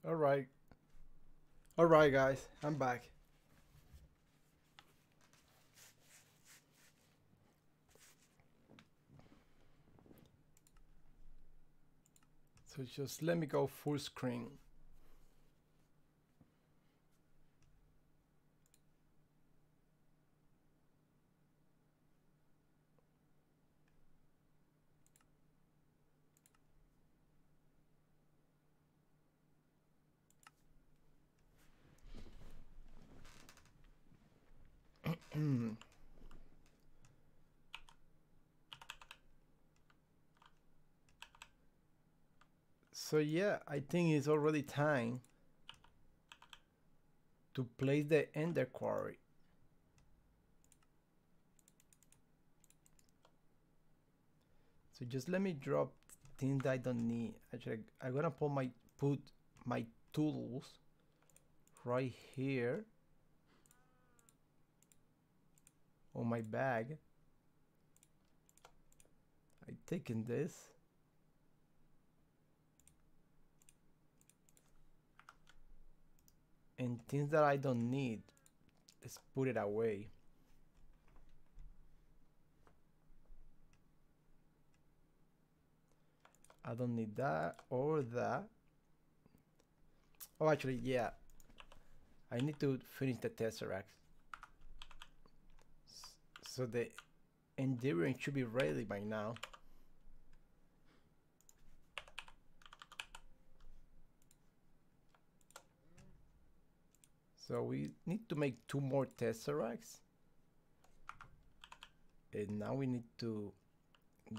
All right. All right, guys, I'm back. So just let me go full screen. So yeah, I think it's already time to place the Ender Quarry. So just let me drop things that I don't need. Actually, I'm gonna put my tools right here on my bag. I taking this. And things that I don't need, let's put it away. I don't need that or that. Oh, actually, yeah. I need to finish the Tesseract. So the Enduring should be ready by now. So we need to make 2 more Tesseracts. And now we need to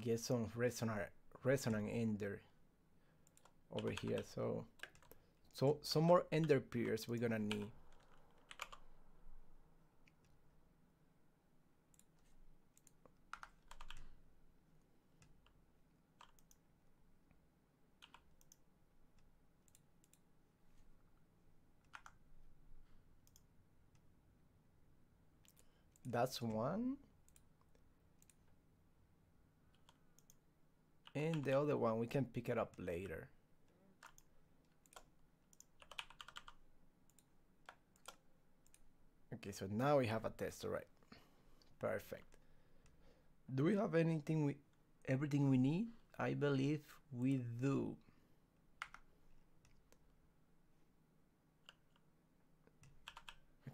get some resonant ender over here. So some more ender peers we're gonna need. That's one. And the other one we can pick it up later. Okay, so now we have a Tesseract. Perfect. Do we have everything we need? I believe we do.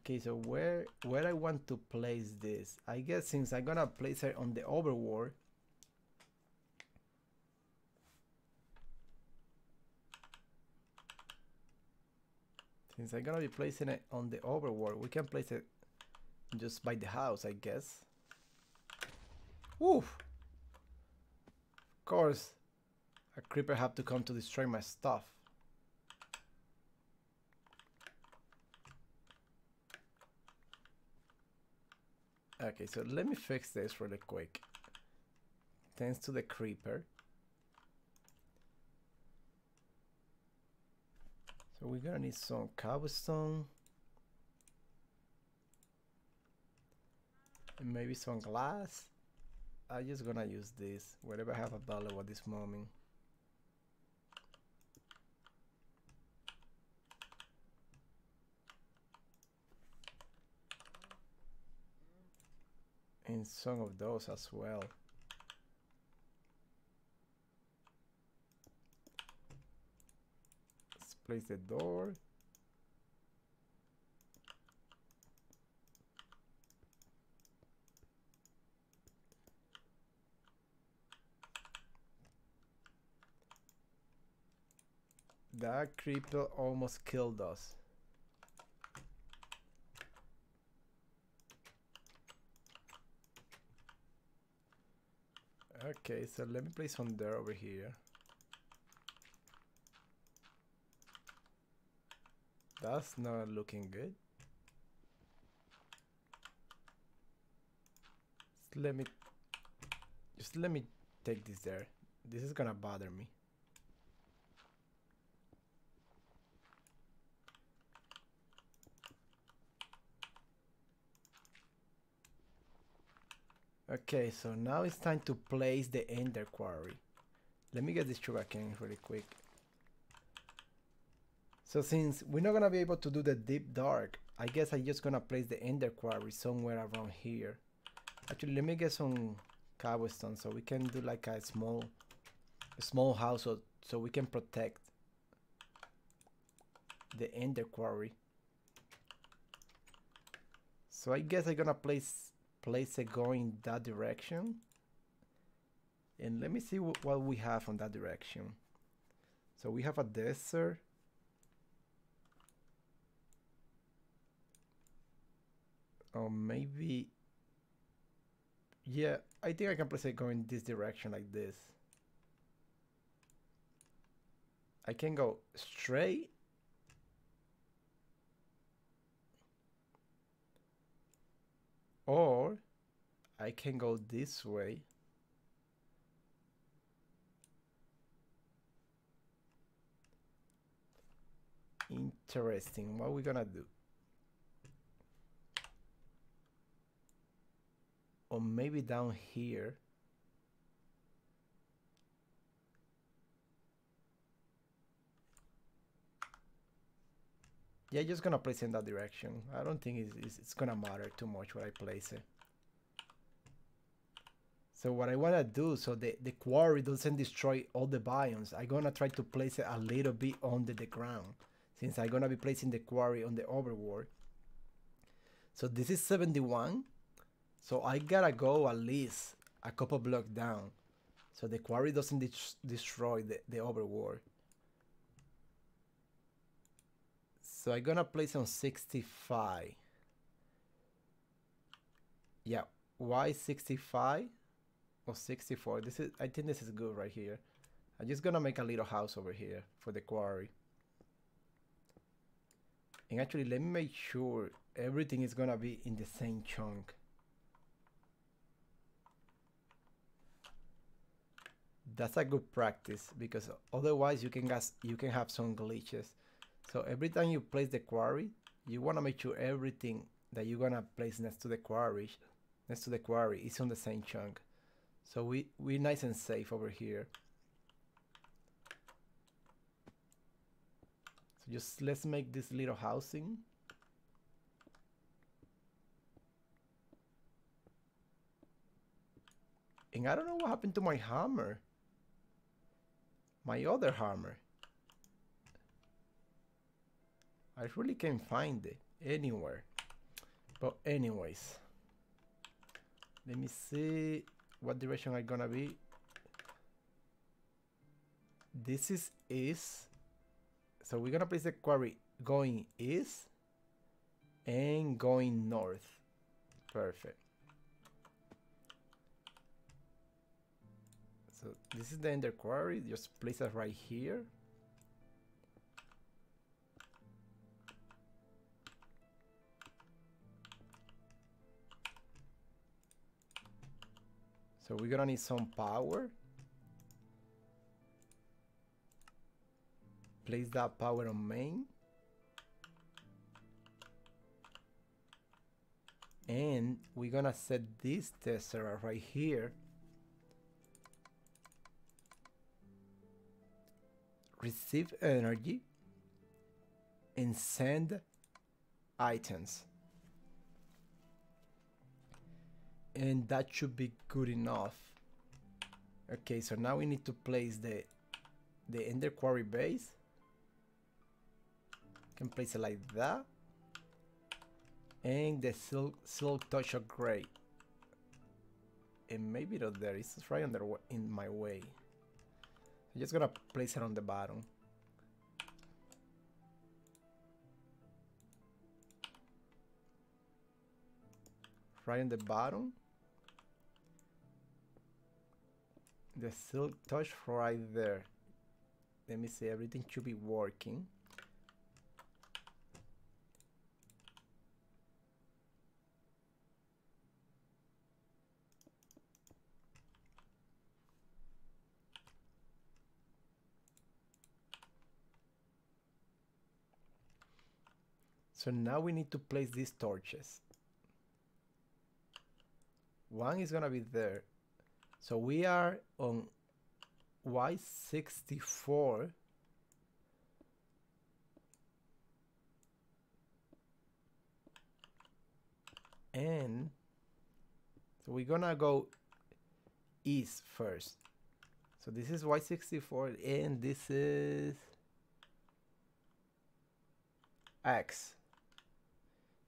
Okay, so where I want to place this? I guess since I'm gonna place it on the overworld, since I'm gonna be placing it on the overworld, we can place it just by the house, I guess. Woof! Of course, a creeper have to come to destroy my stuff. Okay, so let me fix this really quick. Thanks to the creeper. So we're gonna need some cobblestone. And maybe some glass. I'm just gonna use this, whatever I have available at this moment. And some of those as well. Let's place the door. That creeper almost killed us. Okay, so let me place some dirt over here. That's not looking good. Just let me take this there. This is gonna bother me. Okay, so now it's time to place the Ender Quarry. Let me get this sugarcane really quick. So since we're not gonna be able to do the deep dark, I guess I'm just gonna place the Ender Quarry somewhere around here. Actually, let me get some cobblestone so we can do like a small house so we can protect the Ender Quarry. So I guess I'm gonna place it going that direction. And let me see what we have on that direction. So we have a desert. Or maybe, yeah, I think I can place it going this direction like this. I can go straight. Or I can go this way. Interesting. What are we gonna do? Or maybe down here. Yeah, just gonna place it in that direction. I don't think it's gonna matter too much where I place it. So what I wanna do, so the quarry doesn't destroy all the biomes, I'm gonna try to place it a little bit under the ground, since I'm gonna be placing the quarry on the overworld. So this is 71. So I gotta go at least a couple blocks down, so the quarry doesn't destroy the overworld. So I'm gonna place on 65. Yeah, why 65 or 64? I think this is good right here. I'm just gonna make a little house over here for the quarry. And actually, let me make sure everything is gonna be in the same chunk. That's a good practice, because otherwise you can have some glitches. So every time you place the quarry, you want to make sure everything that you're gonna place next to the quarry is on the same chunk. So we're nice and safe over here. So just let's make this little housing. And I don't know what happened to my hammer. My other hammer. I really can't find it anywhere. But anyways, let me see what direction I'm gonna be. This is east. So we're gonna place the quarry going east and going north. Perfect. So this is the Ender Quarry. Just place it right here. So we're gonna need some power. Place that power on main. And we're gonna set this tesseract right here. Receive energy and send items. And that should be good enough. Okay, so now we need to place the Ender Quarry base. Can place it like that. And the silk touch of gray. And maybe not there, it's right in my way. I'm just gonna place it on the bottom. Right on the bottom. The silk touch right there. Let me see, everything should be working. So now we need to place these torches. One is gonna be there. So we are on Y64. And so we're gonna go east first. So this is Y64 and this is X.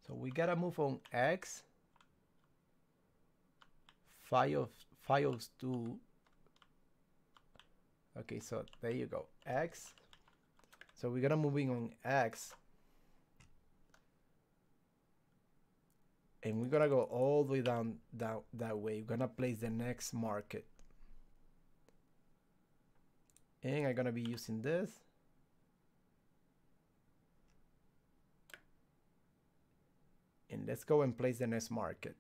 So we gotta move on X. Files 2. Okay, so there you go, X. So we're gonna moving on X. And we're gonna go all the way down that way. We're gonna place the next market. And I'm gonna be using this. And let's go and place the next market.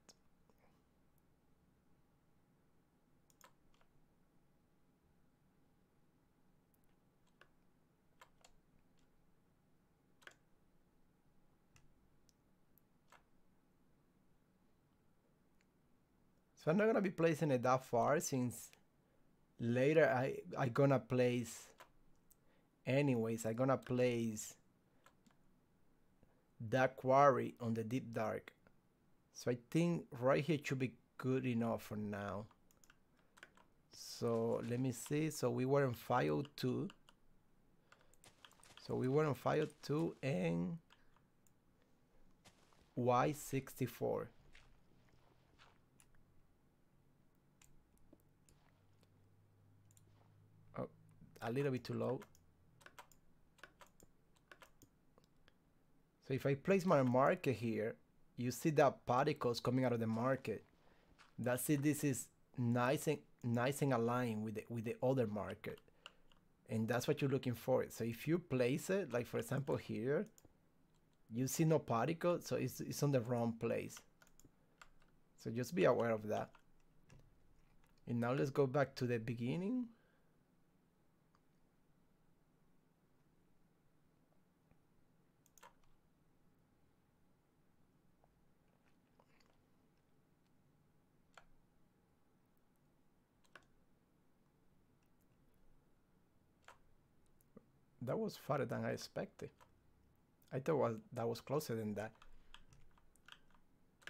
So I'm not gonna be placing it that far since later I gonna place anyways. I'm gonna place that quarry on the deep dark. So I think right here should be good enough for now. So let me see. So we were on file 2. So we were on file 2 and Y64. Oh, a little bit too low. So if I place my market here, you see that particles coming out of the market. That's it. This is nice and aligned with the other market, and that's what you're looking for. So if you place it, like for example here, you see no particle, so it's on the wrong place. So just be aware of that. And now let's go back to the beginning. That was farther than I expected. I thought that was closer than that.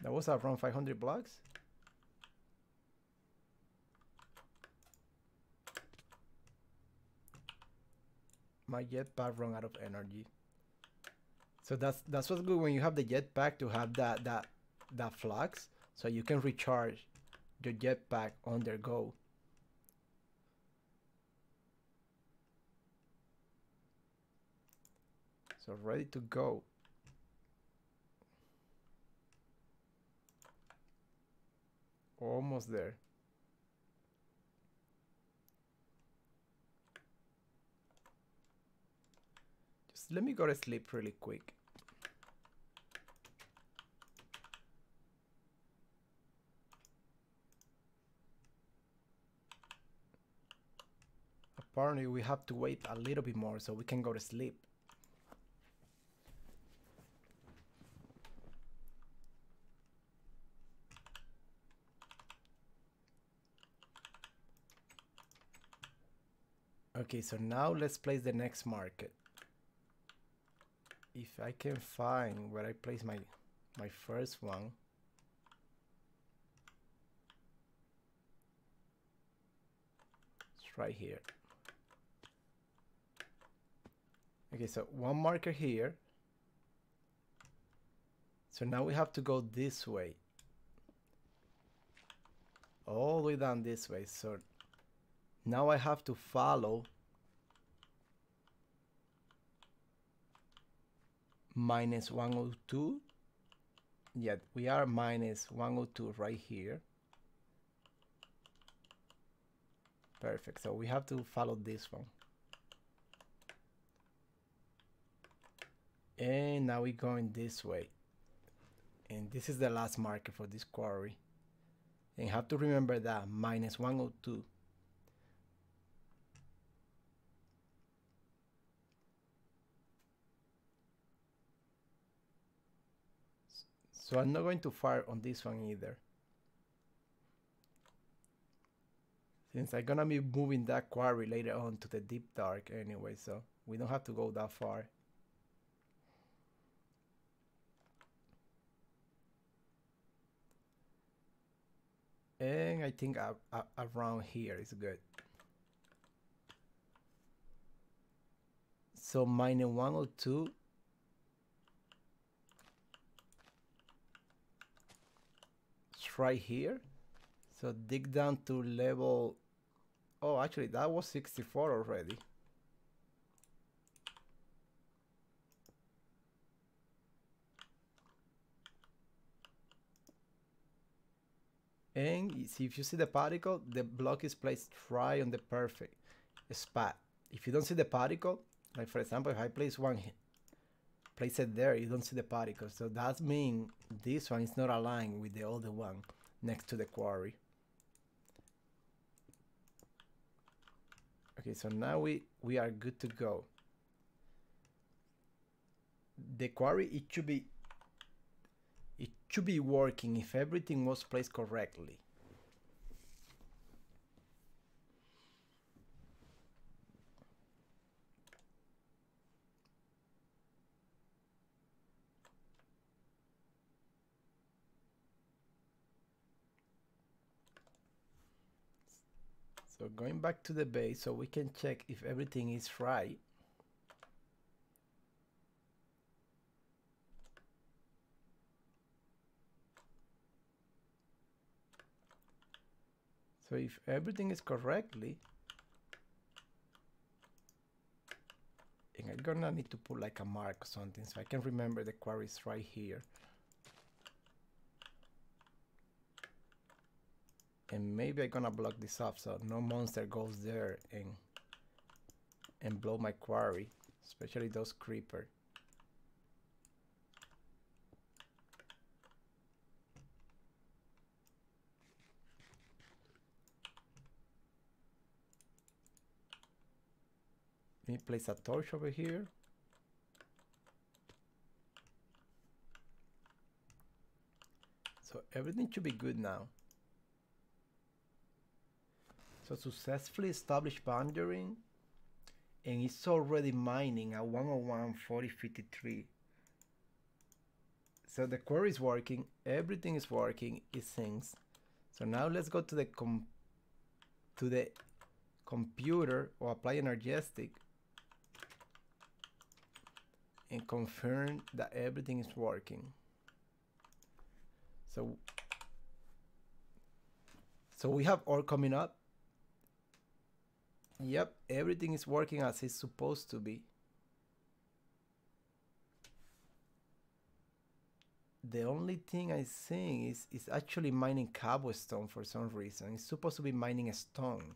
That was around 500 blocks. My jetpack run out of energy. So that's what's good when you have the jetpack, to have that flux, so you can recharge your jetpack on their go. So ready to go. Almost there. Just let me go to sleep really quick. Apparently we have to wait a little bit more so we can go to sleep. Okay, so now let's place the next market. If I can find where I place my first one. It's right here. Okay, so one marker here. So now we have to go this way. All the way down this way. So now I have to follow -102. Yeah, we are -102 right here. Perfect. So we have to follow this one. And now we're going this way. And this is the last marker for this quarry. And you have to remember that, -102. So I'm not going to fire on this one either, since I'm gonna be moving that quarry later on to the deep dark anyway, so we don't have to go that far. And I think around here is good. So minus 102. It's right here. So dig down to level. Oh, actually, that was 64 already. And if you see the particle, the block is placed right on the perfect spot. If you don't see the particle, like for example, if I place it there, you don't see the particle. So that means this one is not aligned with the other one next to the quarry. Okay, so now we are good to go. The quarry, it should be working if everything was placed correctly. So going back to the base so we can check if everything is right. So if everything is correctly, and I'm gonna need to put like a mark or something so I can remember the quarry is right here. And maybe I'm gonna block this off so no monster goes there and blow my quarry, especially those creeper. Let me place a torch over here. So everything should be good now. So successfully established boundary, and it's already mining at 101.40.53. So the query is working, everything is working, it seems. So now let's go to the computer or apply energetic and confirm that everything is working. So we have ore coming up. Yep, everything is working as it's supposed to be. The only thing I'm seeing is actually mining cobblestone for some reason. It's supposed to be mining a stone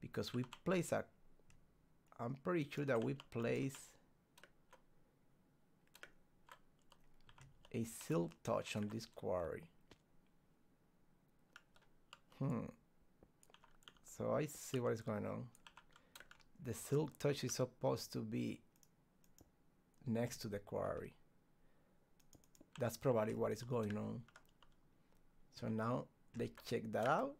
because we place I'm pretty sure that we place a silk touch on this quarry. So I see what is going on. The silk touch is supposed to be next to the quarry. That's probably what is going on. So now let's check that out.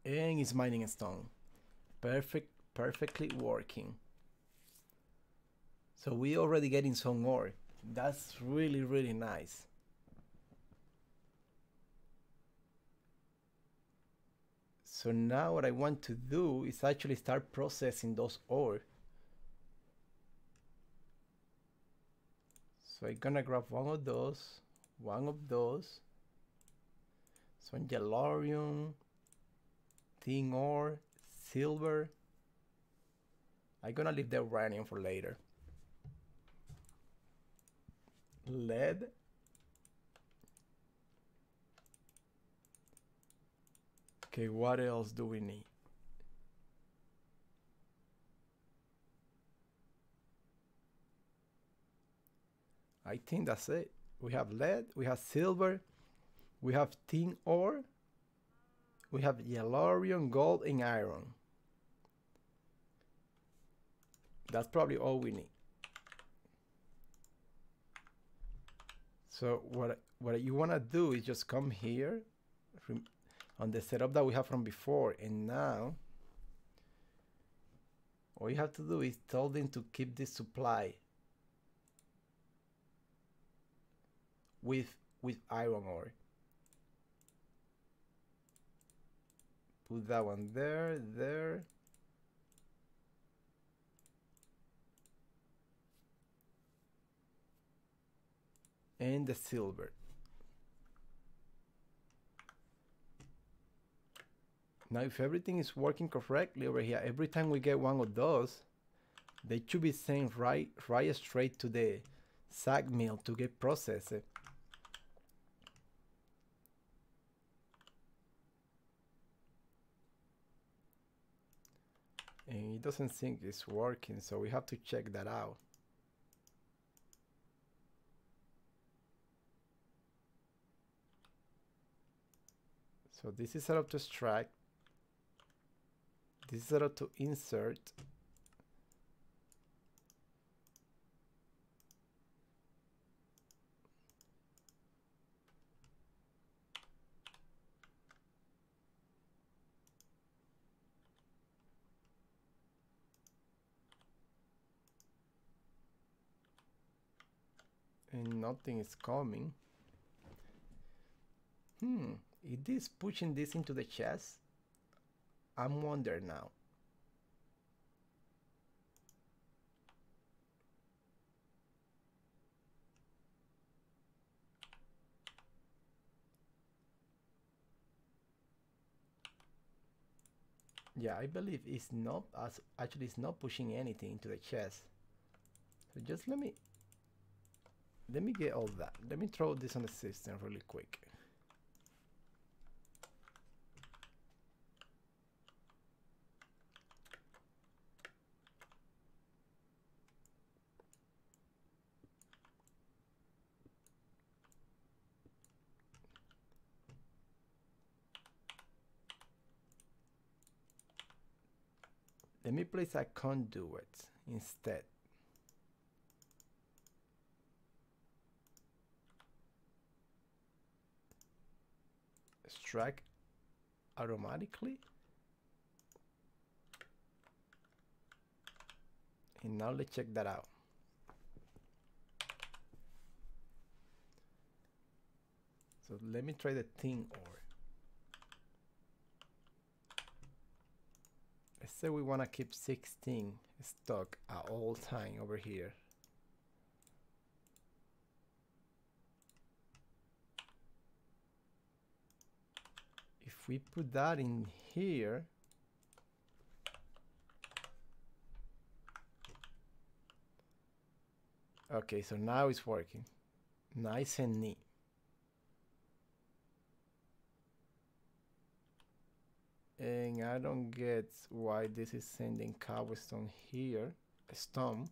And it's mining a stone. Perfectly working. So we already getting some ore. That's really nice. So now what I want to do is actually start processing those ore. So I'm gonna grab one of those, some yellorium, tin ore, silver. I'm gonna leave the uranium for later. Lead. Okay, what else do we need? I think that's it. We have lead, we have silver, we have tin ore, we have yellorium, gold, and iron. That's probably all we need. So what you want to do is just come here on the setup that we have from before, and now All you have to do is tell them to keep this supply with iron ore. Put that one there, there. And the silver. Now if everything is working correctly over here, every time we get one of those, they should be sent right straight to the sag mill to get processed. And it doesn't think it's working, so we have to check that out. So this is set up to extract. This is set up to insert. And nothing is coming. Is this pushing this into the chest? I'm wondering now. Yeah, I believe it's not as actually it's not pushing anything into the chest. So just let me get all that. Let me throw this on the system really quick. Let me place a conduit instead. Extract automatically. And now let's check that out. So let me try the tin ore. Let's say we want to keep 16 stock at all time over here. If we put that in here, okay, so now it's working. Nice and neat. And I don't get why this is sending cobblestone here, stone.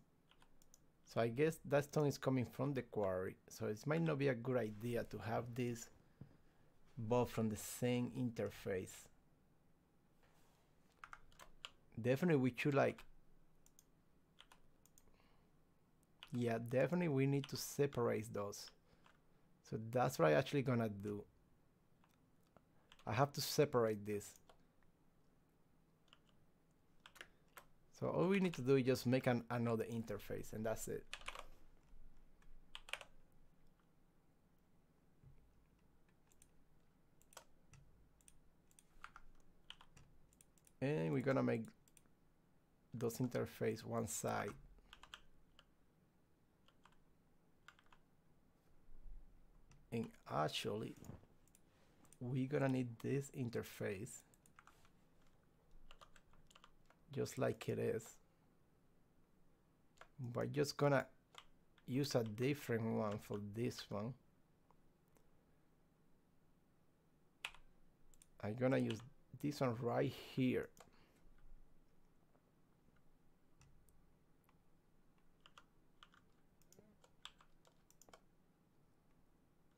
So I guess that stone is coming from the quarry. So it might not be a good idea to have this both from the same interface. Definitely we should yeah, definitely we need to separate those. So that's what I actually gonna do. I have to separate this. So all we need to do is just make another interface, and that's it. And we're gonna make those interface one side. And actually, we're gonna need this interface just like it is. We're just gonna use a different one for this one. I'm gonna use this one right here.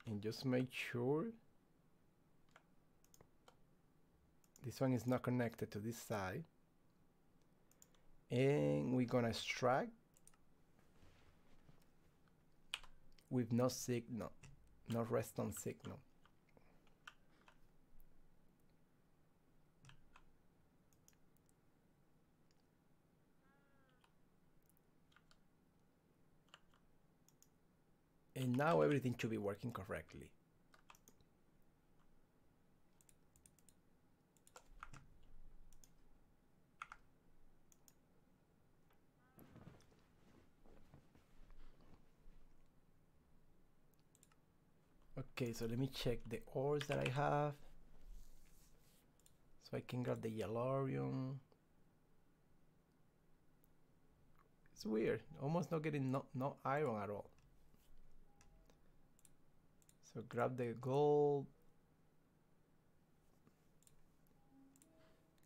And just make sure this one is not connected to this side. And we're gonna extract with no signal, no redstone signal. Now everything should be working correctly. Okay, so let me check the ores that I have. So I can grab the yellorium. It's weird, almost not getting no iron at all. So grab the gold.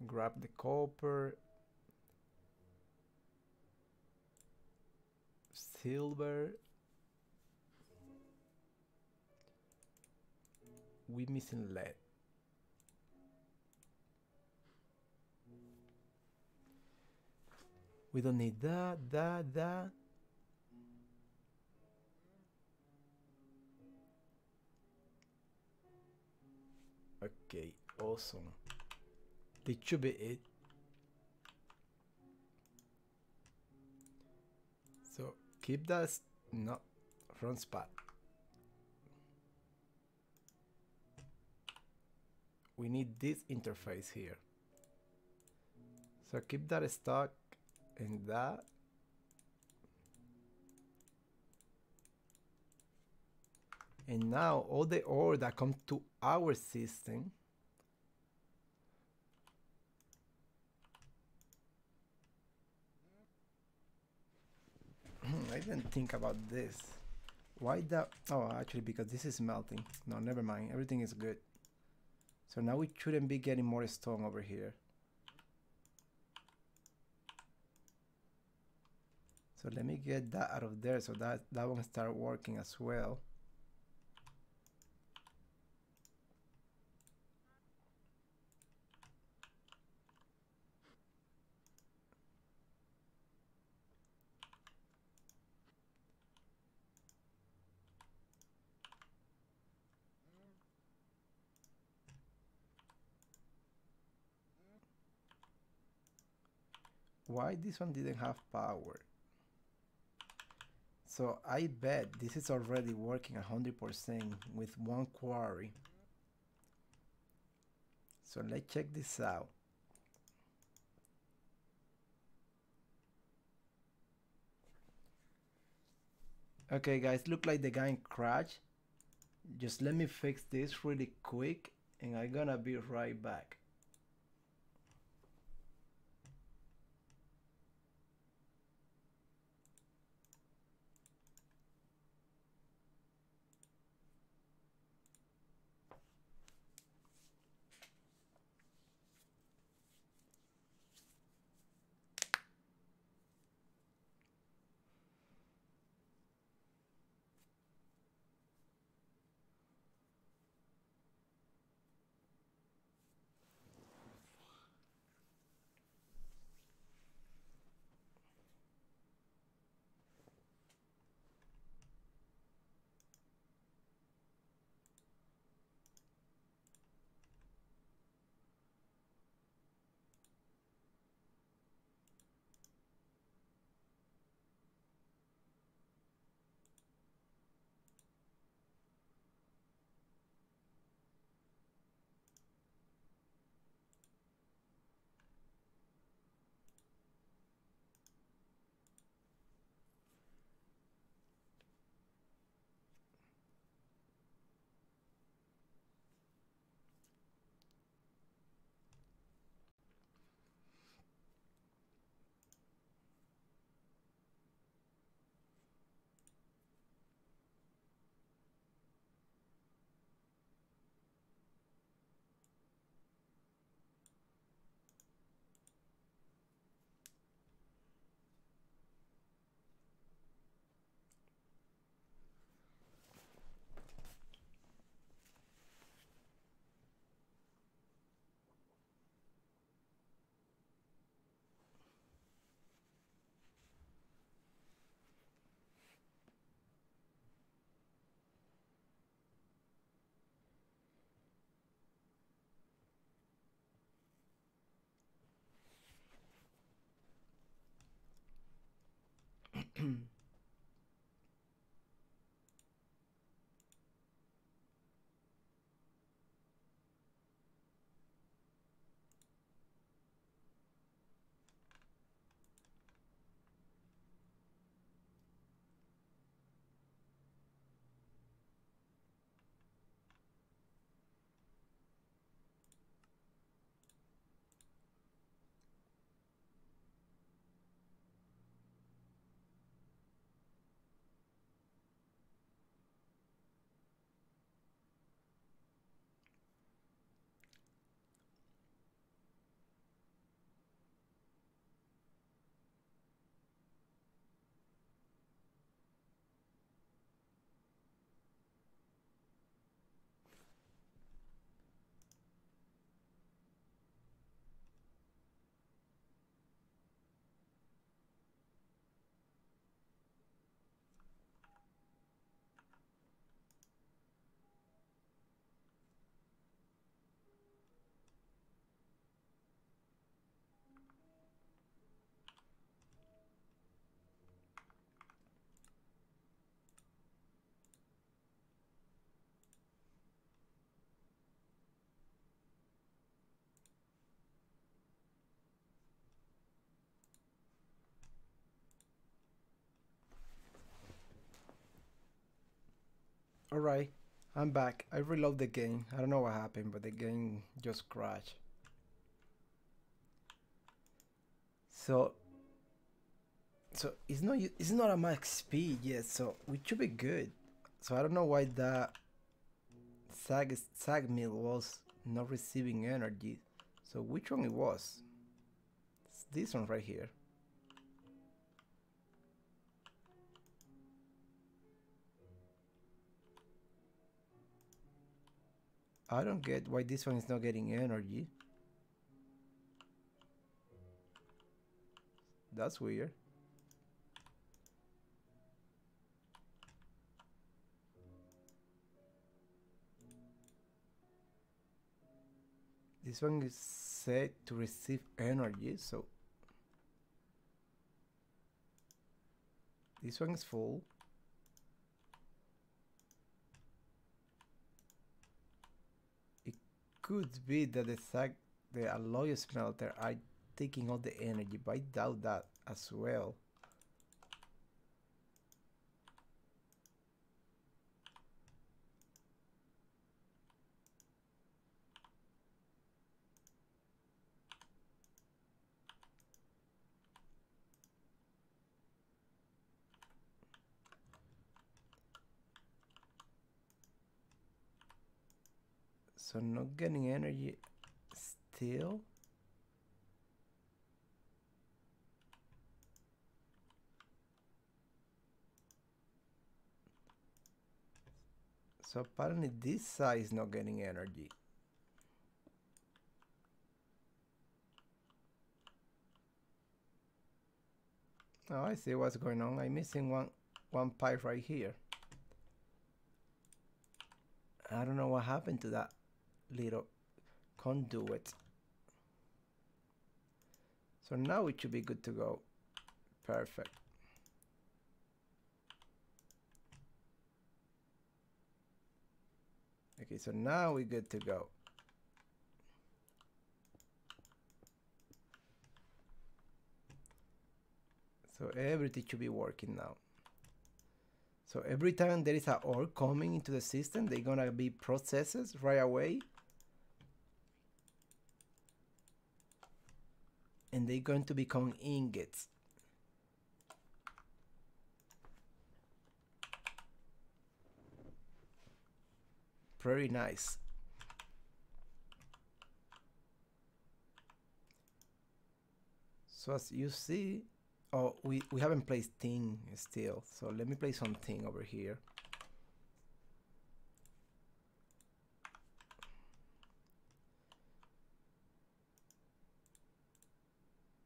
Grab the copper. Silver. We missing lead. We don't need that. Okay, awesome. This should be it. So keep that no front spot. We need this interface here. So keep that stock in that. And now all the ore that comes to our system I didn't think about this. Why that? Oh, actually, because this is melting. No, never mind. Everything is good. So now we shouldn't be getting more stone over here. So let me get that out of there so that one start working as well. Why this one didn't have power? So I bet this is already working 100% with one quarry. So let's check this out. Okay guys, look like the game crashed. Just let me fix this really quick and I'm gonna be right back. Alright, I'm back. I reload the game. I don't know what happened, but the game just crashed. So it's not a max speed yet, so we should be good. So I don't know why that sag mill was not receiving energy. So which one it was? It's this one right here. I don't get why this one is not getting energy. That's weird. This one is set to receive energy, so this one is full. It could be that the alloy smelter are taking all the energy, but I doubt that as well. So not getting energy still. So apparently this side is not getting energy. Oh, I see what's going on. I'm missing one pipe right here. I don't know what happened to that little conduit. So now it should be good to go. Perfect. Okay, so now we're good to go. So everything should be working now. So every time there is an ore coming into the system, they're gonna be processes right away. And they're going to become ingots. Very nice. So as you see, oh, we haven't placed tin still. So let me place some tin over here.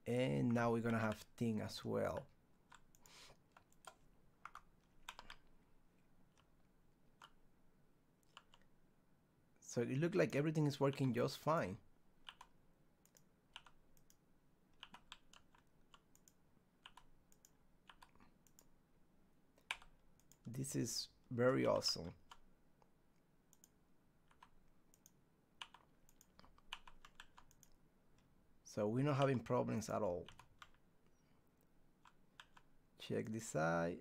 And now we're gonna have tin as well. So it looks like everything is working just fine. This is very awesome. So we're not having problems at all. Check this side.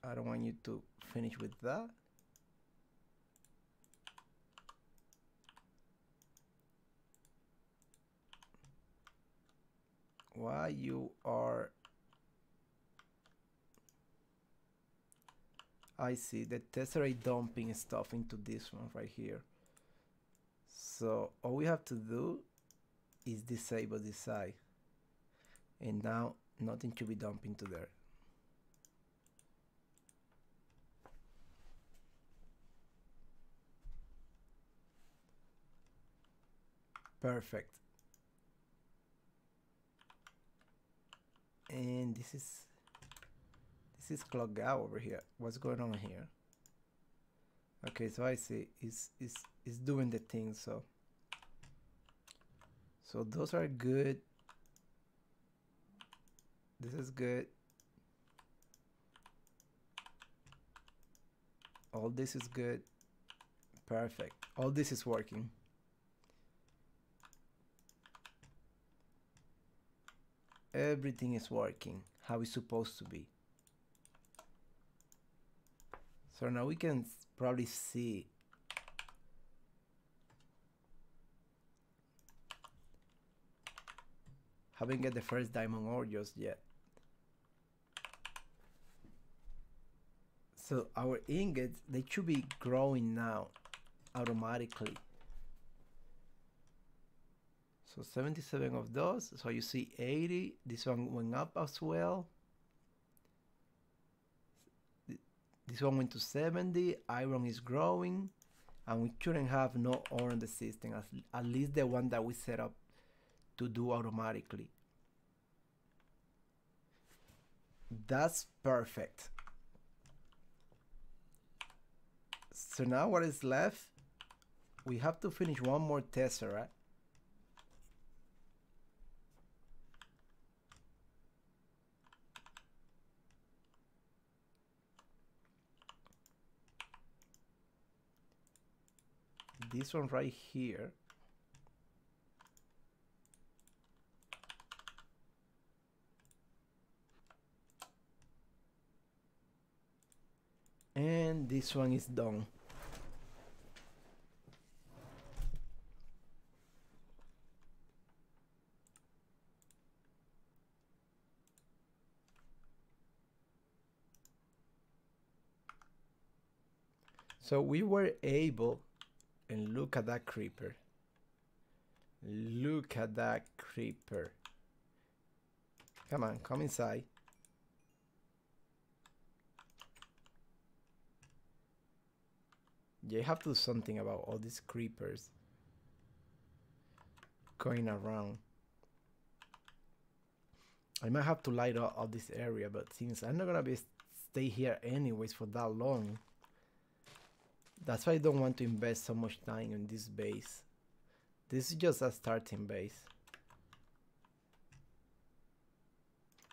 I don't want you to finish with that. Why you are... I see the tesseract dumping stuff into this one right here. So all we have to do is disable this side. And now nothing should be dumped into there. Perfect. And this is clogged out over here. What's going on here? Okay, so I see it's doing the thing. So those are good. This is good. All this is good. Perfect. All this is working. Everything is working how it's supposed to be. So now we can probably see. Haven't get the first diamond ore just yet. So our ingots, they should be growing now automatically. So 77 of those. So you see 80. This one went up as well. This one went to 70. Iron is growing. And we shouldn't have no ore in the system. At least the one that we set up to do automatically. That's perfect. So now what is left? We have to finish one more tesseract. This one right here. And this one is done. So we were able, and look at that creeper. Look at that creeper. Come on, come inside. You have to do something about all these creepers going around. I might have to light up this area, but since I'm not gonna stay here anyways for that long, that's why I don't want to invest so much time in this base. This is just a starting base.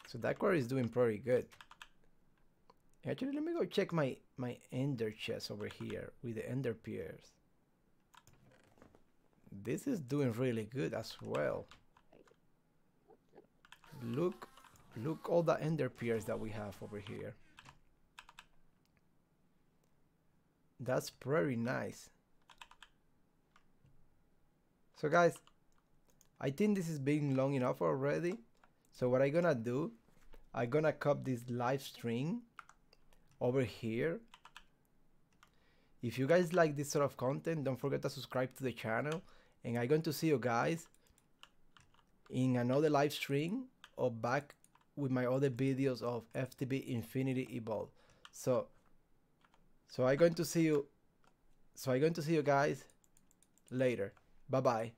So that quarry is doing pretty good. Actually, let me go check my ender chest over here with the ender pears. This is doing really good as well. Look all the ender pears that we have over here. That's pretty nice. So guys, I think this is being long enough already. So what I'm gonna do, I'm gonna cut this live stream over here. If you guys like this sort of content, don't forget to subscribe to the channel, and I'm going to see you guys in another live stream or back with my other videos of FTB Infinity Evolve. So I'm going to see you guys later. Bye bye.